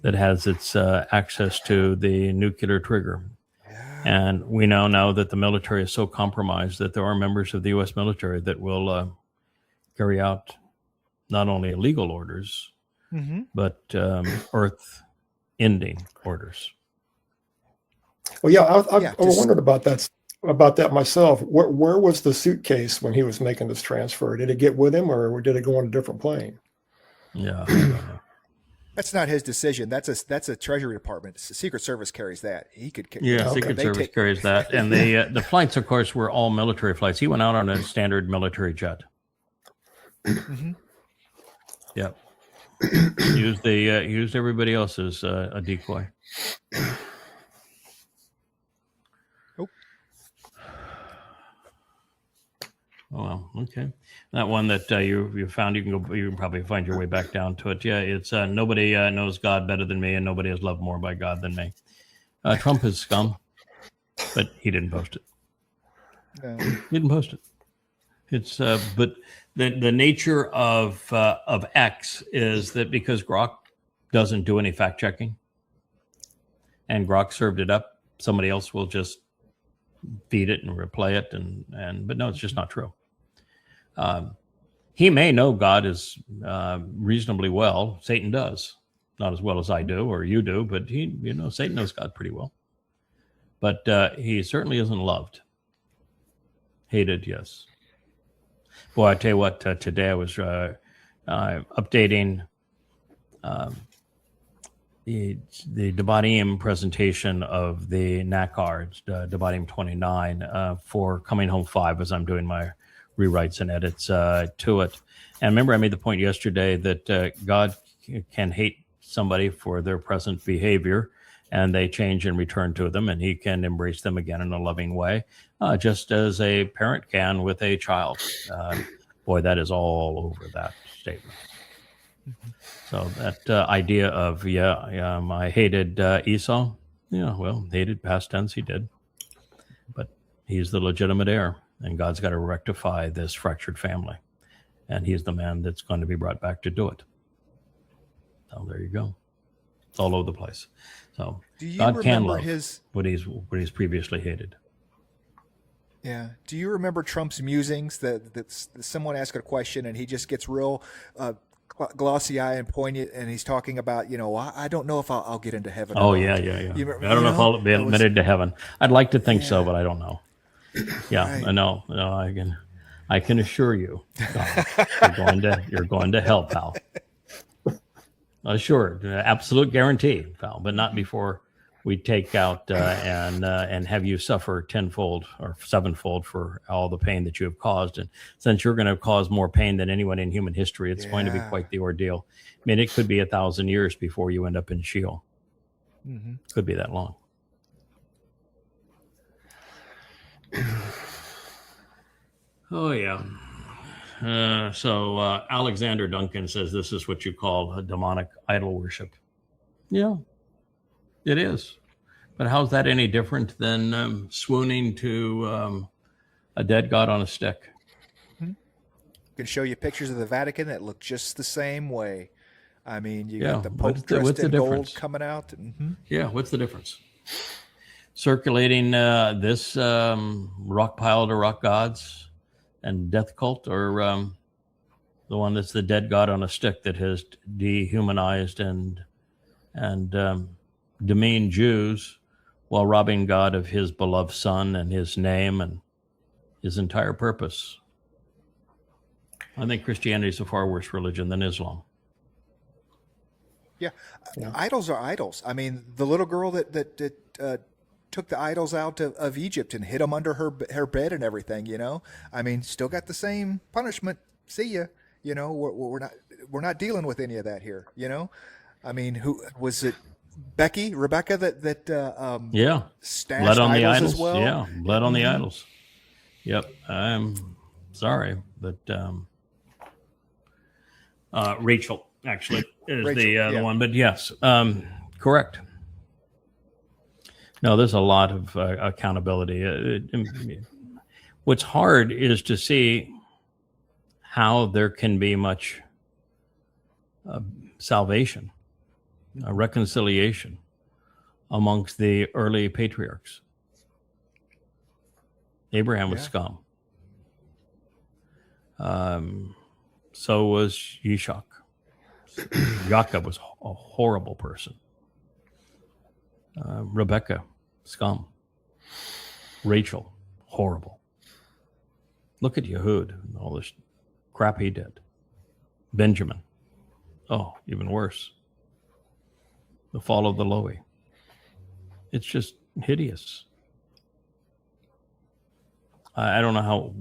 That has its access to the nuclear trigger. Yeah. And we now know that the military is so compromised that there are members of the U.S. military that will carry out not only illegal orders, but earth-ending orders. Well, I wondered about that myself. Where was the suitcase when he was making this transfer? Did it get with him, or did it go on a different plane? Yeah. That's not his decision. That's a Treasury Department. The Secret Service carries that. He could. Secret Service carries that, and the flights, of course, were all military flights. He went out on a standard military jet. Yep. Used everybody else as a decoy. Oh well, okay. That one that you found, you can probably find your way back down to it. Yeah, it's nobody knows God better than me, and nobody is loved more by God than me. Trump is scum, but he didn't post it. No. He didn't post it. It's but the nature of X is that because Grok doesn't do any fact checking, and Grok served it up, somebody else will just feed it and replay it, but no, it's just not true. He may know God is reasonably well. Satan does, not as well as I do or you do, but Satan knows God pretty well. But he certainly isn't loved. Hated, yes. Boy, I tell you what. Today I was updating the Devarim presentation of the Nakar, Devarim 29, for Coming Home 5, as I'm doing my rewrites and edits to it. And remember, I made the point yesterday that God can hate somebody for their present behavior, and they change and return to them, and he can embrace them again in a loving way, just as a parent can with a child. Boy, that is all over that statement. So that idea of, I hated Esau. Yeah, well, hated past tense, he did. But he's the legitimate heir, and God's got to rectify this fractured family. And he's the man that's going to be brought back to do it. So there you go. It's all over the place. So God can love what he's previously hated. Yeah. Do you remember Trump's musings? That someone asked a question and he just gets real glossy eye and poignant, and he's talking about, I don't know if I'll get into heaven. Oh, yeah. I don't know if I'll be admitted to heaven. I'd like to think so, but I don't know. Yeah, right. No, I can assure you, you're going to hell, pal. Assured, absolute guarantee, pal, but not before we take out and have you suffer tenfold or sevenfold for all the pain that you have caused. And since you're going to cause more pain than anyone in human history, it's going to be quite the ordeal. I mean, it could be 1,000 years before you end up in Sheol. Mm-hmm. Could be that long. Oh, yeah. So Alexander Duncan says this is what you call a demonic idol worship. Yeah, it is. But how's that any different than swooning to a dead god on a stick? I can show you pictures of the Vatican that look just the same way. I mean, you got the Pope dressed in gold coming out. Mm-hmm. Yeah, what's the difference? Circulating this rock pile to rock gods and death cult, or the one that's the dead god on a stick that has dehumanized and demeaned Jews while robbing God of his beloved son and his name and his entire purpose. I think Christianity is a far worse religion than Islam. Yeah. Idols are idols. I mean, the little girl that took the idols out of Egypt and hid them under her bed and everything, I mean, still got the same punishment. See ya. We're not dealing with any of that here. I mean, who was it? Rebecca that stashed blood on the idols as well. Yeah, blood on the idols. Yep. I'm sorry, but Rachel actually is the one. But yes, correct. No, there's a lot of accountability. What's hard is to see how there can be much salvation, reconciliation amongst the early patriarchs. Abraham was scum. So was Yishak. Jacob was a horrible person. Rebecca, scum. Rachel, horrible. Look at Yehud and all this crap he did. Benjamin, oh, even worse. The fall of the Lowy. It's just hideous. I don't know how,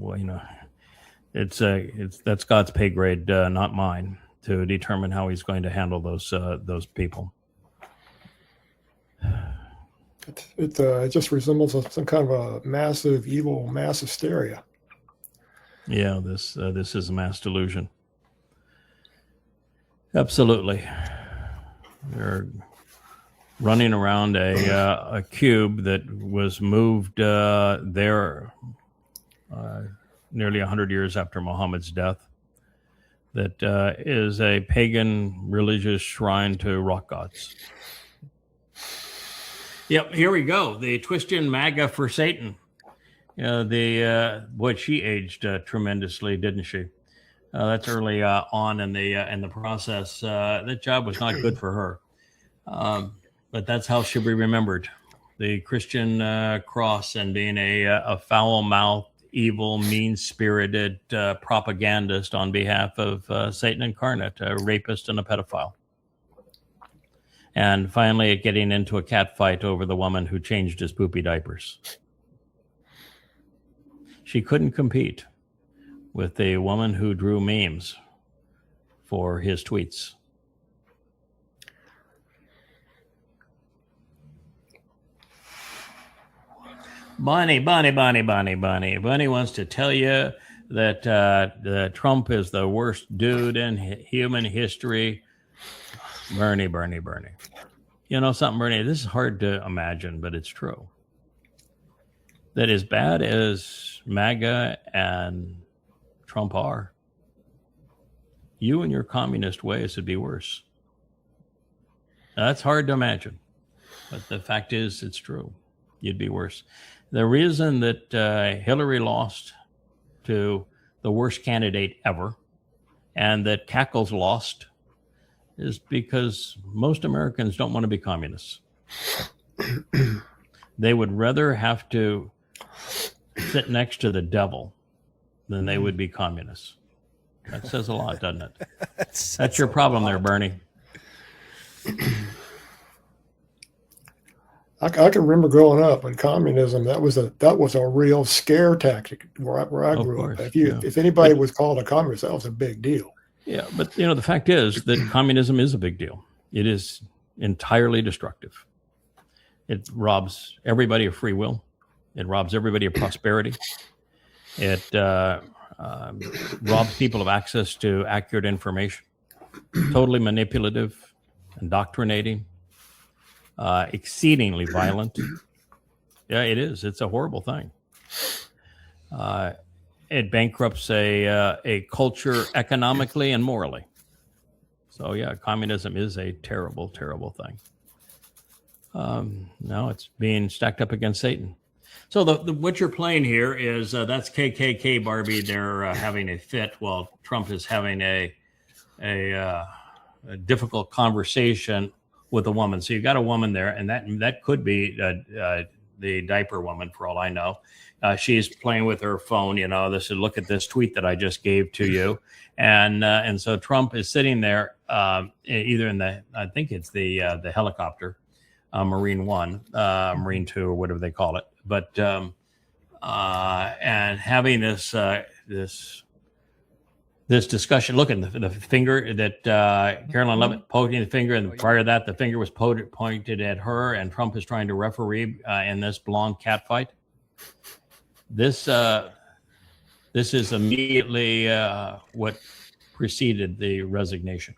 that's God's pay grade, not mine, to determine how he's going to handle those people. It just resembles some kind of a massive evil mass hysteria. Yeah, this is a mass delusion. Absolutely. They're running around a cube that was moved there nearly 100 years after Muhammad's death. That is a pagan religious shrine to rock gods. Yep, here we go. The twist in MAGA for Satan. Boy, she aged tremendously, didn't she? That's early on in the process. That job was not good for her, but that's how she'll be remembered. The Christian cross and being a foul-mouthed, evil, mean-spirited propagandist on behalf of Satan incarnate, a rapist and a pedophile. and finally getting into a cat fight over the woman who changed his poopy diapers. She couldn't compete with the woman who drew memes for his tweets. Bonnie wants to tell you that Trump is the worst dude in human history. Bernie. You know something, Bernie? This is hard to imagine, but it's true. That as bad as MAGA and Trump are, you and your communist ways would be worse. Now, that's hard to imagine, but the fact is, it's true. You'd be worse. The reason that Hillary lost to the worst candidate ever and that Cackles lost is because most Americans don't want to be communists. They would rather have to sit next to the devil than they would be communists. That says a lot, doesn't it? That's your problem there, Bernie. I can remember growing up in communism. That was a real scare tactic where I grew up. If anybody was called a communist, that was a big deal. Yeah, but the fact is that communism is a big deal. It is entirely destructive. It robs everybody of free will. It robs everybody of prosperity. It robs people of access to accurate information. Totally manipulative, indoctrinating. Exceedingly violent. Yeah, it is. It's a horrible thing. It bankrupts a culture economically and morally. So yeah, communism is a terrible, terrible thing. Now it's being stacked up against Satan. So what you're playing here is that's KKK Barbie. They're having a fit while Trump is having a difficult conversation with a woman. So you've got a woman there, and that could be the diaper woman for all I know. She's playing with her phone. This is, look at this tweet that I just gave to you. And so Trump is sitting there either in I think it's the helicopter, Marine 1, Marine 2, or whatever they call it. But and having this discussion. Look at the finger that Caroline Levitt pointing the finger, and prior to that, the finger was pointed at her, and Trump is trying to referee in this blonde cat fight. This is immediately what preceded the resignation.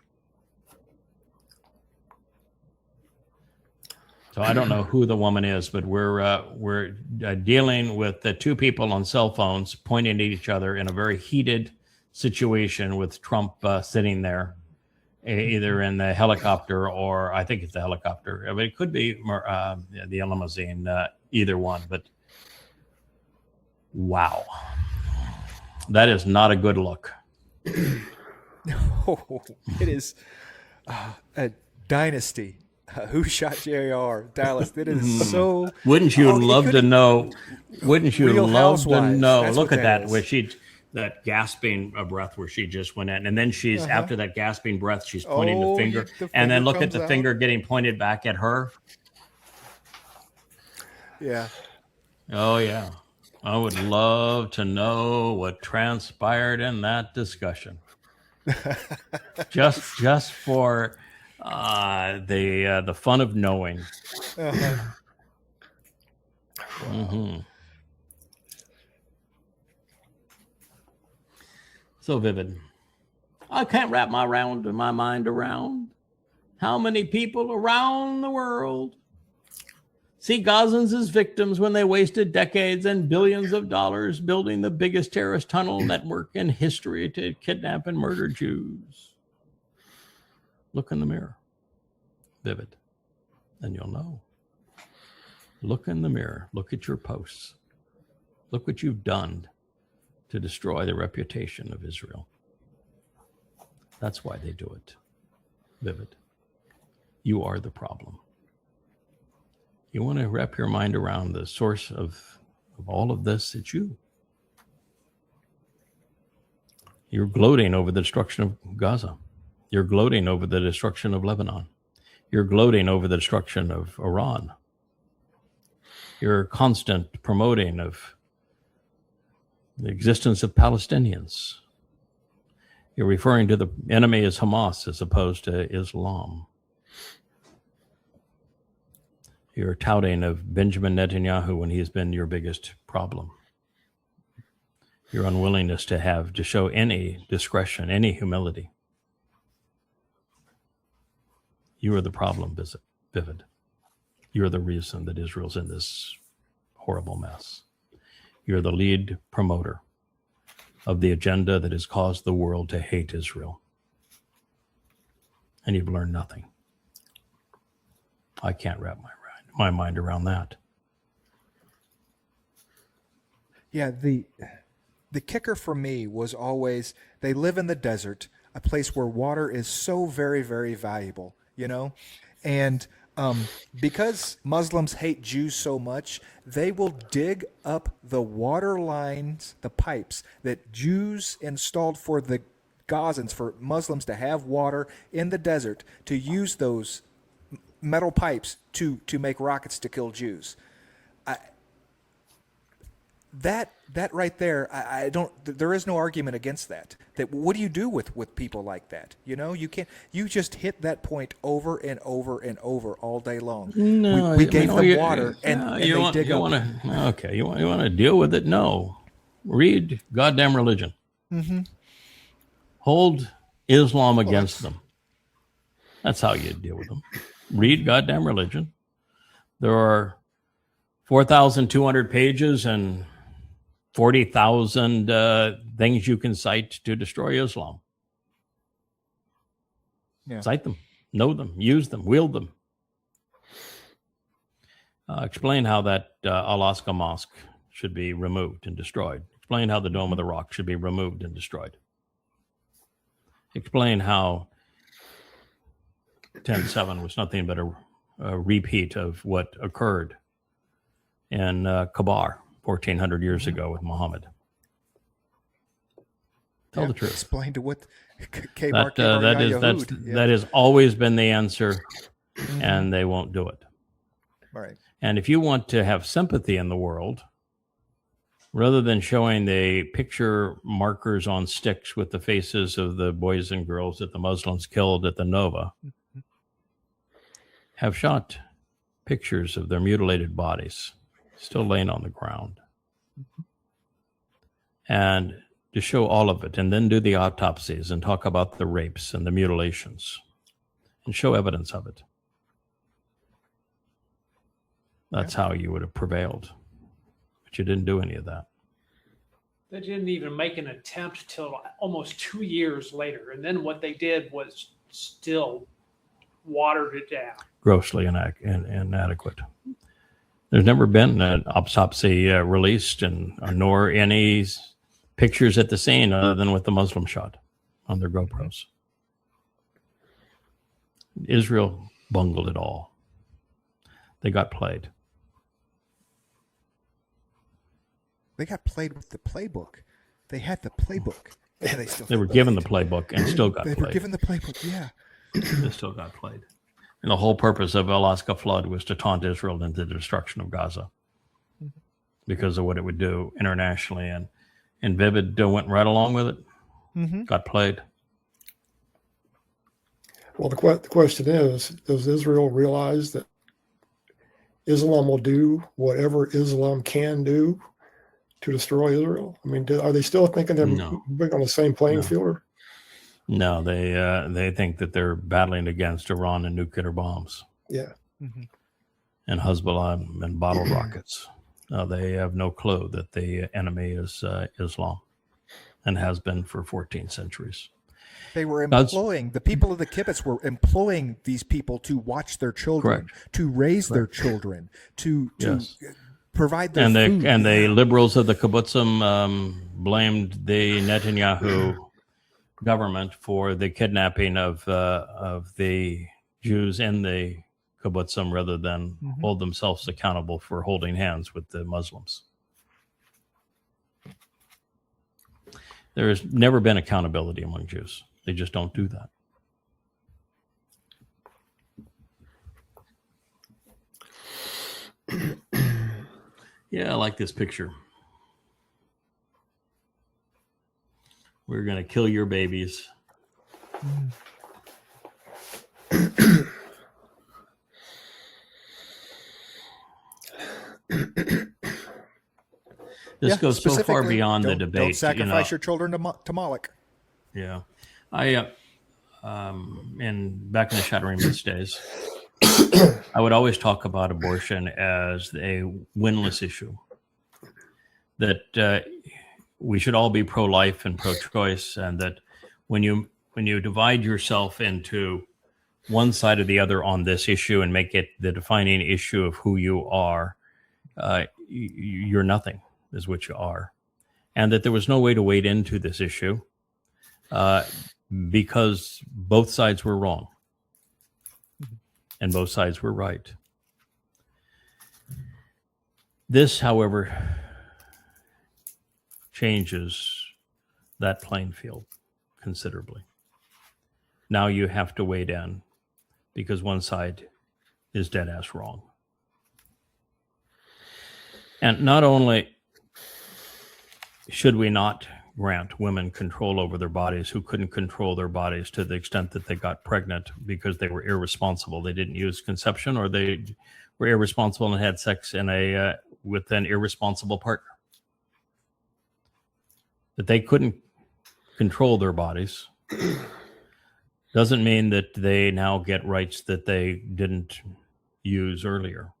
So I don't know who the woman is, but we're dealing with the two people on cell phones pointing at each other in a very heated situation with Trump sitting there, either in the helicopter or I think it's the helicopter. I mean, it could be the limousine, either one. But wow, that is not a good look. No, it is a dynasty. Who shot JR? Dallas. It is so. Wouldn't you love to know? Wouldn't you love to know? That's look at that. Is. Where that gasping breath where she just went in, and then she's after that gasping breath, she's pointing the finger, and then look at the finger getting pointed back at her. Yeah. Oh yeah. I would love to know what transpired in that discussion. just for the fun of knowing. Mm-hmm. So vivid. I can't wrap my mind around how many people around the world see Gazans as victims when they wasted decades and billions of dollars building the biggest terrorist tunnel network in history to kidnap and murder Jews. Look in the mirror. Vivid. And you'll know. Look in the mirror. Look at your posts. Look what you've done to destroy the reputation of Israel. That's why they do it. Vivid. You are the problem. You want to wrap your mind around the source of all of this? It's you. You're gloating over the destruction of Gaza. You're gloating over the destruction of Lebanon. You're gloating over the destruction of Iran. Your constant promoting of the existence of Palestinians. You're referring to the enemy as Hamas as opposed to Islam. You're touting of Benjamin Netanyahu when he's been your biggest problem. Your unwillingness to show any discretion, any humility. You are the problem, Vivid. You're the reason that Israel's in this horrible mess. You're the lead promoter of the agenda that has caused the world to hate Israel. And you've learned nothing. I can't wrap my mind around that. Yeah, the kicker for me was always they live in the desert, a place where water is so very, very valuable, and because Muslims hate Jews so much, they will dig up the water lines, the pipes that Jews installed for the Gazans, for Muslims to have water in the desert, to use those metal pipes to make rockets to kill Jews. That right there, I don't. There is no argument against that. That what do you do with people like that? You can't. You just hit that point over and over and over all day long. No, we gave them water, and they dig up. Okay, you want to deal with it? No, read goddamn religion. Mm-hmm. Hold Islam against them. That's how you deal with them. Read goddamn religion. There are 4,200 pages and 40,000 things you can cite to destroy Islam. Yeah. Cite them, know them, use them, wield them. Explain how that Alaska mosque should be removed and destroyed. Explain how the Dome of the Rock should be removed and destroyed. Explain how 10/7 was nothing but a repeat of what occurred in Kabar 1,400 years ago with Muhammad. Tell the truth. Explain to what that has always been the answer, and they won't do it. Right. And if you want to have sympathy in the world, rather than showing the picture markers on sticks with the faces of the boys and girls that the Muslims killed at the Nova, have shot pictures of their mutilated bodies still laying on the ground. And to show all of it, and then do the autopsies and talk about the rapes and the mutilations and show evidence of it. That's how you would have prevailed. But you didn't do any of that. They didn't even make an attempt till almost 2 years later. And then what they did was still watered it down. Grossly inadequate. There's never been an autopsy released, nor any pictures at the scene other than with the Muslim shot on their GoPros. Israel bungled it all. They got played. They got played with the playbook. They had the playbook. And they were given the playbook and still got played. They were given the playbook, yeah. They still got played. And the whole purpose of Alaska flood was to taunt Israel into the destruction of Gaza because of what it would do internationally. And Vivid went right along with it, got played. Well, the question is, does Israel realize that Islam will do whatever Islam can do to destroy Israel? I mean, are they still thinking they're being on the same playing field? No, they think that they're battling against Iran and nuclear bombs. Yeah. And Hezbollah and bottle rockets. They have no clue that the enemy is Islam and has been for 14 centuries. They were employing, the people of the kibbutz were employing these people to watch their children, to raise their children, to provide their food. And the liberals of the kibbutzim blamed the Netanyahu government for the kidnapping of the Jews in the kibbutzim rather than hold themselves accountable for holding hands with the Muslims. There has never been accountability among Jews. They just don't do that. Yeah, I like this picture. We're going to kill your babies. This goes so far beyond the debate. Don't sacrifice your children to Moloch. Yeah. Back in the Shattering Myths days, I would always talk about abortion as a winless issue. That we should all be pro-life and pro-choice, and that when you divide yourself into one side or the other on this issue and make it the defining issue of who you are, you're nothing, is what you are. And that there was no way to wade into this issue because both sides were wrong and both sides were right. This, however, changes that playing field considerably. Now you have to wade in because one side is dead ass wrong. And not only should we not grant women control over their bodies who couldn't control their bodies to the extent that they got pregnant because they were irresponsible. They didn't use conception, or they were irresponsible and had sex with an irresponsible partner. That they couldn't control their bodies doesn't mean that they now get rights that they didn't use earlier.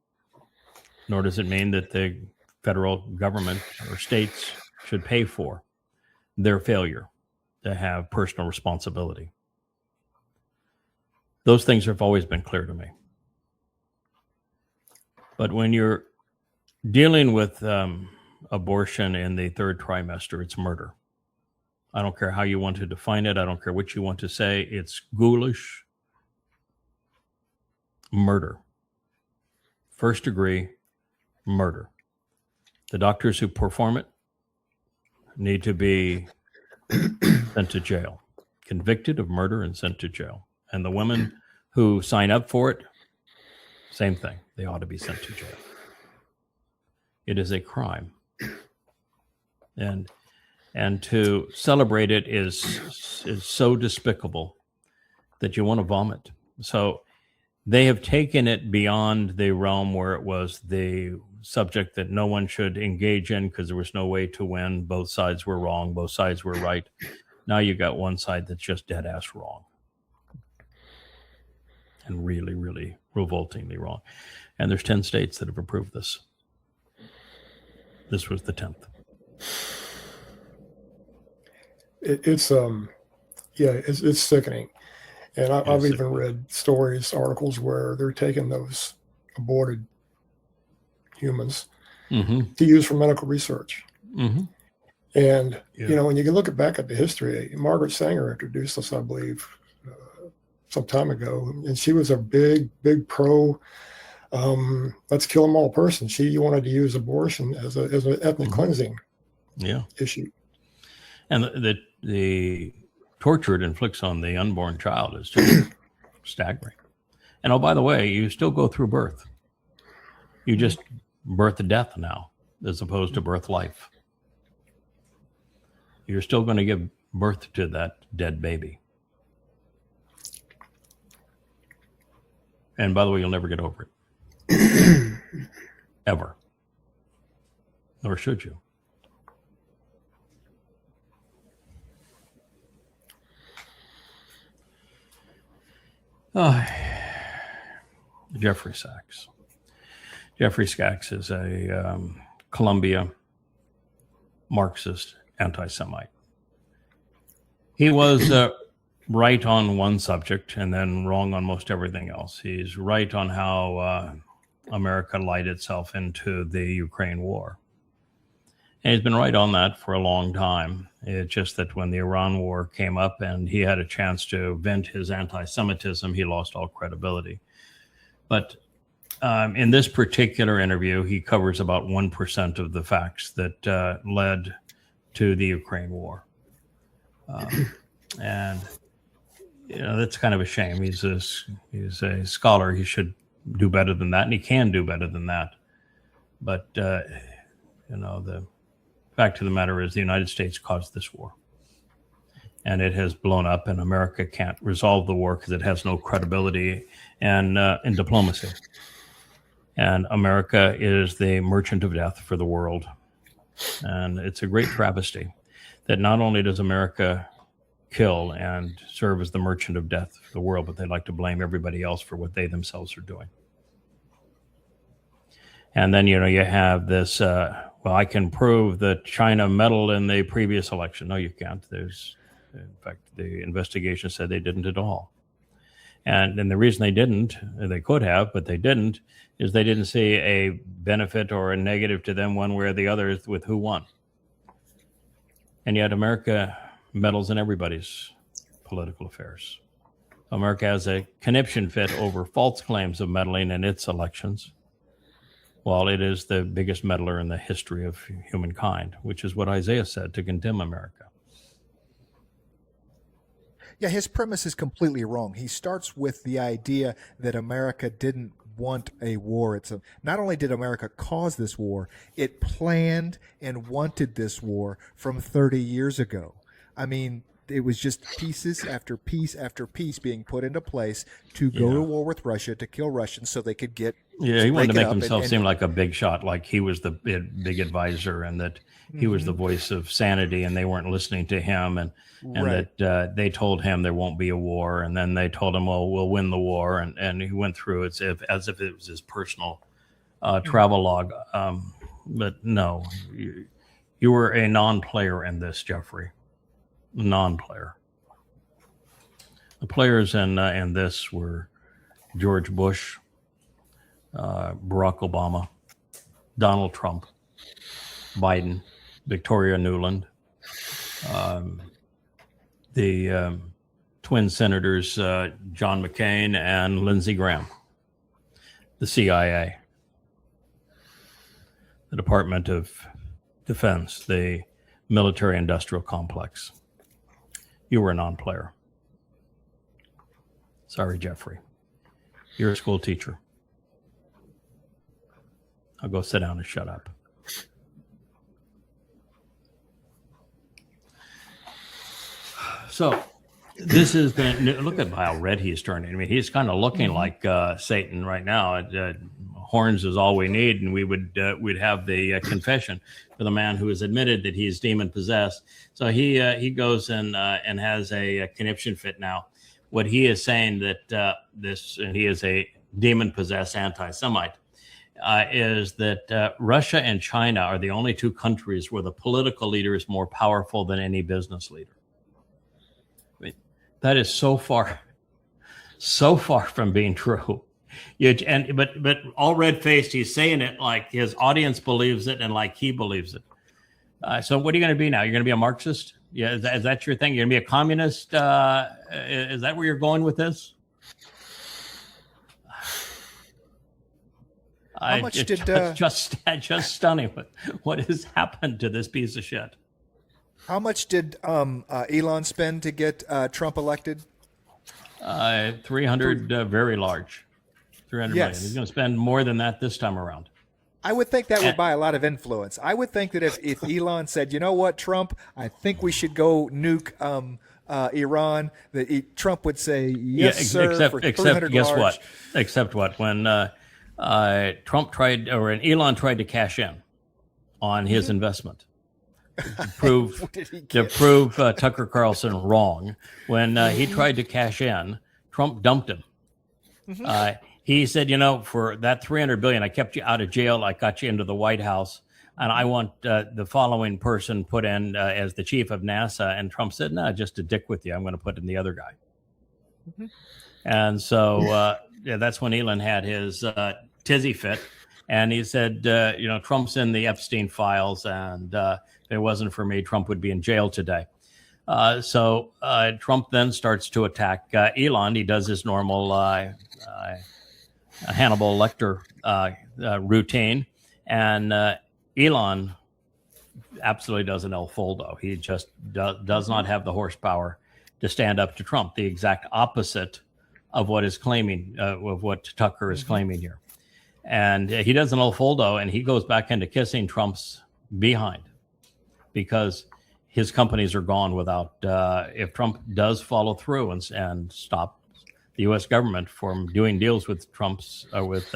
Nor does it mean that the federal government or states should pay for their failure to have personal responsibility. Those things have always been clear to me. But when you're dealing with abortion in the third trimester, it's murder. I don't care how you want to define it. I don't care what you want to say. It's ghoulish murder. First degree murder. The doctors who perform it need to be sent to jail, convicted of murder and sent to jail. And the women who sign up for it, same thing. They ought to be sent to jail. It is a crime. And to celebrate it is so despicable that you want to vomit. So they have taken it beyond the realm where it was the subject that no one should engage in because there was no way to win. Both sides were wrong. Both sides were right. Now you got one side that's just dead ass wrong. And really, really revoltingly wrong. And there's 10 states that have approved this. This was the 10th. It's sickening. And I've even read articles where they're taking those aborted humans to use for medical research. Mm-hmm. And, when you can look back at the history, Margaret Sanger introduced us, I believe, some time ago. And she was a big pro, let's kill them all person. She wanted to use abortion as an ethnic cleansing issue. And the torture it inflicts on the unborn child is just staggering. And oh, by the way, you still go through birth. You just birth to death now, as opposed to birth life. You're still going to give birth to that dead baby. And by the way, you'll never get over it. Ever. Nor should you. Jeffrey Sachs. Jeffrey Sachs is a Columbia Marxist anti-Semite. He was right on one subject and then wrong on most everything else. He's right on how America lied itself into the Ukraine war. And he's been right on that for a long time. It's just that when the Iran war came up and he had a chance to vent his anti-Semitism, he lost all credibility. But in this particular interview, he covers about 1% of the facts that led to the Ukraine war. And that's kind of a shame. He's a scholar. He should do better than that, and he can do better than that. But The fact of the matter is the United States caused this war. And it has blown up, and America can't resolve the war because it has no credibility and in diplomacy. And America is the merchant of death for the world. And it's a great travesty that not only does America kill and serve as the merchant of death for the world, but they like to blame everybody else for what they themselves are doing. And then, you have this, I can prove that China meddled in the previous election. No, you can't. In fact, the investigation said they didn't at all. And the reason they didn't, they could have, but they didn't, is they didn't see a benefit or a negative to them one way or the other with who won. And yet America meddles in everybody's political affairs. America has a conniption fit over false claims of meddling in its elections, while it is the biggest meddler in the history of humankind, which is what Isaiah said to condemn America. Yeah, his premise is completely wrong. He starts with the idea that America didn't want a war. Not only did America cause this war, it planned and wanted this war from 30 years ago. I mean, it was just pieces after piece after piece being put into place to go to war with Russia, to kill Russians so they could get... Yeah, he wanted to make himself seem like a big shot, like he was the big advisor and that he was the voice of sanity and they weren't listening to him and that they told him there won't be a war. And then they told him, well, we'll win the war. And he went through it as if it was his personal travel log. But no, you were a non-player in this, Jeffrey. Non-player. The players in this were George Bush, Barack Obama, Donald Trump, Biden, Victoria Nuland, the twin senators John McCain and Lindsey Graham, the CIA, the Department of Defense, the military-industrial complex. You were a non-player. Sorry, Jeffrey. You're a school teacher. I'll go sit down and shut up. So this has been, look at how red he's turning. I mean, he's kind of looking like Satan right now. Horns is all we need, and we'd have the confession for the man who has admitted that he's demon possessed. So he goes and has a conniption fit now. What he is saying that and he is a demon possessed anti-Semite, is that Russia and China are the only two countries where the political leader is more powerful than any business leader. I mean, that is so far from being true. But all red-faced, he's saying it like his audience believes it and like he believes it. So what are you going to be now? You're going to be a Marxist? Yeah, is that your thing? You're going to be a communist? Is that where you're going with this? How much did just stunning what has happened to this piece of shit? How much did Elon spend to get Trump elected? 300, very large. 300 million. He's going to spend more than that this time around. I would think that would buy a lot of influence. I would think that if Elon said, you know what, Trump, I think we should go nuke Iran, that Trump would say, yes, sir, for $300. Guess what? Except what? When Trump tried, or Elon tried to cash in on his investment to prove Tucker Carlson wrong. When he tried to cash in, Trump dumped him. He said, for that $300 billion, I kept you out of jail. I got you into the White House, and I want the following person put in as the chief of NASA. And Trump said, no, just to dick with you, I'm going to put in the other guy. And so that's when Elon had his tizzy fit. And he said, Trump's in the Epstein files, and if it wasn't for me, Trump would be in jail today. So Trump then starts to attack Elon. He does his normal Hannibal Lecter routine. And Elon absolutely does an El Foldo. He just does not have the horsepower to stand up to Trump, the exact opposite of what is claiming, of what Tucker is claiming here. And he does an El Foldo, and he goes back into kissing Trump's behind because his companies are gone without, if Trump does follow through and stop the U.S. government from doing deals with with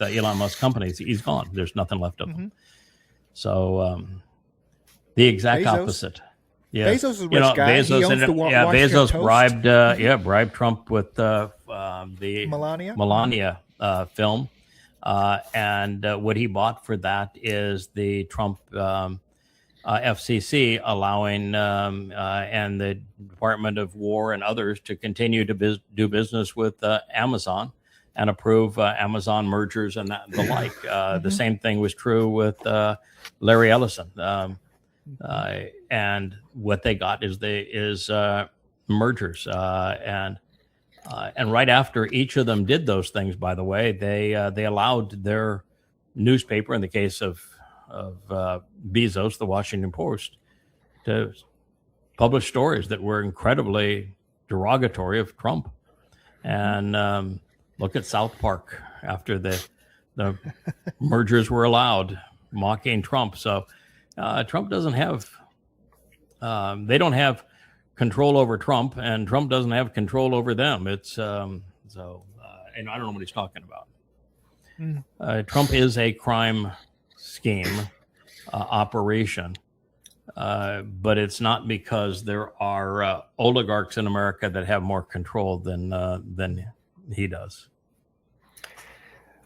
Elon Musk companies, he's gone. There's nothing left of him. So the exact opposite. Yeah, Bezos is a rich guy. He owns the Washington Bezos Post. bribed Trump with the Melania film, and what he bought for that is the Trump FCC allowing and the Department of War and others to continue to do business with Amazon and approve Amazon mergers and the like. The same thing was true with Larry Ellison. And what they got is mergers. And right after each of them did those things, by the way, they allowed their newspaper, in the case of Bezos, the Washington Post, to publish stories that were incredibly derogatory of Trump. And look at South Park after the mergers were allowed, mocking Trump. So Trump doesn't have, they don't have control over Trump, and Trump doesn't have control over them. It's and I don't know what he's talking about. Trump is a crime scheme operation, but it's not because there are oligarchs in America that have more control than he does.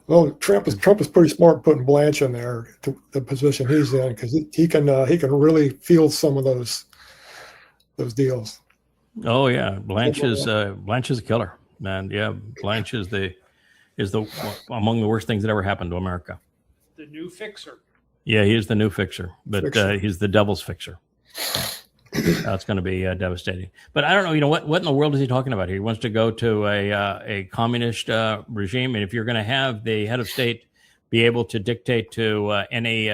Well, Trump is pretty smart putting Blanche in there, the position he's in, because he can really field some of those deals. Oh yeah, Blanche is a killer, man. Yeah, Blanche is the among the worst things that ever happened to America. The new fixer. Yeah, he is the new fixer, but he's the devil's fixer. That's going to be devastating. But I don't know, what in the world is he talking about here? He wants to go to a communist regime. And if you're going to have the head of state be able to dictate to any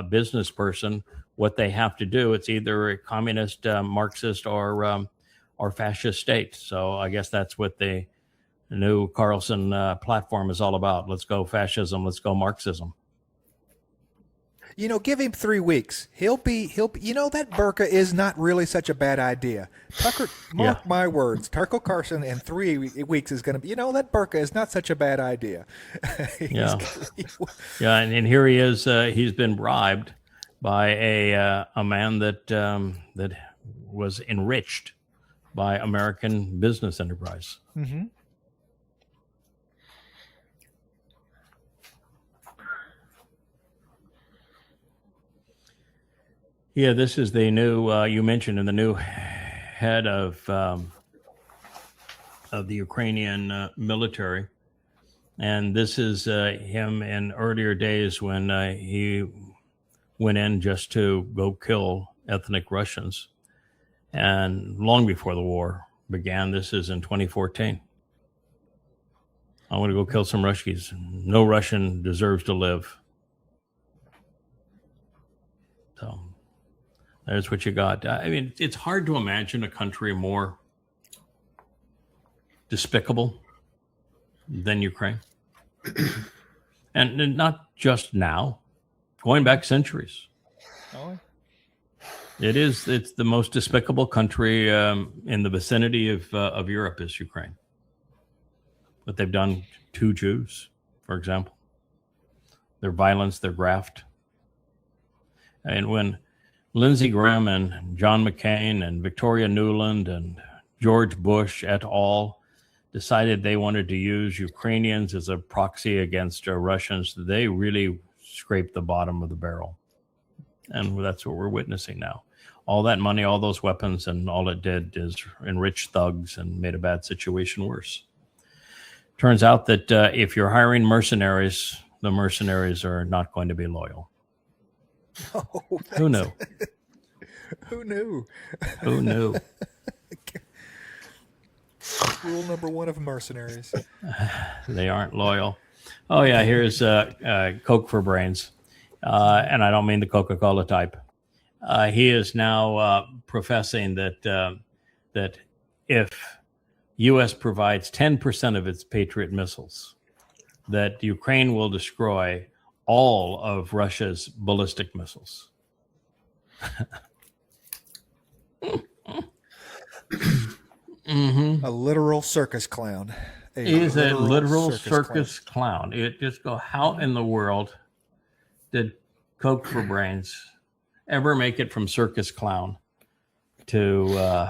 business person what they have to do, it's either a communist, Marxist, or fascist state. So I guess that's what the new Carlson platform is all about. Let's go fascism. Let's go Marxism. Give him 3 weeks. He'll be, that burqa is not really such a bad idea. Mark my words, Tucker Carlson in 3 weeks is going to be, that burqa is not such a bad idea. Yeah. And here he is. He's been bribed by a man that was enriched by American business enterprise. Mm-hmm. Yeah, this is the new, you mentioned, in the new head of the Ukrainian military. And this is him in earlier days when he went in just to go kill ethnic Russians. And long before the war began, this is in 2014. I want to go kill some Ruskies. No Russian deserves to live. So there's what you got. I mean, it's hard to imagine a country more despicable than Ukraine. And not just now, going back centuries. Oh. It's the most despicable country in the vicinity of Europe is Ukraine. What they've done to Jews, for example. Their violence, their graft. And when Lindsey Graham and John McCain and Victoria Nuland and George Bush et al. Decided they wanted to use Ukrainians as a proxy against Russians, they really scraped the bottom of the barrel. And that's what we're witnessing now. All that money, all those weapons, and all it did is enrich thugs and made a bad situation worse. Turns out that if you're hiring mercenaries, the mercenaries are not going to be loyal. Oh, who knew? Who knew? Who knew? Rule number 1 of mercenaries. They aren't loyal. Oh, yeah, here's Coke for brains. And I don't mean the Coca-Cola type. He is now professing that if U.S. provides 10% of its Patriot missiles, that Ukraine will destroy all of Russia's ballistic missiles. A literal circus clown. He's a literal circus clown. It just go, how in the world did Coke for Brains ever make it from circus clown to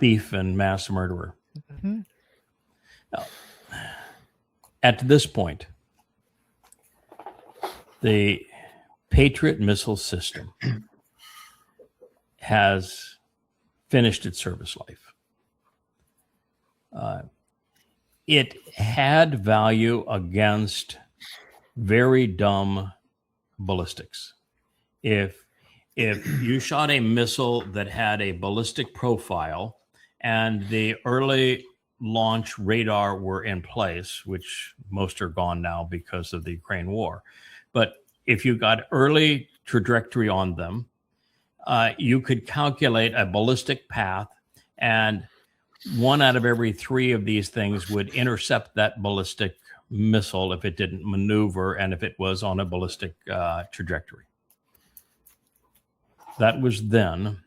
thief and mass murderer? Mm-hmm. Now, at this point, the Patriot missile system has finished its service life. It had value against very dumb ballistics. If you shot a missile that had a ballistic profile and the early launch radar were in place, which most are gone now because of the Ukraine war, but if you got early trajectory on them, you could calculate a ballistic path, and 1 out of every 3 of these things would intercept that ballistic missile if it didn't maneuver and if it was on a ballistic trajectory. That was then.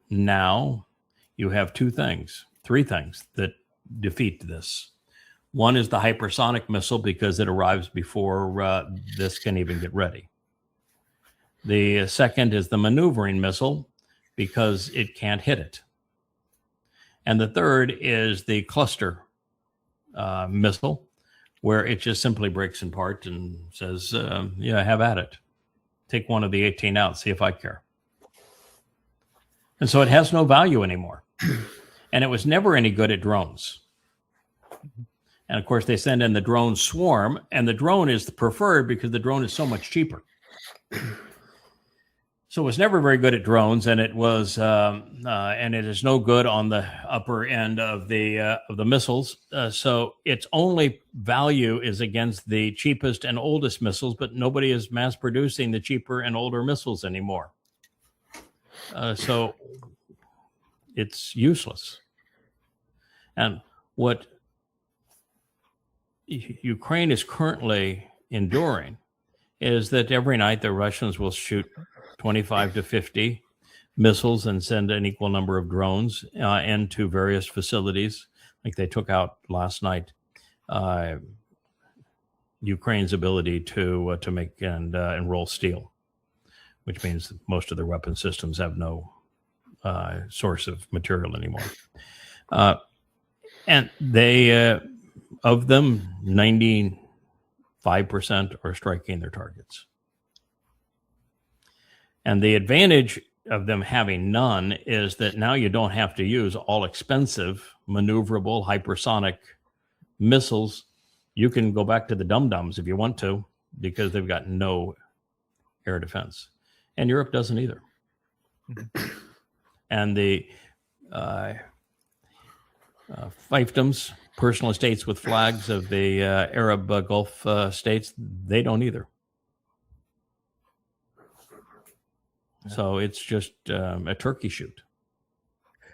Now you have 3 things that defeat this. One is the hypersonic missile, because it arrives before this can even get ready. The second is the maneuvering missile, because it can't hit it. And the third is the cluster missile, where it just simply breaks in part and says, yeah, have at it. Take one of the 18 out, see if I care. And so it has no value anymore. And it was never any good at drones. And of course, they send in the drone swarm, and the drone is the preferred because the drone is so much cheaper. So it was never very good at drones, and it was, and it is no good on the upper end of the missiles. So its only value is against the cheapest and oldest missiles, but nobody is mass producing the cheaper and older missiles anymore. So it's useless. And what Ukraine is currently enduring is that every night the Russians will shoot 25 to 50 missiles and send an equal number of drones into various facilities. Like they took out last night Ukraine's ability to make and roll steel, which means that most of their weapon systems have no source of material anymore. And they, of them, 95% are striking their targets. And the advantage of them having none is that now you don't have to use all expensive, maneuverable, hypersonic missiles. You can go back to the dum-dums if you want to, because they've got no air defense. And Europe doesn't either. And the fiefdoms, personal estates with flags of the Arab Gulf states, they don't either. So it's just a turkey shoot.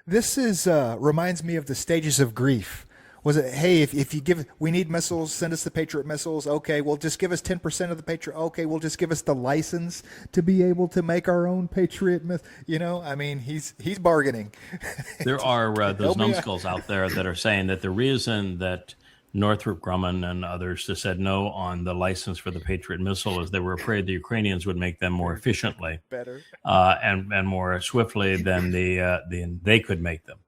This is reminds me of the stages of grief. Was it, hey, if you give, we need missiles, send us the Patriot missiles. Okay, well, just give us 10% of the Patriot. Okay, well, just give us the license to be able to make our own Patriot. You know, I mean, he's bargaining. There are those numbskulls out there that are saying that the reason that Northrop Grumman and others just said no on the license for the Patriot missile is they were afraid the Ukrainians would make them more efficiently, better, and more swiftly than they could make them.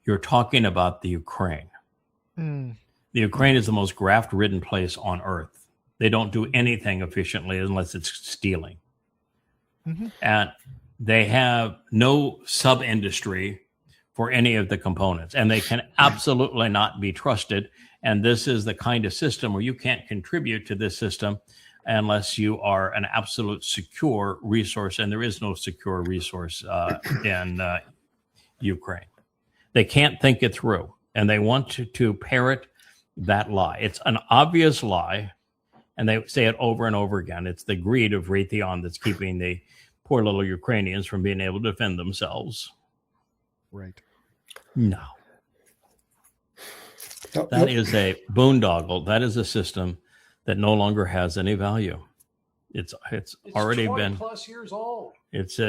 You're talking about the Ukraine. The Ukraine is the most graft-ridden place on earth. They don't do anything efficiently unless it's stealing. And they have no sub-industry for any of the components, and they can absolutely not be trusted. And this is the kind of system where you can't contribute to this system unless you are an absolute secure resource, and there is no secure resource in Ukraine. They can't think it through, and they want to parrot that lie. It's an obvious lie, and they say it over and over again. It's the greed of Raytheon that's keeping the poor little Ukrainians from being able to defend themselves. Right. No. That is a boondoggle. That is a system that no longer has any value. It's already 20 been plus years old. It's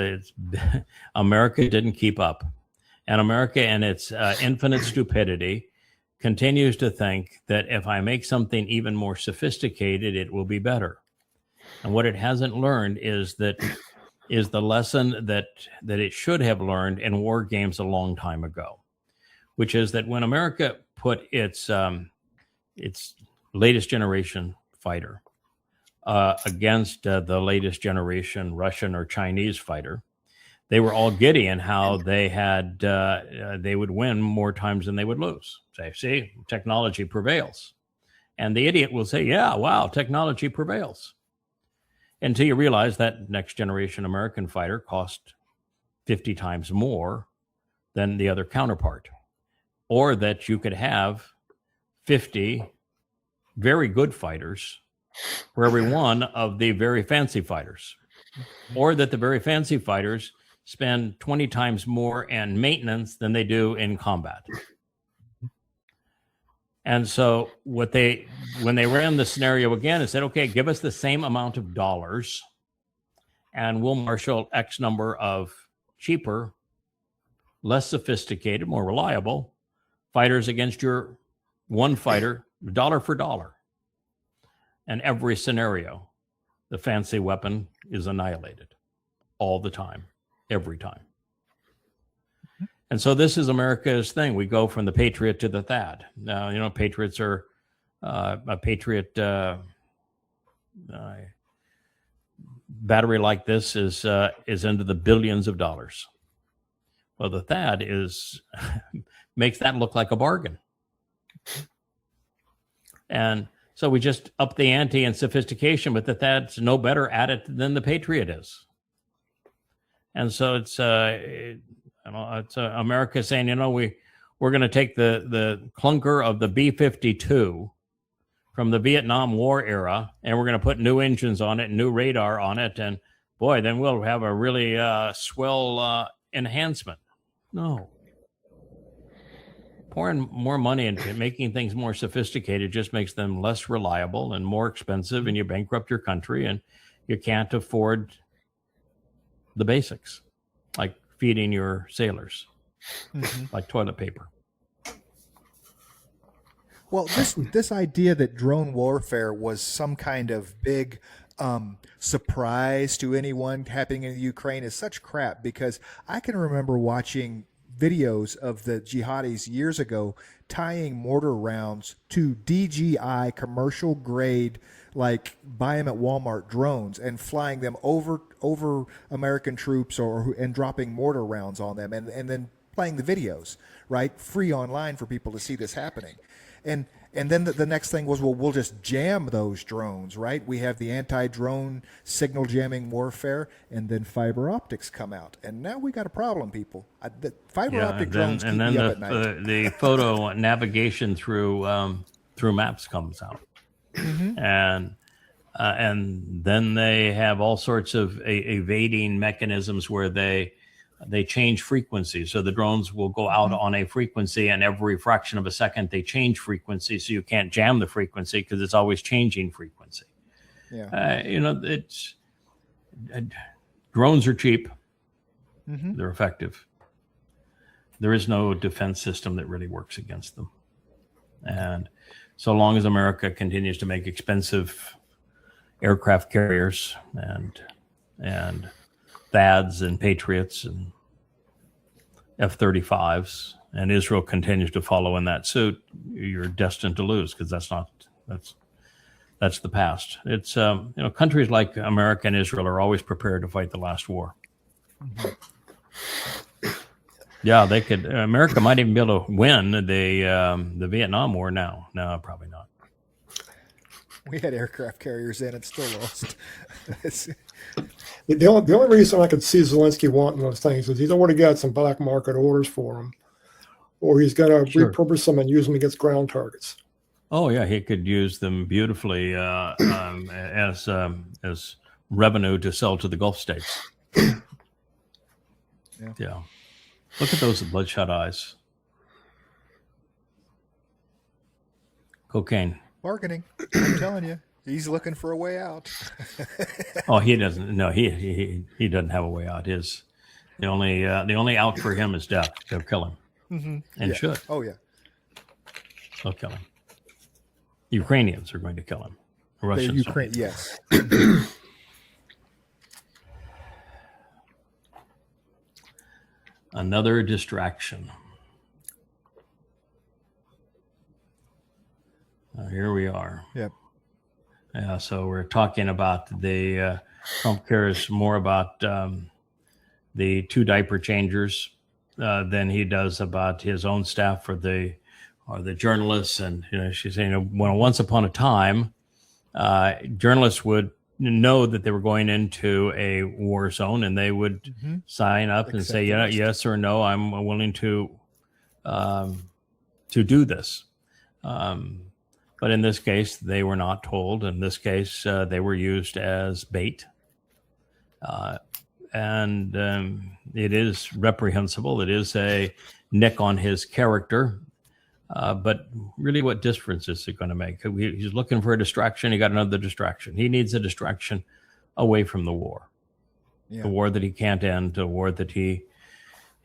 America didn't keep up, and America, in its infinite stupidity, continues to think that if I make something even more sophisticated, it will be better. And what it hasn't learned is the lesson that it should have learned in war games a long time ago, which is that when America put its latest generation fighter against the latest generation Russian or Chinese fighter, they were all giddy in how they would win more times than they would lose. Say, see, technology prevails. And the idiot will say, yeah, wow, technology prevails. Until you realize that next generation American fighter cost 50 times more than the other counterpart, or that you could have 50 very good fighters for every one of the very fancy fighters, or that the very fancy fighters spend 20 times more in maintenance than they do in combat. And so when they ran the scenario again and said, okay, give us the same amount of dollars and we'll marshal X number of cheaper, less sophisticated, more reliable fighters against your one fighter, dollar for dollar. And every scenario, the fancy weapon is annihilated all the time, every time. And so this is America's thing. We go from the Patriot to the THAAD. Now, Patriots are a Patriot battery like this is into the billions of dollars. Well, the THAAD makes that look like a bargain. And so we just up the ante in sophistication, but the THAAD's no better at it than the Patriot is. And so it's America saying, we're going to take the clunker of the B-52 from the Vietnam War era, and we're going to put new engines on it, new radar on it, and boy, then we'll have a really swell enhancement. No. Pouring more money into making things more sophisticated just makes them less reliable and more expensive, and you bankrupt your country, and you can't afford the basics, like feeding your sailors, like toilet paper. Well, this idea that drone warfare was some kind of big surprise to anyone happening in Ukraine is such crap, because I can remember watching videos of the jihadis years ago tying mortar rounds to DJI commercial grade, like buy them at Walmart drones, and flying them over American troops and dropping mortar rounds on them, and then playing the videos, right, free online for people to see this happening. And then the next thing was, well, we'll just jam those drones, right? We have the anti-drone signal jamming warfare, and then fiber optics come out. And now we got a problem, people. The fiber optic drones keep me up at night. The photo navigation through maps comes out. Mm-hmm. And then they have all sorts of evading mechanisms where they change frequency. So the drones will go out on a frequency, and every fraction of a second they change frequency, so you can't jam the frequency because it's always changing frequency. Yeah. Drones are cheap. Mm-hmm. They're effective. There is no defense system that really works against them. And so long as America continues to make expensive aircraft carriers and THAADs and Patriots and F-35s, and Israel continues to follow in that suit, you're destined to lose, because that's the past. It's countries like America and Israel are always prepared to fight the last war. Mm-hmm. Yeah, they could. America might even be able to win the Vietnam War now. No, probably not. We had aircraft carriers in and still lost. The only reason I could see Zelensky wanting those things is he's already got some black market orders for them, or he's going to repurpose them and use them against ground targets. Oh yeah, he could use them beautifully as revenue to sell to the Gulf states. Yeah. Look at those bloodshot eyes. Cocaine. Bargaining. I'm telling you. He's looking for a way out. Oh, he doesn't. No, he doesn't have a way out. The only out for him is death. They'll kill him, and should. Oh yeah. They'll kill him. The Ukrainians are going to kill him. The Russians. Yes. Another distraction. Here we are. Yep. Yeah, so we're talking about the Trump cares more about the 2 diaper changers than he does about his own staff or the journalists. And she's saying, once upon a time, journalists would know that they were going into a war zone, and they would sign up and say, yes or no, I'm willing to do this. But in this case, they were not told. In this case, they were used as bait. And it is reprehensible. It is a nick on his character. But really, what difference is it going to make? He's looking for a distraction. He got another distraction. He needs a distraction away from the war. Yeah. The war that he can't end, the war that he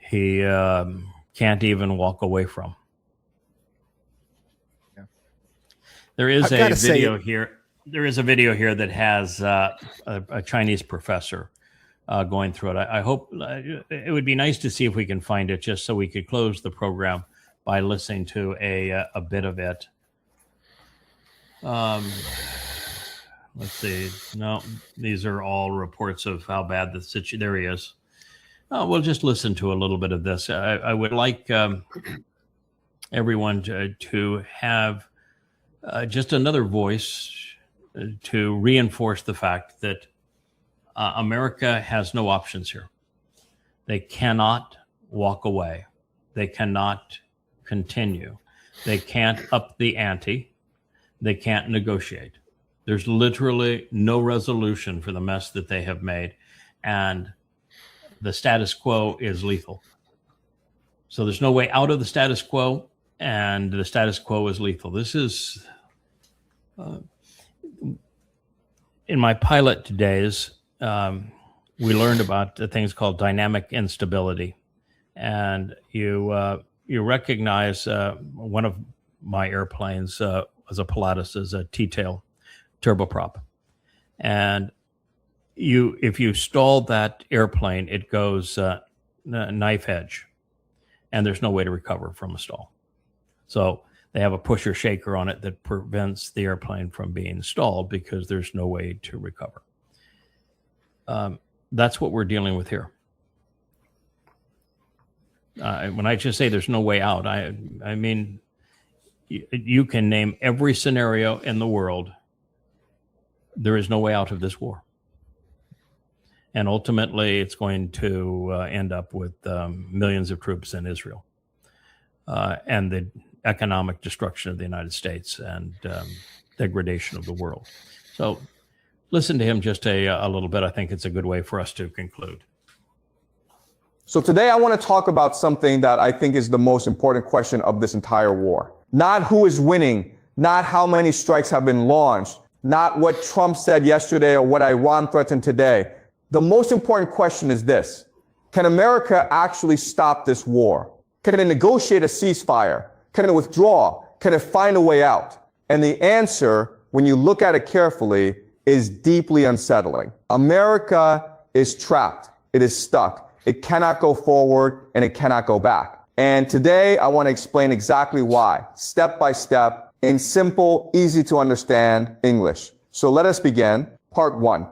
can't even walk away from. There is a video here. There is a video here that has a Chinese professor going through it. I hope it would be nice to see if we can find it, just so we could close the program by listening to a bit of it. Let's see. No, these are all reports of how bad the situation. There he is. We'll just listen to a little bit of this. I would like everyone to have just another voice to reinforce the fact that America has no options here. They cannot walk away. They cannot continue. They can't up the ante. They can't negotiate. There's literally no resolution for the mess that they have made. And the status quo is lethal. So there's no way out of the status quo, and the status quo is lethal. This is, in my pilot days, we learned about things called dynamic instability. And you recognize one of my airplanes was a Pilatus, is a T-tail turboprop. And if you stall that airplane, it goes knife edge, and there's no way to recover from a stall. So they have a pusher shaker on it that prevents the airplane from being stalled because there's no way to recover. That's what we're dealing with here. When I just say there's no way out, I mean, you can name every scenario in the world. There is no way out of this war. And ultimately, it's going to end up with millions of troops in Israel and the economic destruction of the United States and degradation of the world. So listen to him just a little bit. I think it's a good way for us to conclude. So today I want to talk about something that I think is the most important question of this entire war. Not who is winning, not how many strikes have been launched, not what Trump said yesterday or what Iran threatened today. The most important question is this: can America actually stop this war? Can it negotiate a ceasefire? Can it withdraw? Can it find a way out? And the answer, when you look at it carefully, is deeply unsettling. America is trapped. It is stuck. It cannot go forward and it cannot go back. And today I want to explain exactly why, step by step, in simple, easy to understand English. So let us begin. Part 1.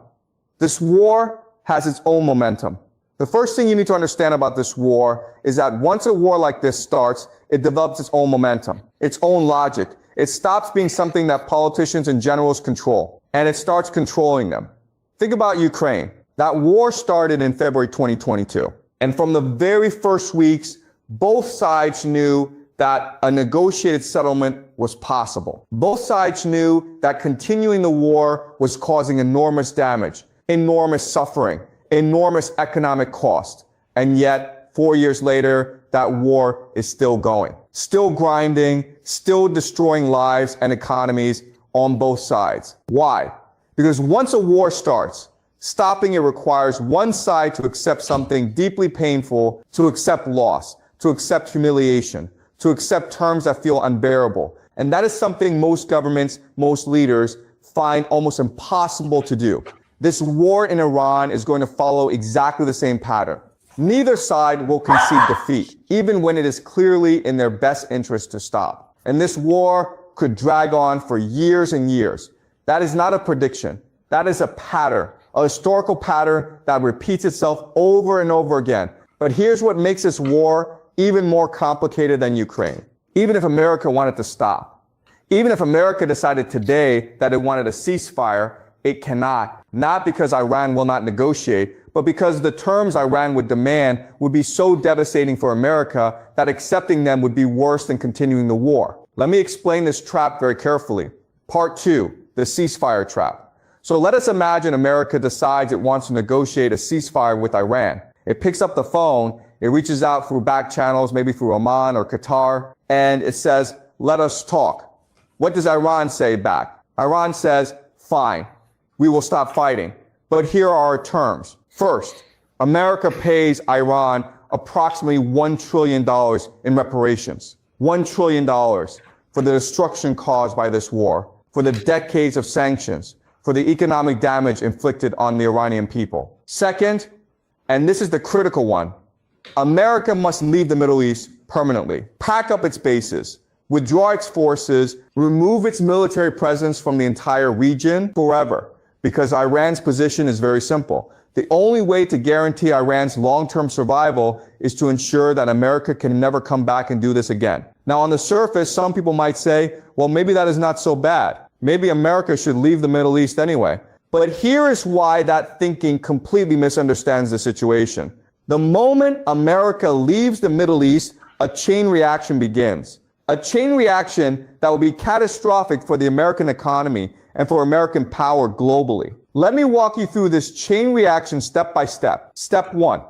This war has its own momentum. The first thing you need to understand about this war is that once a war like this starts, it develops its own momentum, its own logic. It stops being something that politicians and generals control, and it starts controlling them. Think about Ukraine. That war started in February 2022. And from the very first weeks, both sides knew that a negotiated settlement was possible. Both sides knew that continuing the war was causing enormous damage, enormous suffering, enormous economic cost. And yet, 4 years later, that war is still going, still grinding, still destroying lives and economies, on both sides. Why? Because once a war starts, stopping it requires one side to accept something deeply painful, to accept loss, to accept humiliation, to accept terms that feel unbearable. And that is something most governments, most leaders find almost impossible to do. This war in Iran is going to follow exactly the same pattern. Neither side will concede defeat, even when it is clearly in their best interest to stop. And this war could drag on for years and years. That is not a prediction. That is a pattern, a historical pattern that repeats itself over and over again. But here's what makes this war even more complicated than Ukraine. Even if America wanted to stop, even if America decided today that it wanted a ceasefire, it cannot. Not because Iran will not negotiate, but because the terms Iran would demand would be so devastating for America that accepting them would be worse than continuing the war. Let me explain this trap very carefully. Part 2, the ceasefire trap. So let us imagine America decides it wants to negotiate a ceasefire with Iran. It picks up the phone, it reaches out through back channels, maybe through Oman or Qatar, and it says, let us talk. What does Iran say back? Iran says, fine, we will stop fighting. But here are our terms. First, America pays Iran approximately $1 trillion in reparations. $1 trillion for the destruction caused by this war, for the decades of sanctions, for the economic damage inflicted on the Iranian people. Second, and this is the critical one, America must leave the Middle East permanently, pack up its bases, withdraw its forces, remove its military presence from the entire region forever, because Iran's position is very simple. The only way to guarantee Iran's long-term survival is to ensure that America can never come back and do this again. Now, on the surface, some people might say, well, maybe that is not so bad. Maybe America should leave the Middle East anyway. But here is why that thinking completely misunderstands the situation. The moment America leaves the Middle East, a chain reaction begins. A chain reaction that will be catastrophic for the American economy and for American power globally. Let me walk you through this chain reaction step by step. Step 1,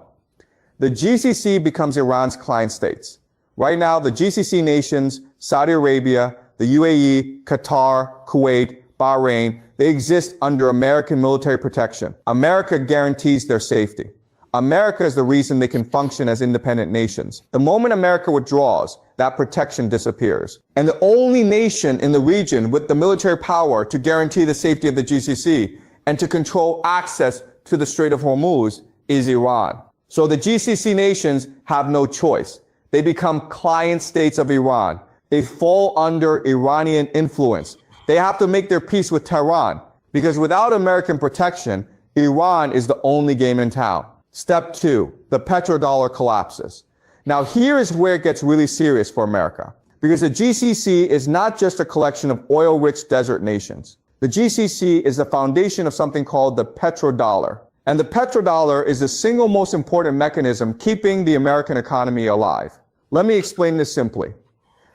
the GCC becomes Iran's client states. Right now, the GCC nations, Saudi Arabia, the UAE, Qatar, Kuwait, Bahrain, they exist under American military protection. America guarantees their safety. America is the reason they can function as independent nations. The moment America withdraws, that protection disappears. And the only nation in the region with the military power to guarantee the safety of the GCC and to control access to the Strait of Hormuz is Iran. So the GCC nations have no choice. They become client states of Iran. They fall under Iranian influence. They have to make their peace with Tehran because without American protection, Iran is the only game in town. Step 2, the petrodollar collapses. Now here is where it gets really serious for America because the GCC is not just a collection of oil-rich desert nations. The GCC is the foundation of something called the petrodollar. And the petrodollar is the single most important mechanism keeping the American economy alive. Let me explain this simply.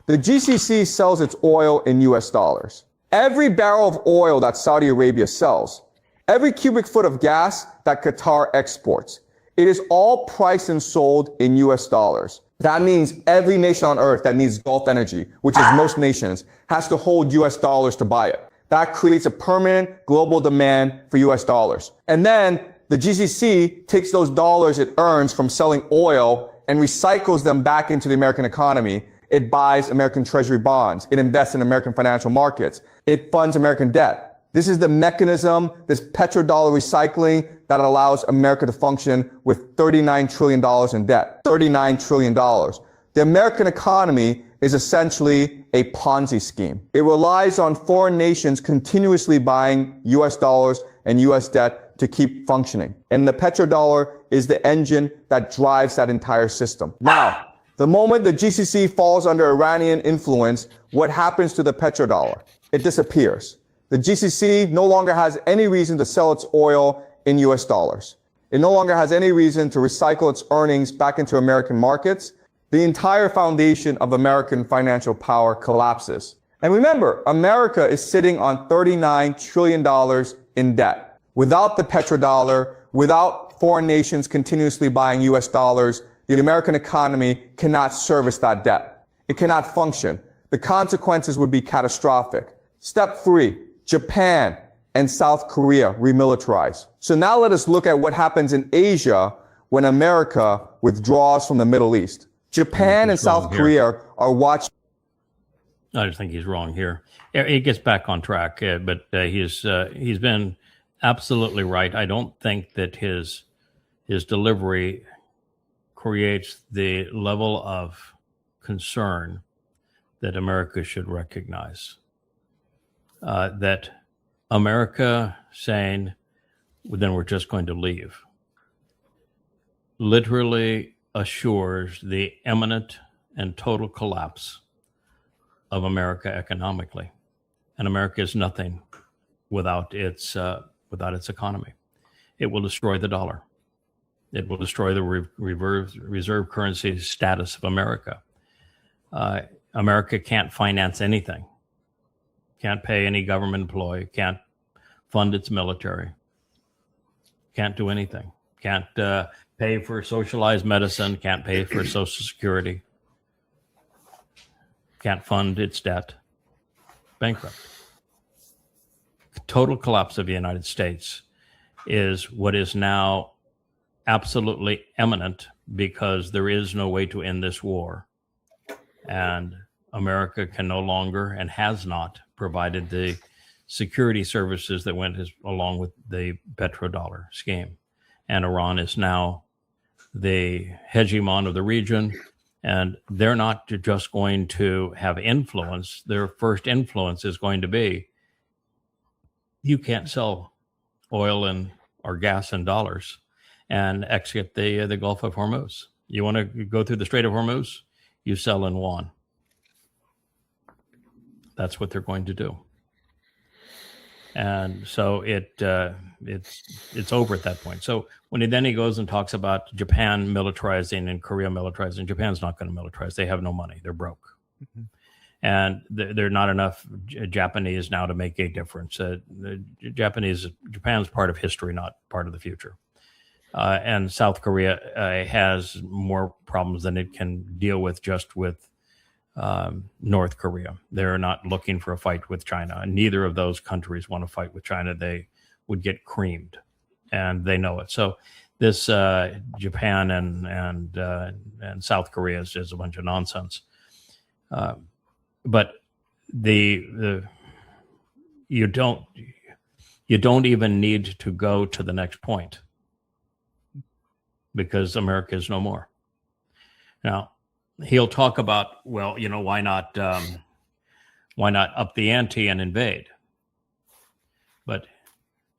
The GCC sells its oil in US dollars. Every barrel of oil that Saudi Arabia sells, every cubic foot of gas that Qatar exports, it is all priced and sold in US dollars. That means every nation on earth that needs Gulf energy, which is most nations, has to hold US dollars to buy it. That creates a permanent global demand for US dollars. And then the GCC takes those dollars it earns from selling oil and recycles them back into the American economy. It buys American treasury bonds. It invests in American financial markets. It funds American debt. This is the mechanism, this petrodollar recycling that allows America to function with $39 trillion in debt. $39 trillion. The American economy is essentially a Ponzi scheme. It relies on foreign nations continuously buying US dollars and US debt to keep functioning. And the petrodollar is the engine that drives that entire system. Now, the moment the GCC falls under Iranian influence, what happens to the petrodollar? It disappears. The GCC no longer has any reason to sell its oil in US dollars. It no longer has any reason to recycle its earnings back into American markets. The entire foundation of American financial power collapses. And remember, America is sitting on $39 trillion in debt. Without the petrodollar, without foreign nations continuously buying US dollars, the American economy cannot service that debt. It cannot function. The consequences would be catastrophic. Step 3, Japan and South Korea remilitarize. So now let us look at what happens in Asia when America withdraws from the Middle East. Japan and South Korea are watching. I just think he's wrong here. He gets back on track, but he's been absolutely right. I don't think that his delivery creates the level of concern that America should recognize. That America saying, well, then we're just going to leave, literally assures the imminent and total collapse of America economically. And America is nothing without its economy. It will destroy the dollar. It will destroy the reserve currency status of America. America can't finance anything. Can't pay any government employee. Can't fund its military. Can't do anything. Can't pay for socialized medicine. Can't pay for Social Security. Can't fund its debt. Bankrupt. Total collapse of the United States is what is now absolutely imminent because there is no way to end this war. And America can no longer and has not provided the security services that went along with the petrodollar scheme. And Iran is now the hegemon of the region, and they're not just going to have influence. Their first influence is going to be, you can't sell oil or gas in dollars and exit the Gulf of Hormuz. You want to go through the Strait of Hormuz? You sell in yuan. That's what they're going to do. And so it's over at that point. So when he goes and talks about Japan militarizing and Korea militarizing, Japan's not going to militarize. They have no money. They're broke. Mm-hmm. And there are not enough Japanese now to make a difference. Japan's part of history, not part of the future. And South Korea has more problems than it can deal with just with North Korea. They're not looking for a fight with China. Neither of those countries want to fight with China. They would get creamed, and they know it. So this Japan and South Korea is a bunch of nonsense. But you don't even need to go to the next point because America is no more. Now, he'll talk about, well, why not up the ante and invade? But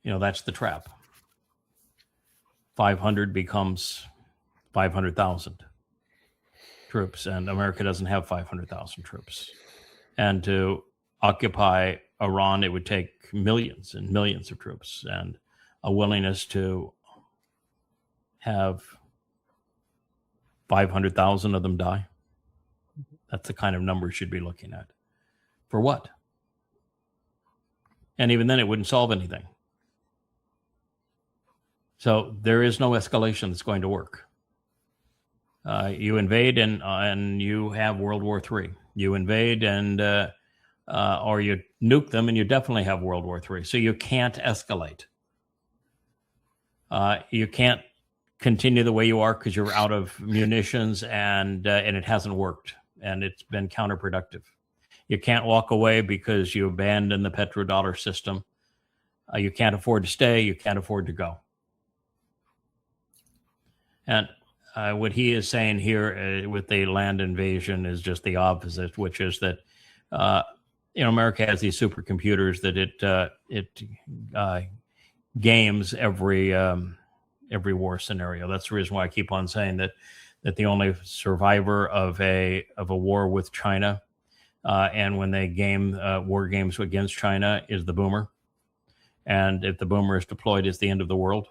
that's the trap. 500 becomes 500,000 troops, and America doesn't have 500,000 troops. And to occupy Iran, it would take millions and millions of troops, and a willingness to have 500,000 of them die. That's the kind of number you should be looking at. For what? And even then, it wouldn't solve anything. So there is no escalation that's going to work. You invade and you have World War III. You invade or you nuke them and you definitely have World War III. So you can't escalate. You can't continue the way you are because you're out of munitions and it hasn't worked and it's been counterproductive. You can't walk away because you abandon the petrodollar system. You can't afford to stay. You can't afford to go. And what he is saying here with the land invasion is just the opposite, which is that America has these supercomputers that it games every war scenario. That's the reason why I keep on saying that the only survivor of a war with China and when they game war games against China is the boomer. And if the boomer is deployed, it's the end of the world.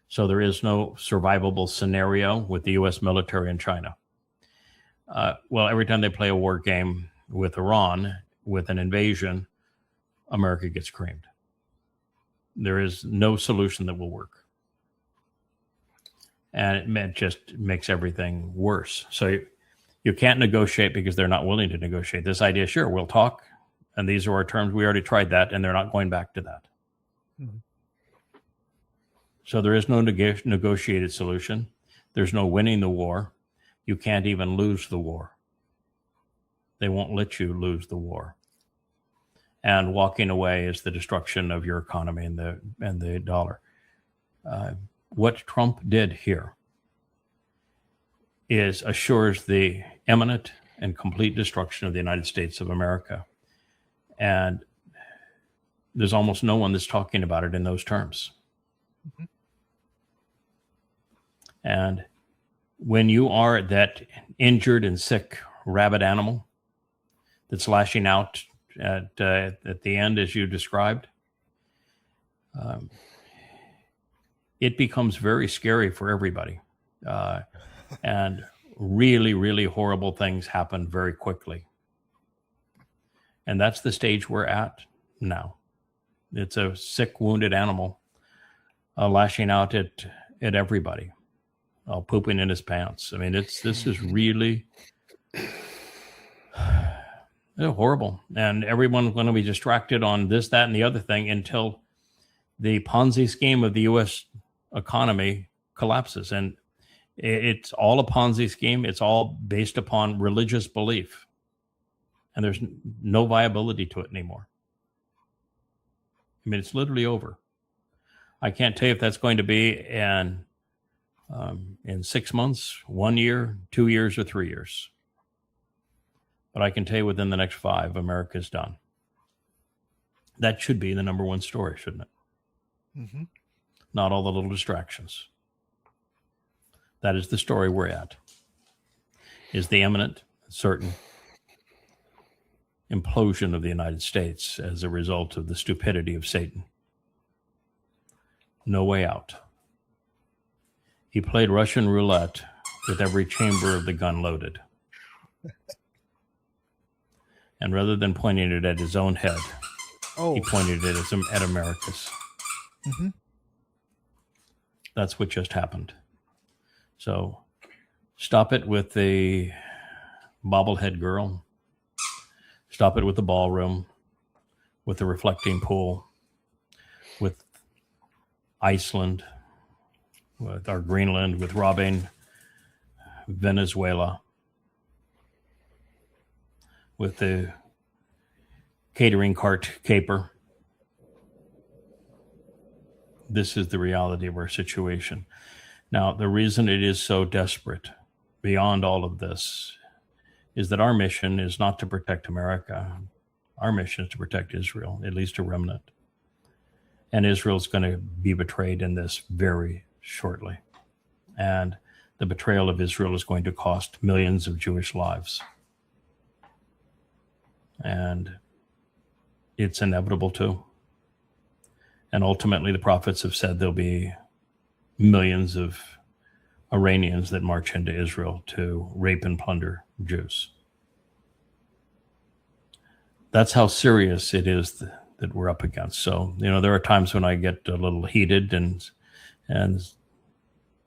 So there is no survivable scenario with the U.S. military in China. Well, every time they play a war game with Iran, with an invasion, America gets creamed. There is no solution that will work. And it just makes everything worse. So you can't negotiate because they're not willing to negotiate. This idea, sure, we'll talk And these are our terms. We already tried that, and they're not going back to that. Mhm. So there is no negotiated solution. There's no winning the war. You can't even lose the war. They won't let you lose the war. And walking away is the destruction of your economy and the dollar. What Trump did here assures the imminent and complete destruction of the United States of America. And there's almost no one that's talking about it in those terms. Mhm. And when you are that injured and sick rabid animal that's lashing out at the end, as you described, it becomes very scary for everybody. And really, really horrible things happen very quickly. And that's the stage we're at now. It's a sick, wounded animal lashing out at everybody, pooping in his pants. I mean, this is really horrible. And everyone's going to be distracted on this, that, and the other thing until the Ponzi scheme of the U.S. economy collapses. And it's all a Ponzi scheme. It's all based upon religious belief. And there's no viability to it anymore. I mean, it's literally over. I can't tell you if that's going to be in 6 months, 1 year, 2 years, or 3 years. But I can tell you within the next 5, America's done. That should be the number one story, shouldn't it? Mm-hmm. Not all the little distractions. That is the story we're at. Is the imminent, certain implosion of the United States as a result of the stupidity of Satan. No way out. He played Russian roulette with every chamber of the gun loaded. And rather than pointing it at his own head, he pointed it at America's. Mm-hmm. That's what just happened. So stop it with the bobblehead girl. Stop it with the ballroom, with the reflecting pool, with Iceland, with our Greenland, with robbing Venezuela, with the catering cart caper. This is the reality of our situation. Now, the reason it is so desperate beyond all of this is that our mission is not to protect America. Our mission is to protect Israel, at least a remnant. And Israel's going to be betrayed in this very shortly. And the betrayal of Israel is going to cost millions of Jewish lives. And it's inevitable too. And ultimately, the prophets have said there'll be millions of Iranians that march into Israel to rape and plunder Jews. That's how serious it is that we're up against. So, there are times when I get a little heated and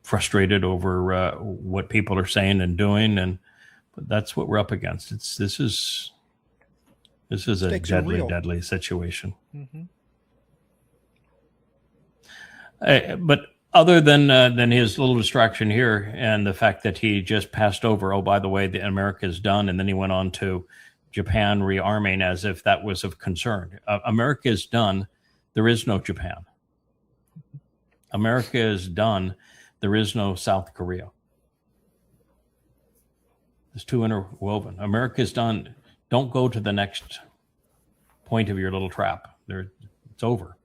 frustrated over what people are saying and doing, but that's what we're up against. This is a deadly situation. Mm-hmm. But other than his little distraction here and the fact that he just passed over, oh, by the way, America is done, and then he went on to Japan rearming as if that was of concern. America is done. There is no Japan. America is done. There is no South Korea. It's too interwoven. America is done. Don't go to the next point of your little trap. It's over.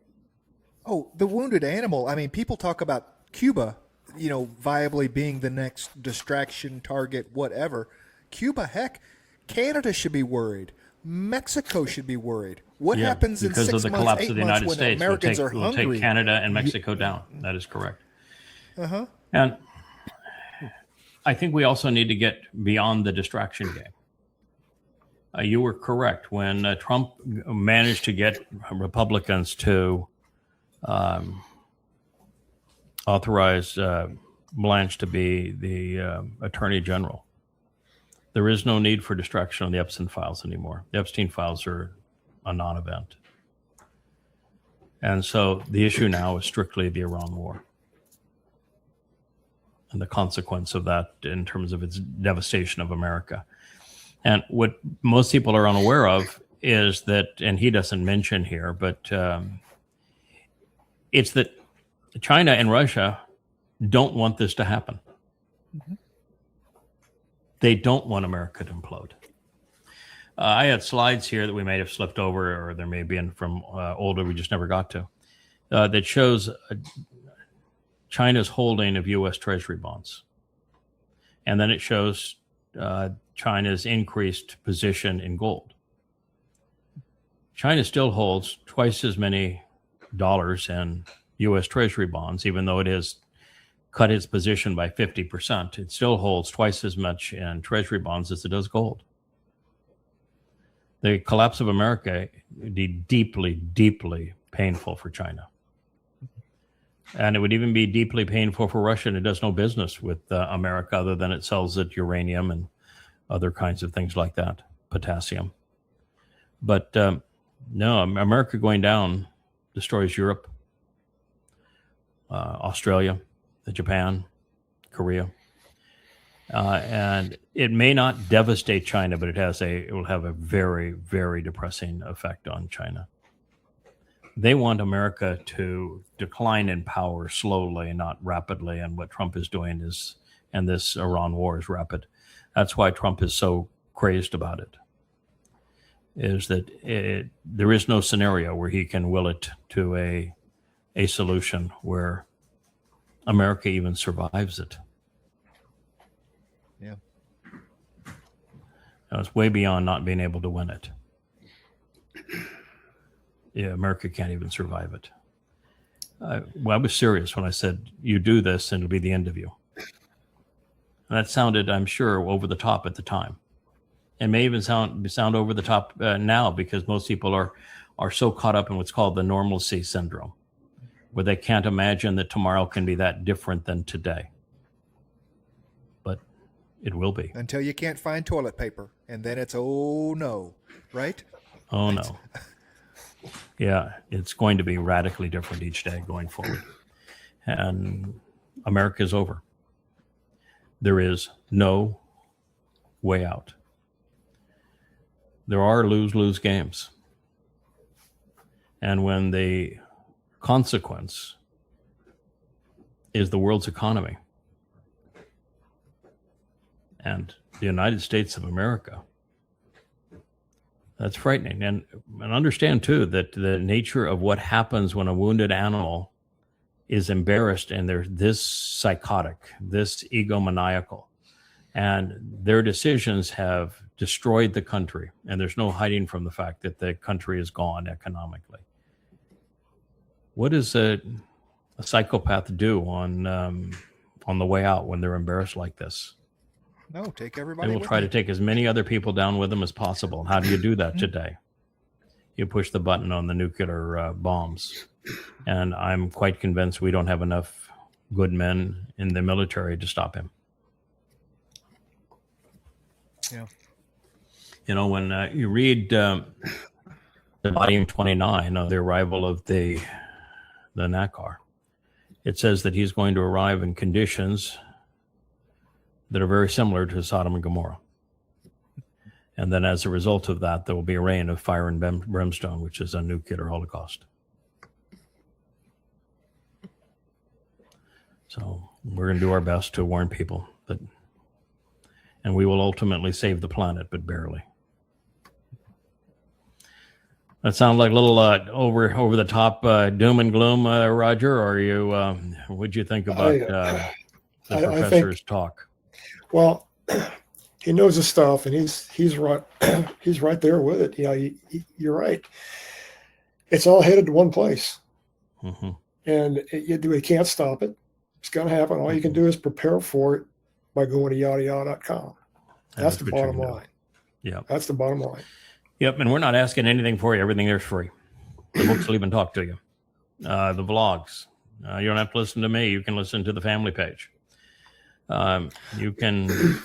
Oh, the wounded animal. I mean, people talk about Cuba, viably being the next distraction target, whatever. Cuba, heck, Canada should be worried. Mexico should be worried. What happens in 6 months, 8 months because of the collapse of the United when States? Americans are hungry? We'll take Canada and Mexico down. That is correct. Uh-huh. And I think we also need to get beyond the distraction game. You were correct. When Trump managed to get Republicans to authorize Blanche to be the Attorney General, there is no need for distraction on the Epstein files anymore. The Epstein files are a non-event. And so the issue now is strictly the Iran war and the consequence of that in terms of its devastation of America. And what most people are unaware of is that, and he doesn't mention here, but it's that China and Russia don't want this to happen. Mm-hmm. They don't want America to implode. I had slides here that we may have slipped over, or there may have been from older we just never got to, that shows China's holding of U.S. Treasury bonds. And then it shows China's increased position in gold. China still holds twice as many dollars in U.S. Treasury bonds, even though it has cut its position by 50%. It still holds twice as much in Treasury bonds as it does gold. The collapse of America would be deeply, deeply painful for China. And it would even be deeply painful for Russia, and it does no business with America other than it sells it uranium and other kinds of things like that, potassium. But no, America going down destroys Europe, Australia, Japan, Korea. And it may not devastate China, but it will have a very, very depressing effect on China. They want America to decline in power slowly, not rapidly. And what Trump is doing is, and this Iran war is rapid. That's why Trump is so crazed about it, is that there is no scenario where he can will it to a solution where America even survives it. Yeah. Now, it's way beyond not being able to win it. Yeah, America can't even survive it. I was serious when I said, you do this and it'll be the end of you. And that sounded, I'm sure, over the top at the time. And may even sound over the top now, because most people are so caught up in what's called the normalcy syndrome, where they can't imagine that tomorrow can be that different than today. But it will be. Until you can't find toilet paper, and then it's, oh no, right? Oh no. Yeah, it's going to be radically different each day going forward. And America is over. There is no way out. There are lose-lose games. And when the consequence is the world's economy and the United States of America, that's frightening. And understand, too, that the nature of what happens when a wounded animal is embarrassed and they're this psychotic, this egomaniacal, and their decisions have destroyed the country. And there's no hiding from the fact that the country is gone economically. What does a psychopath do on the way out when they're embarrassed like this? No, take everybody. They will try to take as many other people down with them as possible. How do you do that today? You push the button on the nuclear bombs. And I'm quite convinced we don't have enough good men in the military to stop him. Yeah. You know, when you read the volume 29 of the arrival of the NACAR, it says that he's going to arrive in conditions that are very similar to Sodom and Gomorrah. And then as a result of that, there will be a rain of fire and brimstone, which is a nuclear holocaust. So we're going to do our best to warn people, and we will ultimately save the planet, but barely. That sound like a little over the top doom and gloom, Roger? Or what'd you think about the professor's talk? Well, he knows his stuff, and he's right. He's right there with it. Yeah, you're right. It's all headed to one place, and we can't stop it. It's going to happen. All you can do is prepare for it by going to yahowah.com. That's the bottom line. Yeah, that's the bottom line. Yep, and we're not asking anything for you. Everything there's free. The books will even talk to you. The vlogs. You don't have to listen to me. You can listen to the family page. You can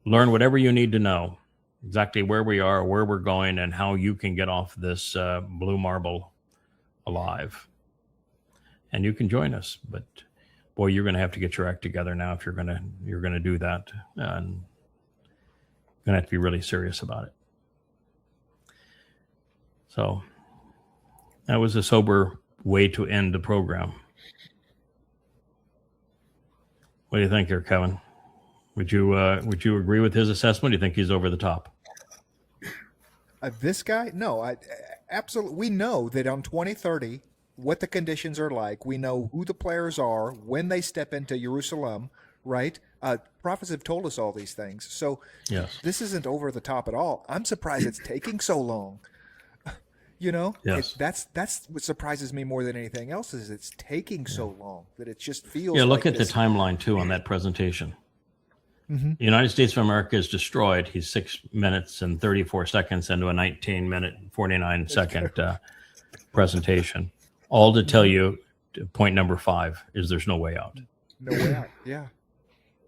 learn whatever you need to know exactly where we are, where we're going, and how you can get off this blue marble alive. And you can join us, but boy, you're going to have to get your act together now if you're going to do that, and you're going to have to be really serious about it. So that was a sober way to end the program. What do you think here, Kevin? Would you agree with his assessment? Do you think he's over the top? This guy? No, absolutely. We know that on 2030, what the conditions are like. We know who the players are when they step into Jerusalem, right? Prophets have told us all these things. So yes. This isn't over the top at all. I'm surprised it's taking so long. Yes. That's what surprises me more than anything else is it's taking so long that it just feels. Look like at this. the timeline too on that presentation. Mm-hmm. The United States of America is destroyed. He's 6 minutes and 34 seconds into a 19-minute, 49-second presentation. All to tell you, point number 5 is there's no way out. No way out. Yeah.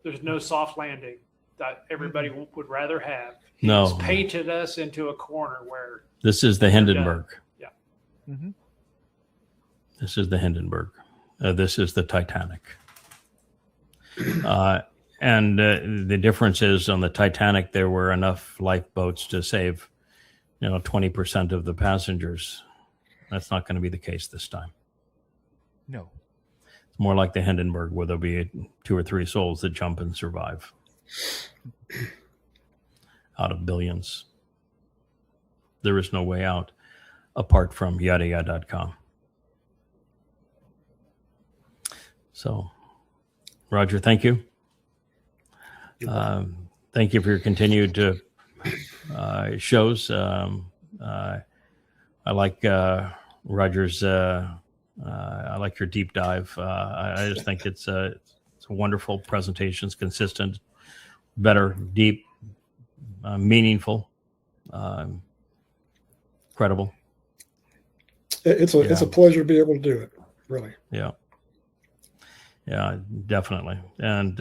There's no soft landing that everybody would rather have. No. He's painted us into a corner where. This is the Hindenburg. Yeah. Mm-hmm. This is the Hindenburg. This is the Titanic. And the difference is on the Titanic, there were enough lifeboats to save, 20% of the passengers. That's not going to be the case this time. No. It's more like the Hindenburg, where there'll be 2 or 3 souls that jump and survive out of billions. There is no way out apart from yadayah.com. So, Roger, thank you. Thank you for your continued shows. I like Roger's. I like your deep dive. I just think it's a wonderful presentations, consistent, better, deep, meaningful, credible. It's a pleasure to be able to do it. Really. Yeah, definitely. And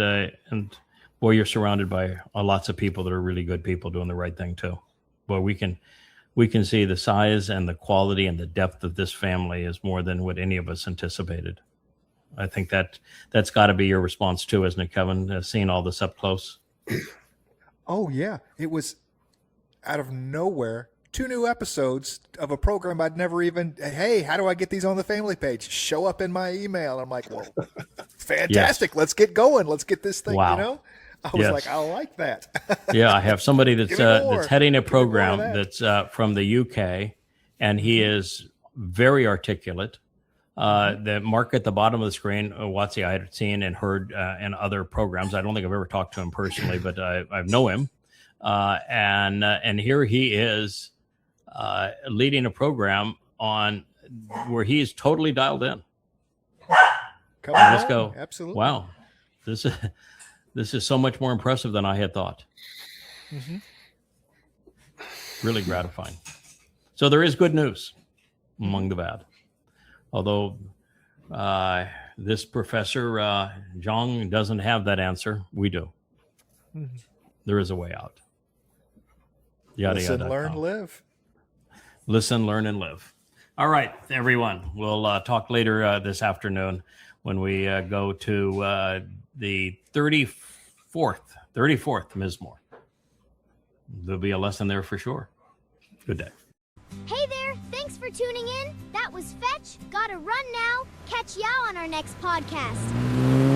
boy, you're surrounded by lots of people that are really good people doing the right thing too. Boy, we can see the size and the quality and the depth of this family is more than what any of us anticipated. I think that's got to be your response too, isn't it, Kevin? Seeing all this up close. Oh yeah, it was out of nowhere. 2 new episodes of a program I'd never even. Hey, how do I get these on the family page? Show up in my email. I'm like, well, fantastic. Yes. Let's get going. Let's get this thing. Wow. I was like, I like that. Yeah, I have somebody that's heading a program that's from the UK, and he is very articulate. The mark at the bottom of the screen, Watsy, I had seen and heard in other programs. I don't think I've ever talked to him personally, but I know him. And here he is leading a program on where he is totally dialed in. Let's go. Absolutely. Wow. This is so much more impressive than I had thought. Mm-hmm. Really gratifying. So there is good news among the bad. Although this Professor Zhang doesn't have that answer, we do. Mm-hmm. There is a way out. Listen, learn, live. Listen, learn, and live. All right, everyone. We'll talk later this afternoon when we go to the 34th Mizmor. There'll be a lesson there for sure. Good day. Hey there, thanks for tuning in. That was Fetch. Gotta run now. Catch y'all on our next podcast.